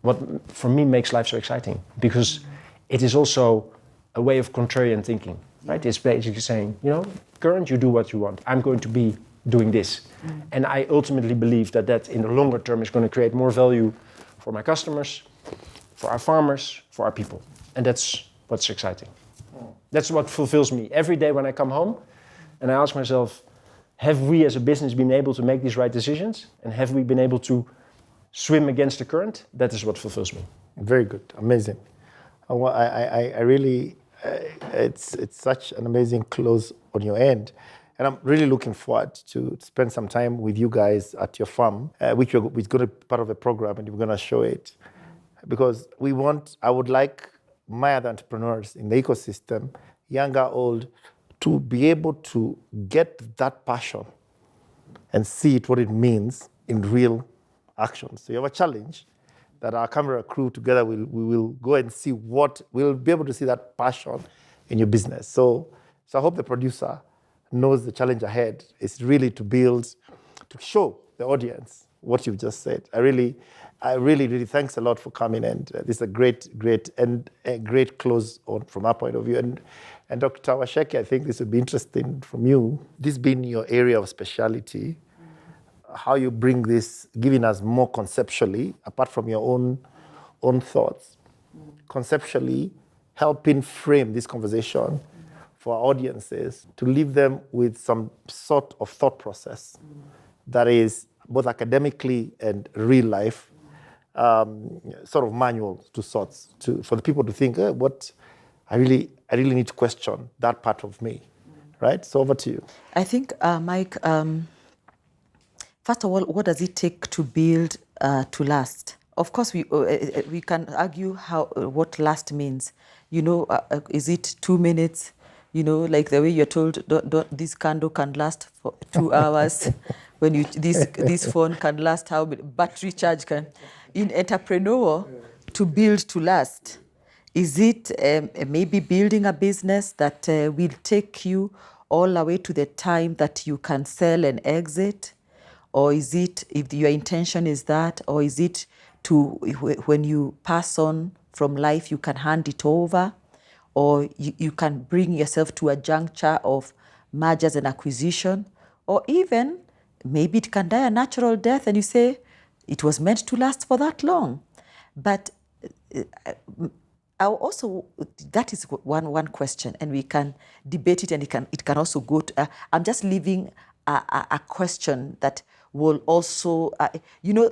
what, for me, makes life so exciting, because it is also a way of contrarian thinking, right? It's basically saying, current, you do what you want. I'm going to be doing this. And I ultimately believe that in the longer term is going to create more value for my customers, for our farmers, for our people. And that's what's exciting. That's what fulfills me. Every day when I come home and I ask myself, have we as a business been able to make these right decisions? And have we been able to swim against the current? That is what fulfills me. Very good, amazing. I really, it's such an amazing close on your end. And I'm really looking forward to spend some time with you guys at your farm, which is going to be part of the program, and we're going to show it. Because I would like my other entrepreneurs in the ecosystem, young or old, to be able to get that passion and see what it means in real action. So you have a challenge that our camera crew together we will go and see we'll be able to see that passion in your business. So I hope the producer knows the challenge ahead is really to show the audience what you've just said. I really thanks a lot for coming, and this is a great close on from our point of view. And Dr. Waceke, I think this would be interesting from you. This being your area of speciality, how you bring this, giving us more conceptually, apart from your own thoughts, conceptually helping frame this conversation for our audiences to leave them with some sort of thought process that is both academically and real life sort of manual to sorts for the people to think, what I really need to question that part of me, right? So over to you. I think, Mike, first of all, what does it take to build to last? Of course, we can argue what last means. Is it 2 minutes? Like the way you're told, this candle can last for 2 hours. When this phone can last, how battery charge can. In entrepreneur, to build to last, is it maybe building a business that will take you all the way to the time that you can sell and exit? Or is it, if your intention is that, or is it when you pass on from life, you can hand it over? Or you can bring yourself to a juncture of mergers and acquisition? Or even, maybe it can die a natural death and you say, it was meant to last for that long. But that is one question, and we can debate it, and it can also go to, I'm just leaving a question that will also,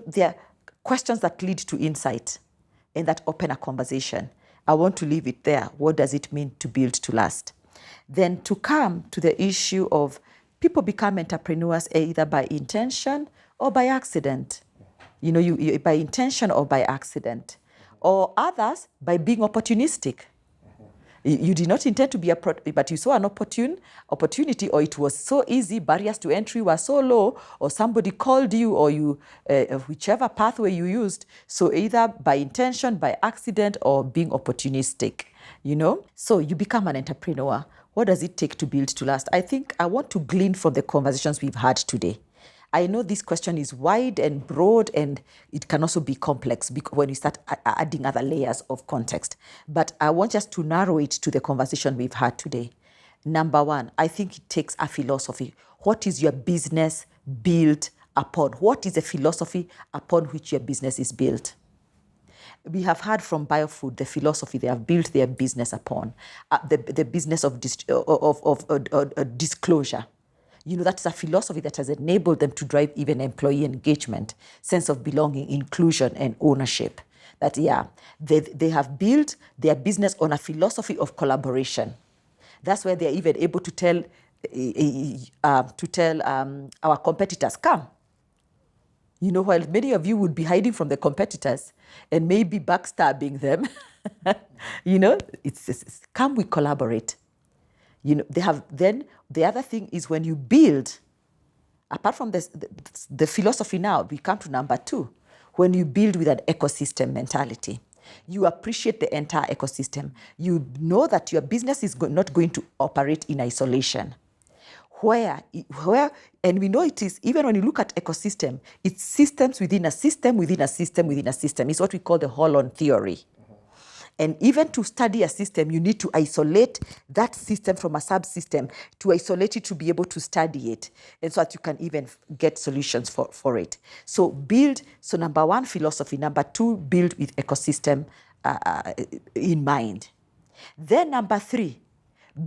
there are questions that lead to insight and that open a conversation. I want to leave it there. What does it mean to build to last? Then to come to the issue of people become entrepreneurs either by intention or by accident. You by intention or by accident. Or others by being opportunistic. You did not intend to be but you saw an opportunity, or it was so easy, barriers to entry were so low, or somebody called you, or you, whichever pathway you used. So either by intention, by accident, or being opportunistic, So you become an entrepreneur. What does it take to build to last? I think I want to glean from the conversations we've had today. I know this question is wide and broad, and it can also be complex when you start adding other layers of context. But I want us to narrow it to the conversation we've had today. Number one, I think it takes a philosophy. What is your business built upon? What is the philosophy upon which your business is built? We have heard from Biofood the philosophy they have built their business upon, the business of disclosure. That's a philosophy that has enabled them to drive even employee engagement, sense of belonging, inclusion, and ownership. That, they have built their business on a philosophy of collaboration. That's where they're even able to tell our competitors, come. While many of you would be hiding from the competitors and maybe backstabbing them, it's come, we collaborate. They have, then the other thing is when you build, apart from the philosophy now, we come to number two. When you build with an ecosystem mentality, you appreciate the entire ecosystem. You know that your business is not going to operate in isolation. Where, and we know it is, even when you look at ecosystem, it's systems within a system, within a system, within a system. It's what we call the Holon theory. And even to study a system, you need to isolate that system from a subsystem, to isolate it to be able to study it, and so that you can even get solutions for it. So number one, philosophy. Number two, build with ecosystem in mind. Then number three,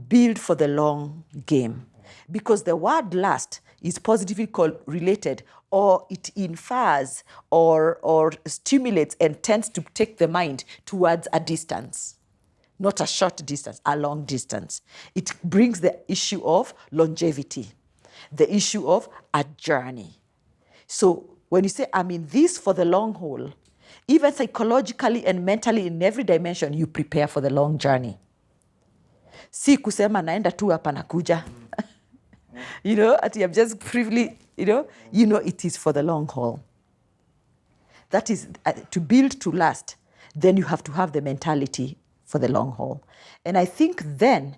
build for the long game. Because the word last is positively related, or it infers or stimulates and tends to take the mind towards a distance, not a short distance, a long distance. It brings the issue of longevity, the issue of a journey. So when you say, I'm in this for the long haul, even psychologically and mentally in every dimension, you prepare for the long journey. Si kusema naenda tu hapa nakuja. I'm just briefly, it is for the long haul. That is, to build to last, then you have to have the mentality for the long haul. And I think then,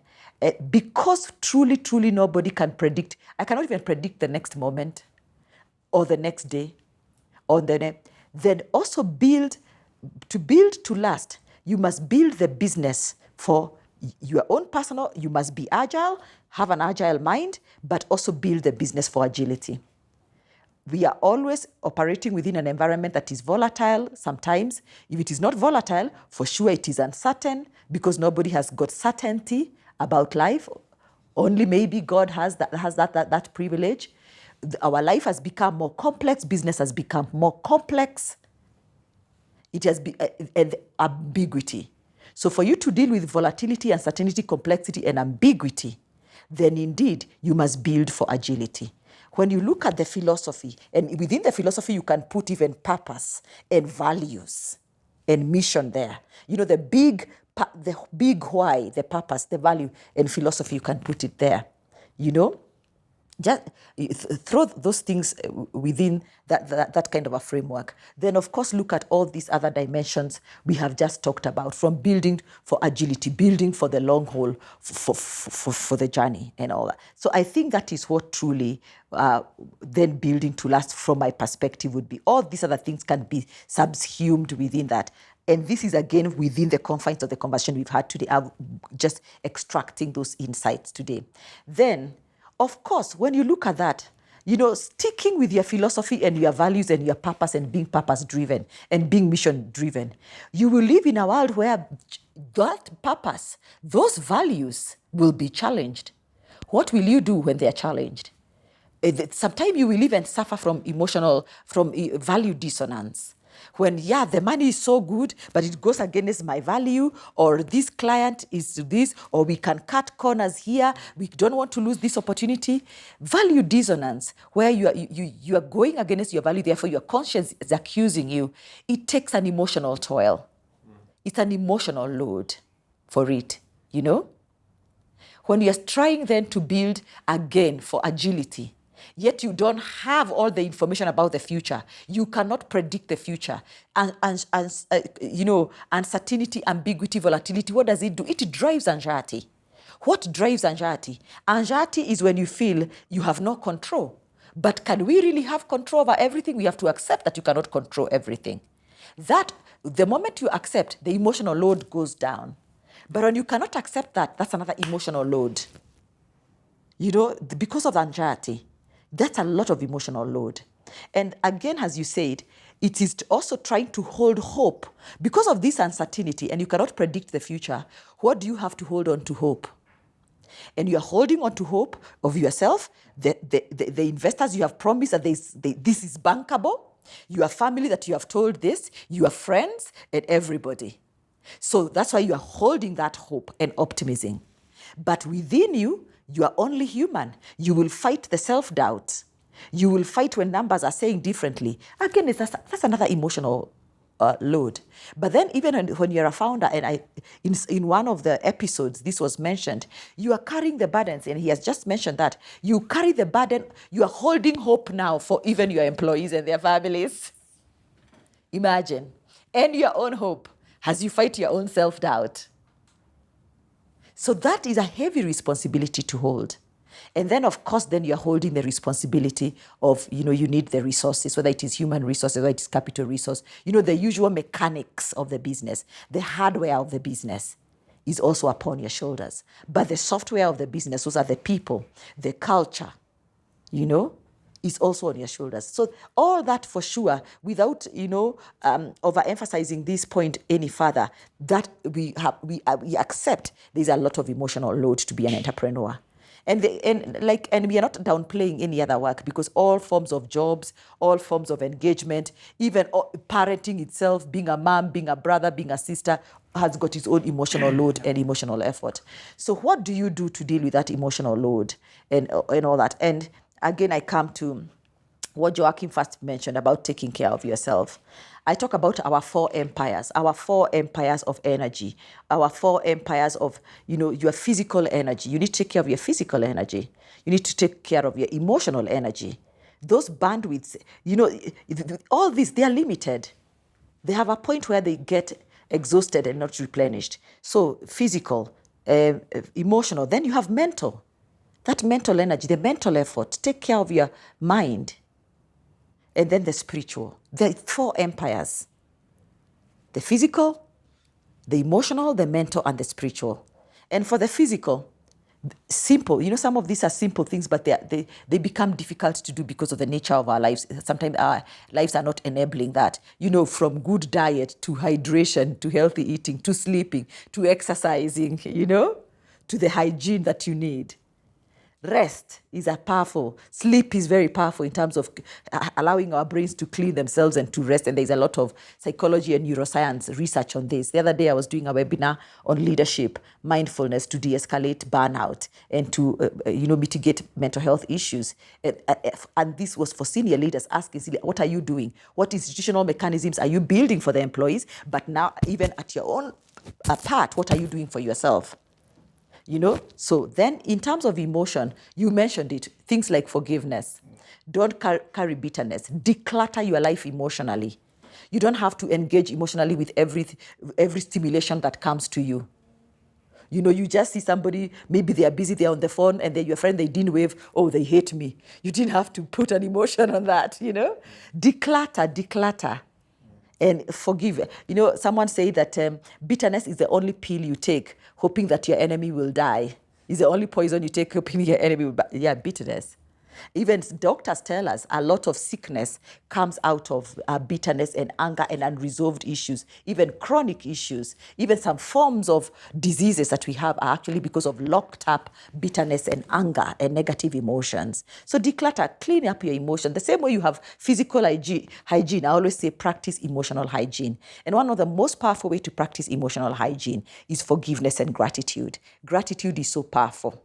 because truly, truly nobody can predict, I cannot even predict the next moment or the next day, or then also to build to last, you must build the business for your own personal, you must be agile, have an agile mind, but also build the business for agility. We are always operating within an environment that is volatile sometimes. If it is not volatile, for sure it is uncertain, because nobody has got certainty about life. Only maybe God has that privilege. our life has become more complex, business has become more complex. It has been ambiguity. So for you to deal with volatility, uncertainty, complexity, and ambiguity, then indeed you must build for agility. When you look at the philosophy, and within the philosophy you can put even purpose and values and mission there. The big why, the purpose, the value, and philosophy, you can put it there. Just throw those things within that kind of a framework. Then, of course, look at all these other dimensions we have just talked about, from building for agility, building for the long haul, for the journey and all that. So I think that is what truly then building to last, from my perspective, would be. All these other things can be subsumed within that. And this is, again, within the confines of the conversation we've had today. I'm just extracting those insights today. Then, of course, when you look at that, sticking with your philosophy and your values and your purpose and being purpose-driven and being mission-driven, you will live in a world where that purpose, those values will be challenged. What will you do when they are challenged? Sometimes you will even suffer from value dissonance. When, the money is so good, but it goes against my value, or this client is this, or we can cut corners here, we don't want to lose this opportunity. Value dissonance, where you are going against your value, therefore your conscience is accusing you. It takes an emotional toil. It's an emotional load for it, When you're trying then to build again for agility, yet you don't have all the information about the future. You cannot predict the future. And uncertainty, ambiguity, volatility, what does it do? It drives anxiety. What drives anxiety? Anxiety is when you feel you have no control. But can we really have control over everything? We have to accept that you cannot control everything. That, the moment you accept, the emotional load goes down. But when you cannot accept that, that's another emotional load. Because of anxiety. That's a lot of emotional load. And again, as you said, it is also trying to hold hope. Because of this uncertainty, and you cannot predict the future, what do you have to hold on to? Hope. And you're holding on to hope of yourself, the investors you have promised that this is bankable, your family that you have told this, your friends, and everybody. So that's why you are holding that hope and optimism. But within you, you are only human. You will fight the self-doubt. You will fight when numbers are saying differently. Again, that's another emotional load. But then even when you're a founder, and in one of the episodes, this was mentioned, you are carrying the burdens, and he has just mentioned that. You carry the burden, you are holding hope now for even your employees and their families. Imagine. And your own hope as you fight your own self-doubt. So that is a heavy responsibility to hold. And then, of course, then you're holding the responsibility of, you need the resources, whether it is human resources, whether it is capital resource, the usual mechanics of the business, the hardware of the business is also upon your shoulders. But the software of the business, those are the people, the culture, is also on your shoulders. So all that for sure, without, overemphasizing this point any further, that we accept there's a lot of emotional load to be an entrepreneur. And we are not downplaying any other work, because all forms of jobs, all forms of engagement, even parenting itself, being a mom, being a brother, being a sister, has got its own emotional load and emotional effort. So what do you do to deal with that emotional load and all that? And again, I come to what Joachim first mentioned about taking care of yourself. I talk about our 4 empires of energy, our 4 empires of, your physical energy. You need to take care of your physical energy. You need to take care of your emotional energy. Those bandwidths, all these, they are limited. They have a point where they get exhausted and not replenished. So physical, emotional, then you have mental. That mental energy, the mental effort, take care of your mind. And then the spiritual. The 4 empires. The physical, the emotional, the mental, and the spiritual. And for the physical, simple. Some of these are simple things, but they become difficult to do because of the nature of our lives. Sometimes our lives are not enabling that. From good diet to hydration, to healthy eating, to sleeping, to exercising, to the hygiene that you need. Rest is a powerful, sleep is very powerful in terms of allowing our brains to clean themselves and to rest. And there's a lot of psychology and neuroscience research on this. The other day I was doing a webinar on leadership, mindfulness to de-escalate burnout and to mitigate mental health issues. And this was for senior leaders asking, what are you doing? What institutional mechanisms are you building for the employees? But now even at your own part, what are you doing for yourself? So then in terms of emotion, you mentioned it, things like forgiveness. Don't carry bitterness. Declutter your life emotionally. You don't have to engage emotionally with every stimulation that comes to you. You just see somebody, maybe they are busy, they're on the phone, and then your friend, they didn't wave, oh, they hate me. You didn't have to put an emotion on that, Declutter. And forgive. Someone say that bitterness is the only pill you take, hoping that your enemy will die. It's the only poison you take, hoping your enemy will die. Yeah, bitterness. Even doctors tell us a lot of sickness comes out of bitterness and anger and unresolved issues, even chronic issues, even some forms of diseases that we have are actually because of locked up bitterness and anger and negative emotions. So declutter, clean up your emotion. The same way you have physical hygiene, I always say practice emotional hygiene. And one of the most powerful ways to practice emotional hygiene is forgiveness and gratitude. Gratitude is so powerful.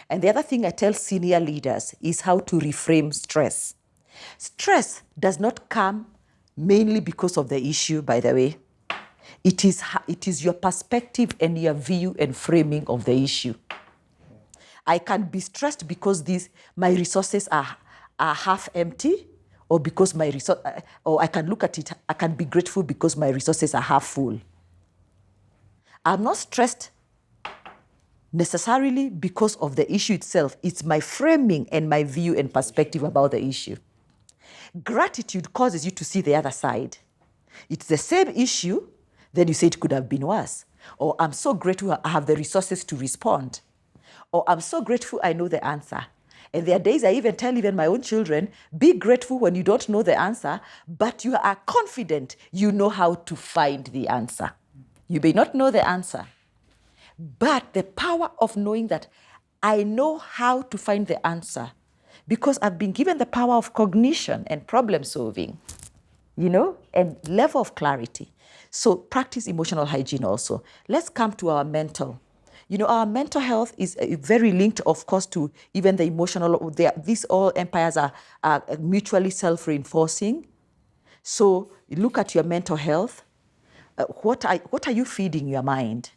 And the other thing I tell senior leaders is how to reframe stress. Stress does not come mainly because of the issue, by the way. It is your perspective and your view and framing of the issue. I can be stressed because my resources are half empty, or because or I can look at it, I can be grateful because my resources are half full. I'm not stressed necessarily because of the issue itself. It's my framing and my view and perspective about the issue. Gratitude causes you to see the other side. It's the same issue, then you say it could have been worse. Or I'm so grateful I have the resources to respond. Or I'm so grateful I know the answer. And there are days I even tell even my own children, be grateful when you don't know the answer, but you are confident you know how to find the answer. You may not know the answer, but the power of knowing that I know how to find the answer because I've been given the power of cognition and problem solving, and level of clarity. So practice emotional hygiene also. Let's come to our mental. Our mental health is very linked, of course, to even the emotional. These all empires are mutually self-reinforcing. So look at your mental health. What are you feeding your mind?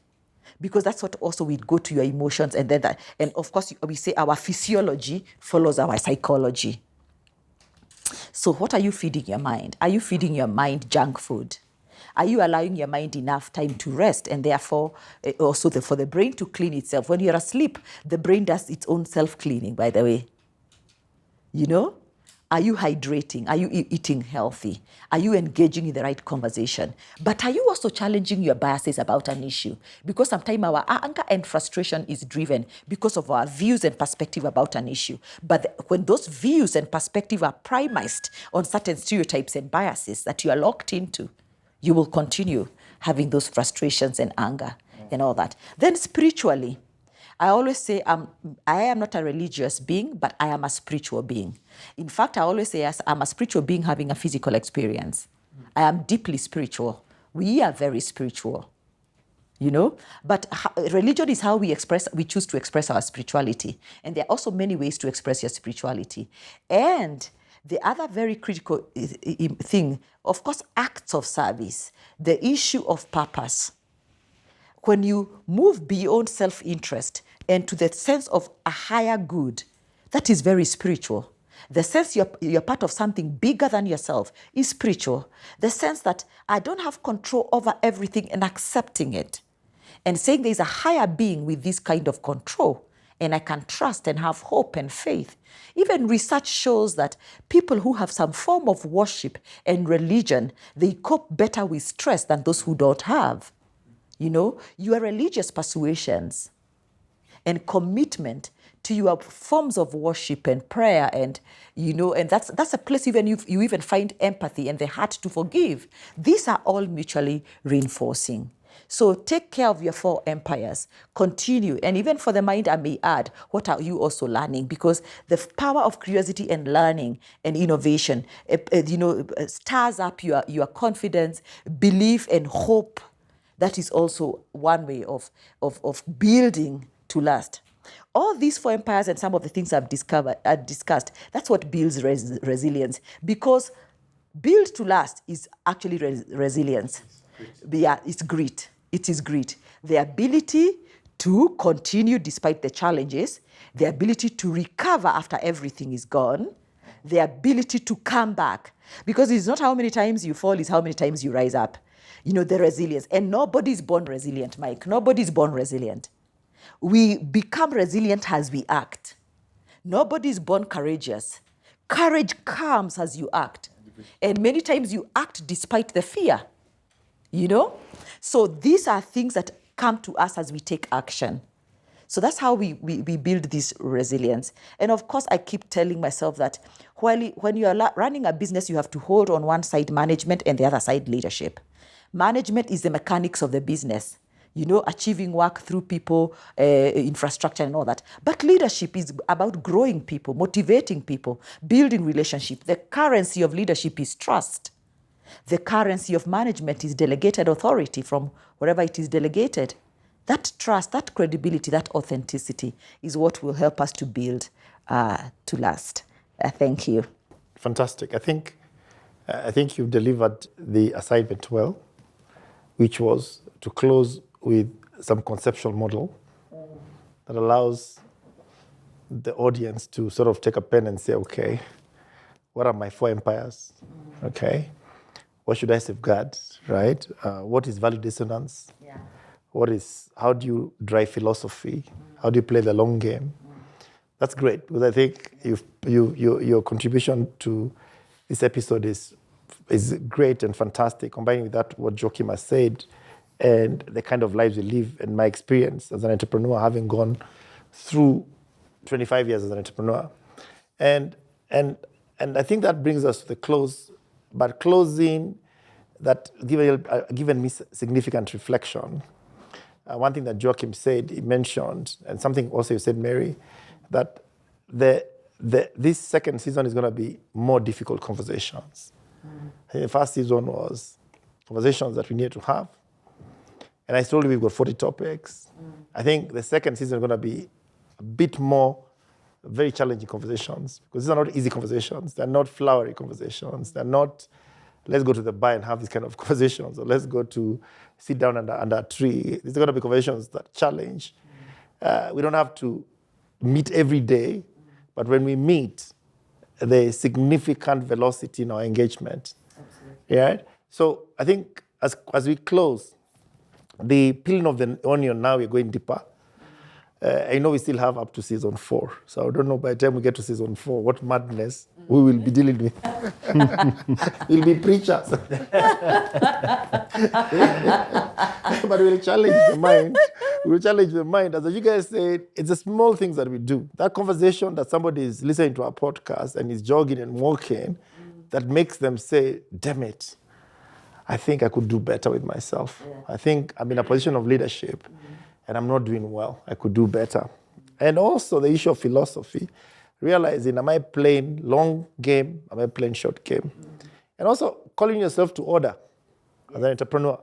Because that's what also we go to your emotions, and then and of course we say our physiology follows our psychology. So what are you feeding your mind? Are you feeding your mind junk food? Are you allowing your mind enough time to rest, and therefore also for the brain to clean itself? When you're asleep, the brain does its own self-cleaning, by the way. Are you hydrating? Are you eating healthy? Are you engaging in the right conversation? But are you also challenging your biases about an issue? Because sometimes our anger and frustration is driven because of our views and perspective about an issue. But when those views and perspective are premised on certain stereotypes and biases that you are locked into, you will continue having those frustrations and anger and all that. Then spiritually, I always say I am not a religious being, but I am a spiritual being. In fact, I always say I'm a spiritual being having a physical experience. I am deeply spiritual. We are very spiritual, But religion is how we choose to express our spirituality. And there are also many ways to express your spirituality. And the other very critical thing, of course, acts of service, the issue of purpose. When you move beyond self-interest and to the sense of a higher good, that is very spiritual. The sense you're part of something bigger than yourself is spiritual. The sense that I don't have control over everything and accepting it. And saying there's a higher being with this kind of control, and I can trust and have hope and faith. Even research shows that people who have some form of worship and religion, they cope better with stress than those who don't have. Your religious persuasions and commitment to your forms of worship and prayer, and and that's a place even you even find empathy and the heart to forgive. These are all mutually reinforcing. So take care of your 4 empires. Continue. And even for the mind, I may add, what are you also learning? Because the power of curiosity and learning and innovation, stirs up your confidence, belief, and hope. That is also one way of building to last. All these 4 empires and some of the things I've discussed, that's what builds resilience. Because build to last is actually resilience. Yeah, it's grit. It is grit. The ability to continue despite the challenges, the ability to recover after everything is gone, the ability to come back. Because it's not how many times you fall, it's how many times you rise up. The resilience. And nobody's born resilient, Mike. Nobody's born resilient. We become resilient as we act. Nobody's born courageous. Courage comes as you act. And many times you act despite the fear. So these are things that come to us as we take action. So that's how we build this resilience. And of course, I keep telling myself that when you are running a business, you have to hold on one side management and the other side leadership. Management is the mechanics of the business, achieving work through people, infrastructure and all that. But leadership is about growing people, motivating people, building relationships. The currency of leadership is trust. The currency of management is delegated authority from wherever it is delegated. That trust, that credibility, that authenticity is what will help us to build to last. Thank you. Fantastic. I think you've delivered the assignment well, which was to close with some conceptual model that allows the audience to sort of take a pen and say, okay, what are my 4 empires? Okay. What should I safeguard, right? What is value dissonance? Yeah. How do you drive philosophy? How do you play the long game? That's great, because I think your contribution to this episode is great and fantastic, combining with that what Joachim has said and the kind of lives we live and my experience as an entrepreneur, having gone through 25 years as an entrepreneur. And I think that brings us to the close, but closing that given me significant reflection. One thing that Joachim said, he mentioned, and something also you said, Mary, that this second season is going to be more difficult conversations. I think the first season was conversations that we need to have. And I told you we've got 40 topics. I think the second season is going to be a bit more very challenging conversations, because these are not easy conversations. They're not flowery conversations. They're not, let's go to the bar and have these kind of conversations, or let's go to sit down under a tree. These are going to be conversations that challenge. We don't have to meet every day, but when we meet, there's significant velocity in our engagement. Absolutely. Yeah. So I think as we close, the peeling of the onion, now we're going deeper. I know we still have up to season 4. So I don't know by the time we get to season 4, what madness we will be dealing with. We'll be preachers. But we'll challenge the mind. We'll challenge the mind. As you guys said, it's the small things that we do. That conversation that somebody is listening to our podcast and is jogging and walking, that makes them say, damn it, I think I could do better with myself. Yeah. I think I'm in a position of leadership and I'm not doing well. I could do better. And also the issue of philosophy, realizing, am I playing long game? Am I playing short game? And also calling yourself to order as an entrepreneur.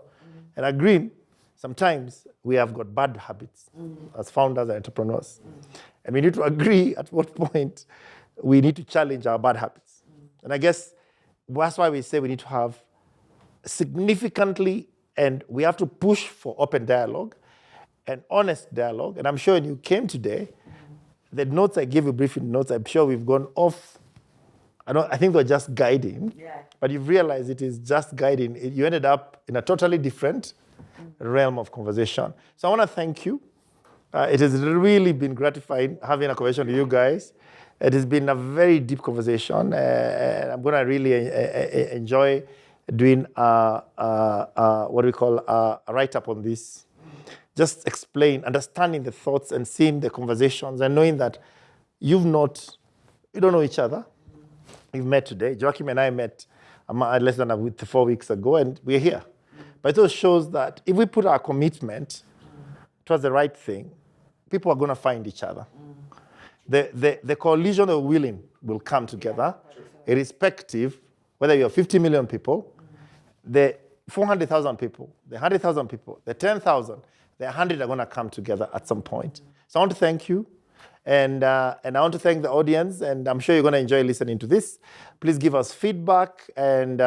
And agreeing, sometimes we have got bad habits as founders and entrepreneurs. And we need to agree at what point we need to challenge our bad habits. And I guess that's why we say we need to have significantly, and we have to push for open dialogue and honest dialogue. And I'm sure when you came today, the notes I gave you, briefing notes, I'm sure we've gone off. I think they're just guiding, but you've realized it is just guiding. You ended up in a totally different realm of conversation. So I want to thank you. It has really been gratifying having a conversation with you guys. It has been a very deep conversation. And I'm going to really enjoy doing what we call a write-up on this. Just understanding the thoughts and seeing the conversations and knowing that you don't know each other. We've met today. Joachim and I met less than 4 weeks ago, and we're here. But it also shows that if we put our commitment towards the right thing, people are going to find each other. The coalition of willing will come together, irrespective whether you have 50 million people, the 400,000 people, the 100,000 people, the 10,000, the 100 are going to come together at some point. So I want to thank you. And I want to thank the audience, and I'm sure you're going to enjoy listening to this. Please give us feedback, and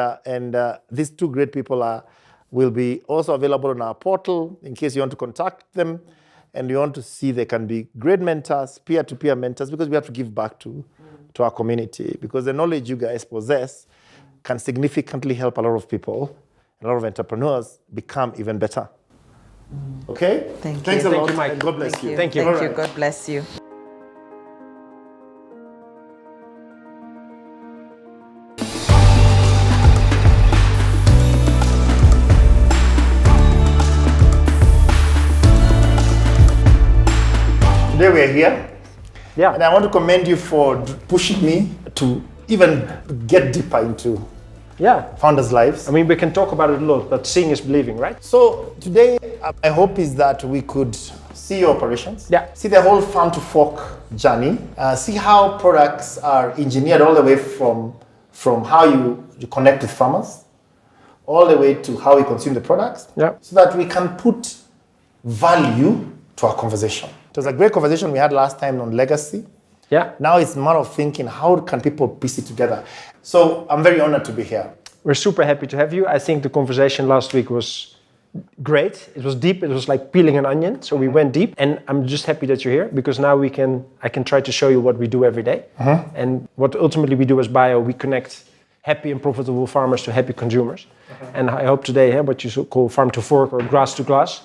these two great people will be also available on our portal in case you want to contact them, and you want to see they can be great mentors, peer-to-peer mentors, because we have to give back to our community, because the knowledge you guys possess can significantly help a lot of people, a lot of entrepreneurs become even better. Okay? Thank Thanks you. a lot. Thank you, Mike. And God bless you. Thank you. Thank you. God bless you. Today we are here, Yeah. and I want to commend you for pushing me to even get deeper into Yeah. founders' lives. I mean, we can talk about it a lot, but seeing is believing, right? So today, my hope is that we could see your operations, Yeah. see the whole farm to fork journey, see how products are engineered all the way from how you connect with farmers, all the way to how we consume the products, Yeah. so that we can put value to our conversation. It was a great conversation we had last time on legacy. Yeah. Now it's a matter of thinking, how can people piece it together? So I'm very honored to be here. We're super happy to have you. I think the conversation last week was great. It was deep. It was like peeling an onion. So we went deep, and I'm just happy that you're here, because now I can try to show you what we do every day. And what ultimately we do as Bio, we connect happy and profitable farmers to happy consumers. And I hope today, what you call farm to fork or grass to glass,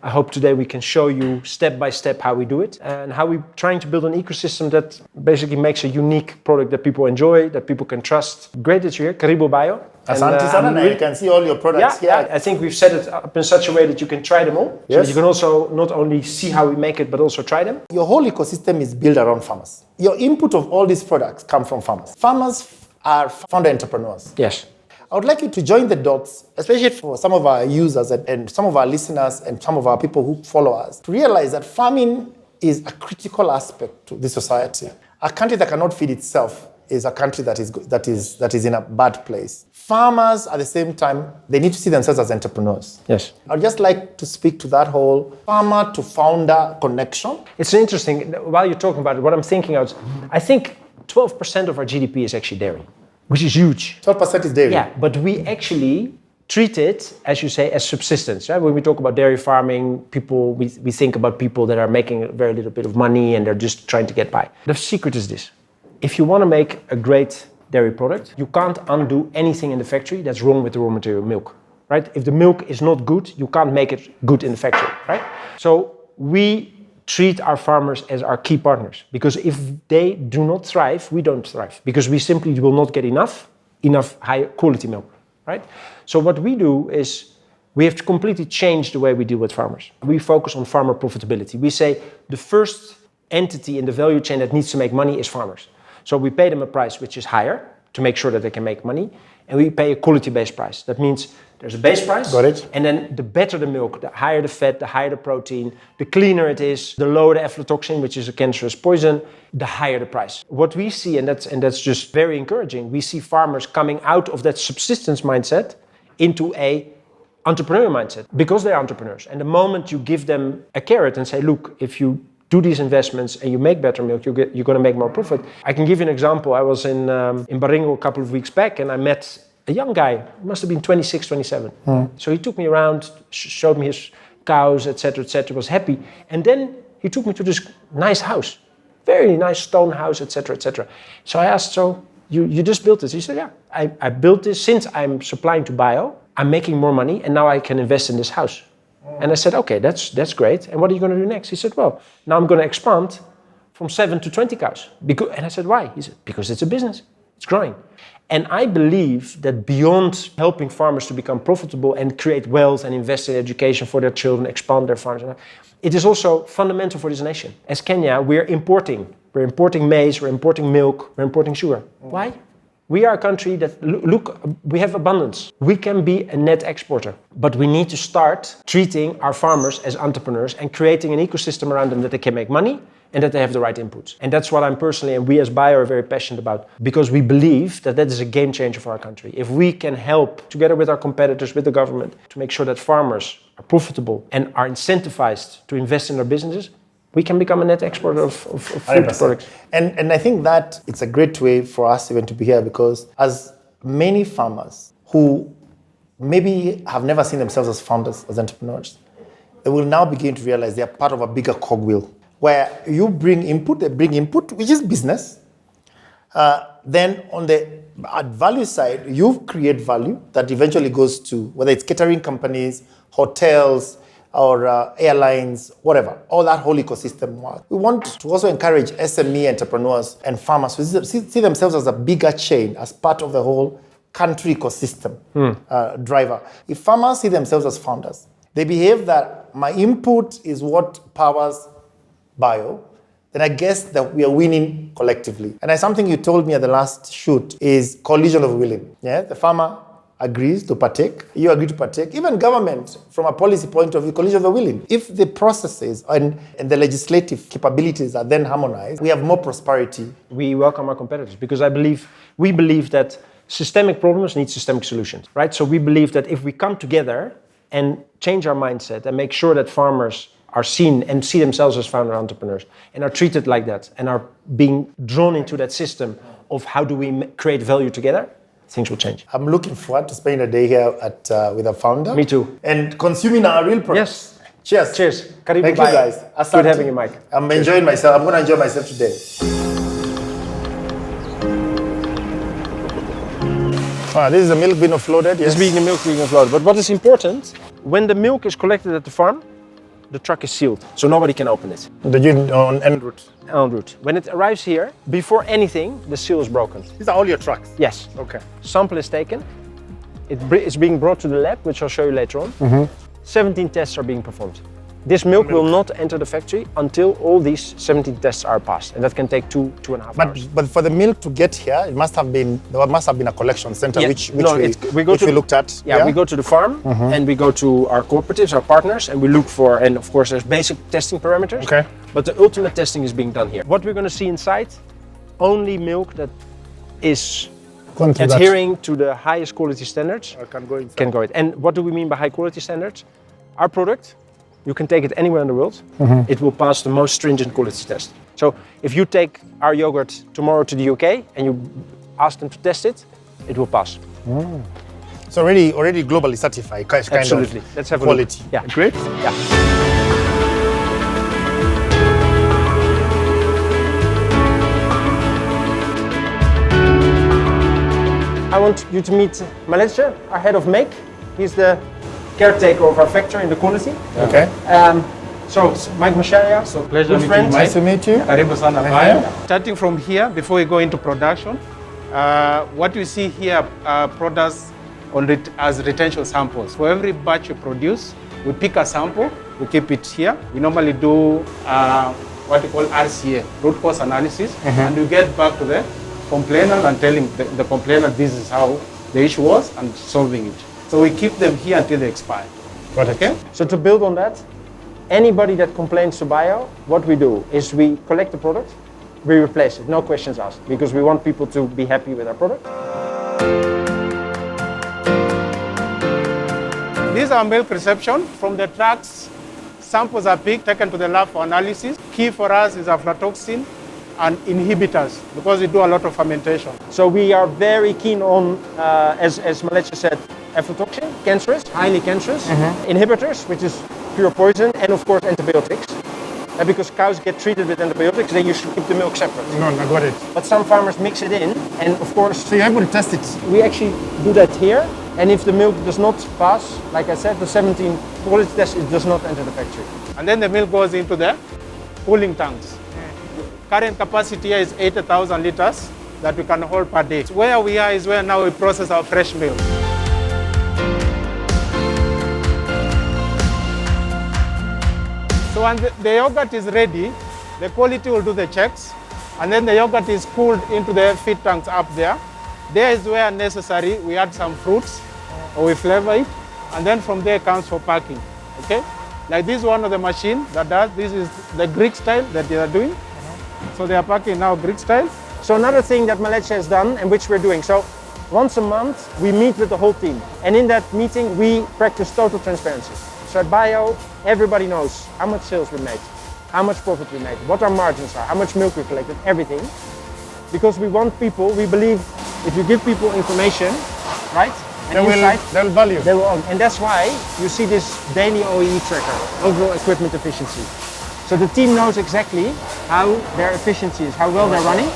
I hope today we can show you step by step how we do it, and how we're trying to build an ecosystem that basically makes a unique product that people enjoy, that people can trust. Great that you're here. Karibu Bio. Asante sana, and you can see all your products here. Yeah, I think we've set it up in such a way that you can try them all. Yes. So you can also not only see how we make it, but also try them. Your whole ecosystem is built around farmers. Your input of all these products come from farmers. Farmers are founder entrepreneurs. Yes. I would like you to join the dots, especially for some of our users and some of our listeners and some of our people who follow us, to realize that farming is a critical aspect to this society. A country that cannot feed itself is a country that is in a bad place. Farmers, at the same time, they need to see themselves as entrepreneurs. Yes. I'd just like to speak to that whole farmer to founder connection. It's interesting, while you're talking about it, what I'm thinking out, I think 12% of our GDP is actually dairy, which is huge. 12% is dairy. Yeah, but we actually treat it, as you say, as subsistence. Right? When we talk about dairy farming, we think about people that are making a very little bit of money and they're just trying to get by. The secret is this. If you want to make a great dairy product, you can't undo anything in the factory that's wrong with the raw material milk. Right? If the milk is not good, you can't make it good in the factory. Right? So we treat our farmers as our key partners, because if they do not thrive, we don't thrive, because we simply will not get enough high quality milk, right? So what we do is we have to completely change the way we deal with farmers. We focus on farmer profitability. We say the first entity in the value chain that needs to make money is farmers. So we pay them a price which is higher to make sure that they can make money, and we pay a quality-based price. That means there's a base price. Got it. And then the better the milk, the higher the fat, the higher the protein, the cleaner it is, the lower the aflatoxin, which is a cancerous poison, the higher the price. What we see, and that's just very encouraging, we see farmers coming out of that subsistence mindset into a entrepreneurial mindset, because they're entrepreneurs. And the moment you give them a carrot and say, look, if you do these investments and you make better milk, you're going to make more profit. I can give you an example. I was in Baringo a couple of weeks back, and I met a young guy, must have been 26, 27. So he took me around, showed me his cows, etc., was happy. And then he took me to this nice house, very nice stone house, etc. So I asked, so you just built this? He said, yeah, I built this. Since I'm supplying to Bio, I'm making more money, and now I can invest in this house. And I said, okay, that's great. And what are you going to do next? He said, well, now I'm going to expand from 7 to 20 cows. And I said, why? He said, because it's a business. It's growing. And I believe that beyond helping farmers to become profitable and create wealth and invest in education for their children, expand their farms, it is also fundamental for this nation. As Kenya, we're importing. We're importing maize, we're importing milk, we're importing sugar. Why? We are a country that, look, we have abundance. We can be a net exporter, but we need to start treating our farmers as entrepreneurs and creating an ecosystem around them that they can make money and that they have the right inputs. And that's what I'm personally, and we as Bio are very passionate about, because we believe that that is a game changer for our country. If we can help, together with our competitors, with the government, to make sure that farmers are profitable and are incentivized to invest in their businesses, we can become a net exporter of food products. And I think that it's a great way for us even to be here, because as many farmers who maybe have never seen themselves as founders, as entrepreneurs, they will now begin to realize they are part of a bigger cogwheel, where you bring input, they bring input, which is business. Then on the value side, you create value that eventually goes to, whether it's catering companies, hotels, or airlines, whatever, all that whole ecosystem work. We want to also encourage SME entrepreneurs and farmers to see themselves as a bigger chain, as part of the whole country ecosystem driver. If farmers see themselves as founders, they behave that my input is what powers Bio, then I guess that we are winning collectively. And that's something you told me at the last shoot is collision of willing. Yeah, the farmer agrees to partake, you agree to partake. Even government, from a policy point of view, collision of the willing. If the processes and the legislative capabilities are then harmonized, we have more prosperity. We welcome our competitors because we believe that systemic problems need systemic solutions, right? So we believe that if we come together and change our mindset and make sure that farmers are seen and see themselves as founder entrepreneurs and are treated like that and are being drawn into that system of how do we create value together, things will change. I'm looking forward to spending a day here with a founder. Me too. And consuming our real products. Yes. Cheers. Cheers. Thank you guys. Good having you, Mike. I'm enjoying myself. I'm going to enjoy myself today. This is the milk being offloaded. Yes. This being the milk being offloaded. But what is important, when the milk is collected at the farm, the truck is sealed, so nobody can open it. On en route? En route. When it arrives here, before anything, the seal is broken. These are all your trucks? Yes. Okay. Sample is taken. It's being brought to the lab, which I'll show you later on. 17 tests are being performed. This milk will not enter the factory until all these 17 tests are passed, and that can take 2.5 hours. But for the milk to get here, there must have been a collection center, yeah. which we looked at. Yeah, we go to the farm and we go to our cooperatives, our partners, and we look for, and of course there's basic testing parameters. Okay. But the ultimate testing is being done here. What we're going to see inside, only milk that is adhering to the highest quality standards can go in. And what do we mean by high quality standards? Our product, you can take it anywhere in the world. It will pass the most stringent quality test. So if you take our yogurt tomorrow to the UK and you ask them to test it, it will pass. So already globally certified, kind Absolutely. of Let's have quality. A look. Yeah. Great. Yeah. I want you to meet Waceke, our head of make. He's the caretaker of our factory in the quality. Okay. So, Mike Masharia. So, pleasure meeting friend. you, Mike. Nice to meet you. Karibu sana Bio. Starting from here, before we go into production, what you see here are products as retention samples. For every batch you produce, we pick a sample, we keep it here. We normally do what we call RCA, root cause analysis, and we get back to the complainant and telling the complainant this is how the issue was and solving it. So we keep them here until they expire. Got it. Okay? So to build on that, anybody that complains to Bio, what we do is we collect the product, we replace it, no questions asked, because we want people to be happy with our product. These are milk reception. From the trucks, samples are picked, taken to the lab for analysis. Key for us is aflatoxin and inhibitors, because we do a lot of fermentation. So we are very keen on, as Waceke said, aflatoxin, cancerous, highly cancerous, inhibitors, which is pure poison, and of course antibiotics. Because cows get treated with antibiotics, then you should keep the milk separate. No, I got it. But some farmers mix it in, and of course... So you're able to test it? We actually do that here, and if the milk does not pass, like I said, the 17 quality test, it does not enter the factory. And then the milk goes into the cooling tanks. Current capacity here is 80,000 liters that we can hold per day. Where we are is where now we process our fresh milk. So when the yogurt is ready, the quality will do the checks, and then the yogurt is cooled into the feed tanks up there. There is where necessary, we add some fruits or we flavor it. And then from there comes for packing, okay? Like this is one of the machine that does, this is the Greek style that they are doing. So they are packing now Greek style. So another thing that Waceke has done and which we're doing. So once a month, we meet with the whole team. And in that meeting, we practice total transparency. So at Bio, everybody knows how much sales we made, how much profit we made, what our margins are, how much milk we collected, everything. Because we want people, we believe if you give people information, right? And they'll value. They will, and that's why you see this daily OEE tracker, overall equipment efficiency. So the team knows exactly how their efficiency is, how well they're running,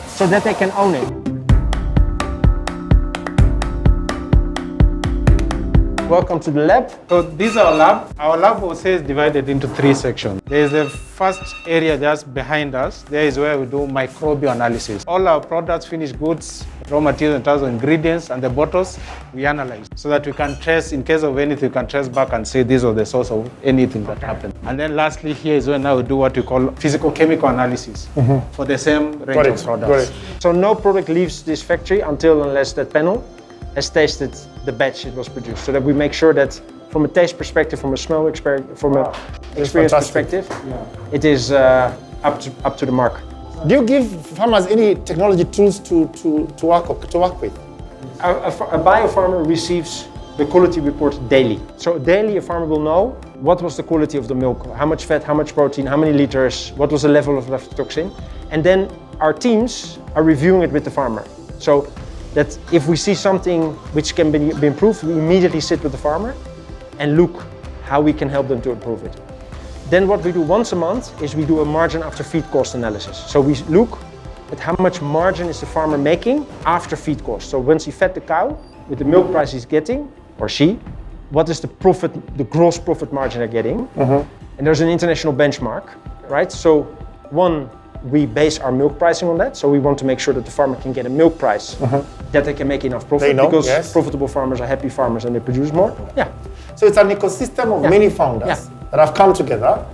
so that they can own it. Welcome to the lab. So this is our lab. Our lab also is divided into 3 sections. There is the first area just behind us. There is where we do microbial analysis. All our products, finished goods, raw materials in terms of ingredients and the bottles, we analyze so that we can trace, in case of anything, we can trace back and say this was the source of anything that happened. And then lastly, here is where now we do what we call physical chemical analysis for the same range of products. So no product leaves this factory unless that panel has tasted the batch it was produced, so that we make sure that from a taste perspective, from a smell from an experience perspective, it is up to the mark. Do you give farmers any technology tools to work with? A bio farmer receives the quality report daily. So daily a farmer will know what was the quality of the milk, how much fat, how much protein, how many liters, what was the level of aflatoxin, and then our teams are reviewing it with the farmer. So that if we see something which can be improved, we immediately sit with the farmer and look how we can help them to improve it. Then what we do once a month is we do a margin after feed cost analysis. So we look at how much margin is the farmer making after feed cost. So once he fed the cow, with the milk price he's getting, or she, what is the profit, the gross profit margin they're getting? And there's an international benchmark, right? So one, we base our milk pricing on that. So we want to make sure that the farmer can get a milk price that they can make enough profit, because profitable farmers are happy farmers and they produce more. Yeah. So it's an ecosystem of many founders that have come together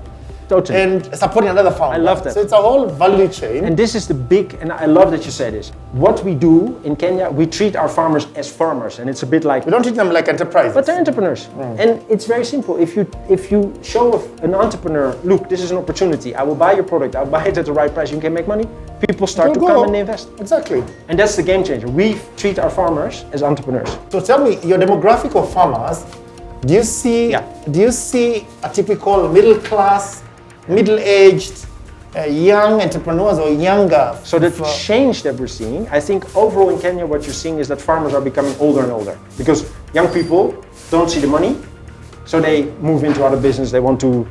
and supporting another founder. I love that. So it's a whole value chain. And this is the big, and I love that you say this. What we do in Kenya, we treat our farmers as farmers, and it's a bit like, we don't treat them like enterprises. but they're entrepreneurs. And it's very simple. If you show an entrepreneur, look, this is an opportunity. I will buy your product. I'll buy it at the right price. You can make money. People start to come and they invest. Exactly. And that's the game changer. We treat our farmers as entrepreneurs. So tell me, your demographic of farmers, do you see a typical middle class, middle-aged, young entrepreneurs or younger? So the change that we're seeing, I think overall in Kenya what you're seeing is that farmers are becoming older and older, because young people don't see the money, so they move into other business. They want to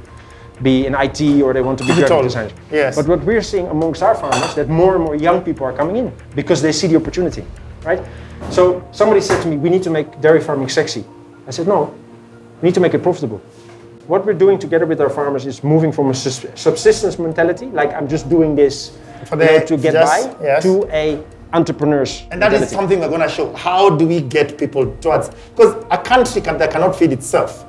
be in IT or they want to be graphic designers. Yes. But what we're seeing amongst our farmers, that more and more young people are coming in because they see the opportunity, right? So somebody said to me, we need to make dairy farming sexy. I said, no, we need to make it profitable. What we're doing together with our farmers is moving from a subsistence mentality, like I'm just doing this to get by, to a entrepreneur's And that is something we're going to show. How do we get people towards, because a country that cannot feed itself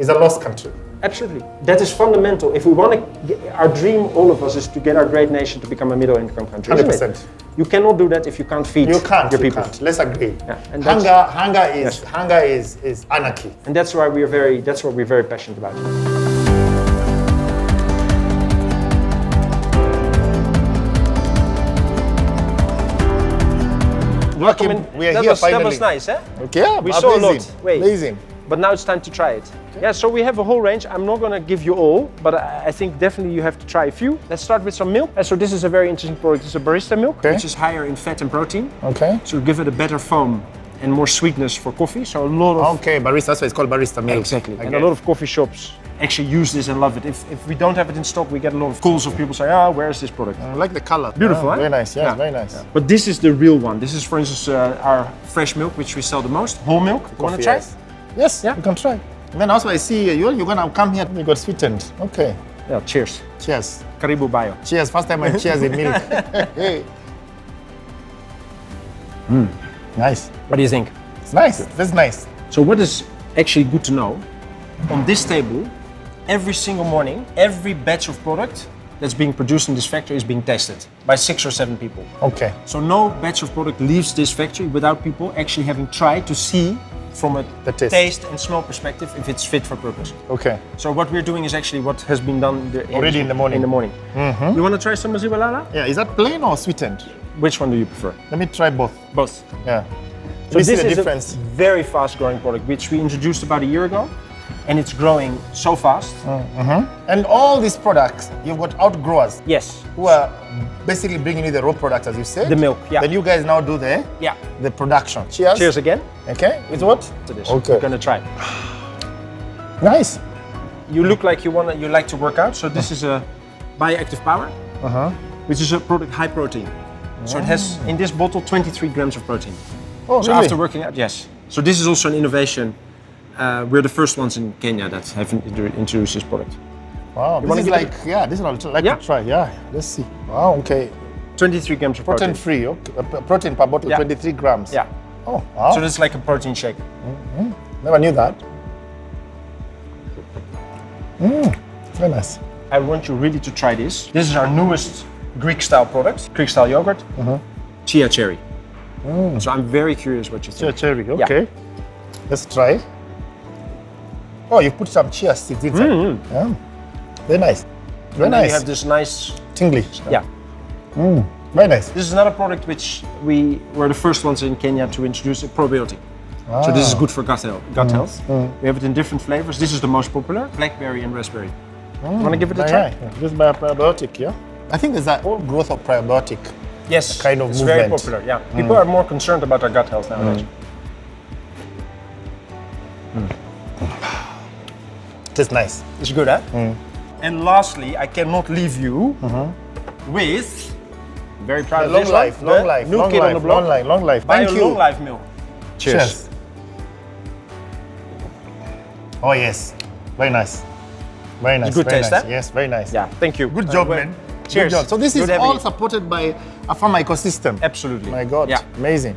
is a lost country. Absolutely. That is fundamental. If we want to, our dream, all of us, is to get our great nation to become a middle-income country. 100%. You cannot do that if you can't feed your people. Let's agree. Yeah. And hunger is anarchy. And that's why we're very passionate about it. Joachim, we are here finally. That was nice, eh? Okay, we saw a lot. Amazing. But now it's time to try it. Okay. Yeah, so we have a whole range. I'm not going to give you all, but I think definitely you have to try a few. Let's start with some milk. So this is a very interesting product. It's a barista milk, which is higher in fat and protein. Okay. So give it a better foam and more sweetness for coffee. So a lot of... Okay, barista, that's why it's called barista milk. Exactly. And a lot of coffee shops actually use this and love it. If we don't have it in stock, we get a lot of calls of people saying, where is this product? I like the color. Beautiful, Very nice, very nice. Yeah. But this is the real one. This is, for instance, our fresh milk, which we sell the most. Whole milk. You want to try? Yes, you can try. And then also I see you're going to come here, you got sweetened. Okay. Yeah, cheers. Cheers. Karibu Bio. Cheers. First time I cheers in milk. Hey. Nice. What do you think? It's nice. That's nice. So what is actually good to know, on this table, every single morning, every batch of product that's being produced in this factory is being tested by 6 or 7 people. Okay. So no batch of product leaves this factory without people actually having tried to see from a The taste. taste and smell perspective if it's fit for purpose. Okay. So what we're doing is actually what has been done Already in the morning. In the morning. You want to try some mazibalala? Yeah, is that plain or sweetened? Which one do you prefer? Let me try both. Both. Yeah. So Let me see this the is difference. a very fast-growing product, which we introduced about a year ago, and it's growing so fast. And all these products, you've got outgrowers Yes. who are basically bringing you the raw products, as you said. The milk, yeah. Then you guys now do Yeah. the production. Cheers. Cheers again Okay. With what? to this. Okay. We're gonna try. Nice. You look like you like to work out, so this is a Bioactive Power, which is a product high protein. So it has in this bottle 23 grams of protein. Oh, So really? after working out, yes. So this is also an innovation. We're the first ones in Kenya that have introduced this product. Wow. This wanna is give it like, yeah, this is what I'd like Yeah. to try. Yeah. Let's see. Wow. Okay. 23 grams of Protein protein. free. Okay. Protein per bottle, Yeah. 23 grams. Yeah. Oh, wow. So this is like a protein shake. Never knew that. Very nice. I want you really to try this. This is our newest Greek-style product, Greek-style yogurt, chia cherry. So I'm very curious what you think. Cherry. Okay. Let's try. Oh, you put some chia seeds inside. Yeah. Very nice. Very And then nice. you have this nice, Tingly. yeah. Very nice. This is another product which we were the first ones in Kenya to introduce a probiotic. So this is good for gut health. We have it in different flavors. This is the most popular, blackberry and raspberry. Want to give it a try? This is my probiotic, yeah? I think there's that whole growth of probiotic. Yes, kind of it's very movement. popular. Yeah, people are more concerned about their gut health nowadays. Tastes nice. It's good, huh? And lastly, I cannot leave you with very proud of Long this life, one, long the life, new long kid on the life, block. long life, long life. Buy Thank a you. long life milk. Cheers. Oh yes, very nice. Very nice. It's good very taste, nice. huh? Yes, very nice. Yeah, thank you. Good job, well, man. Cheers. Good job. So this is Good having all you. supported by a farm ecosystem. Absolutely. My God, Yeah. amazing.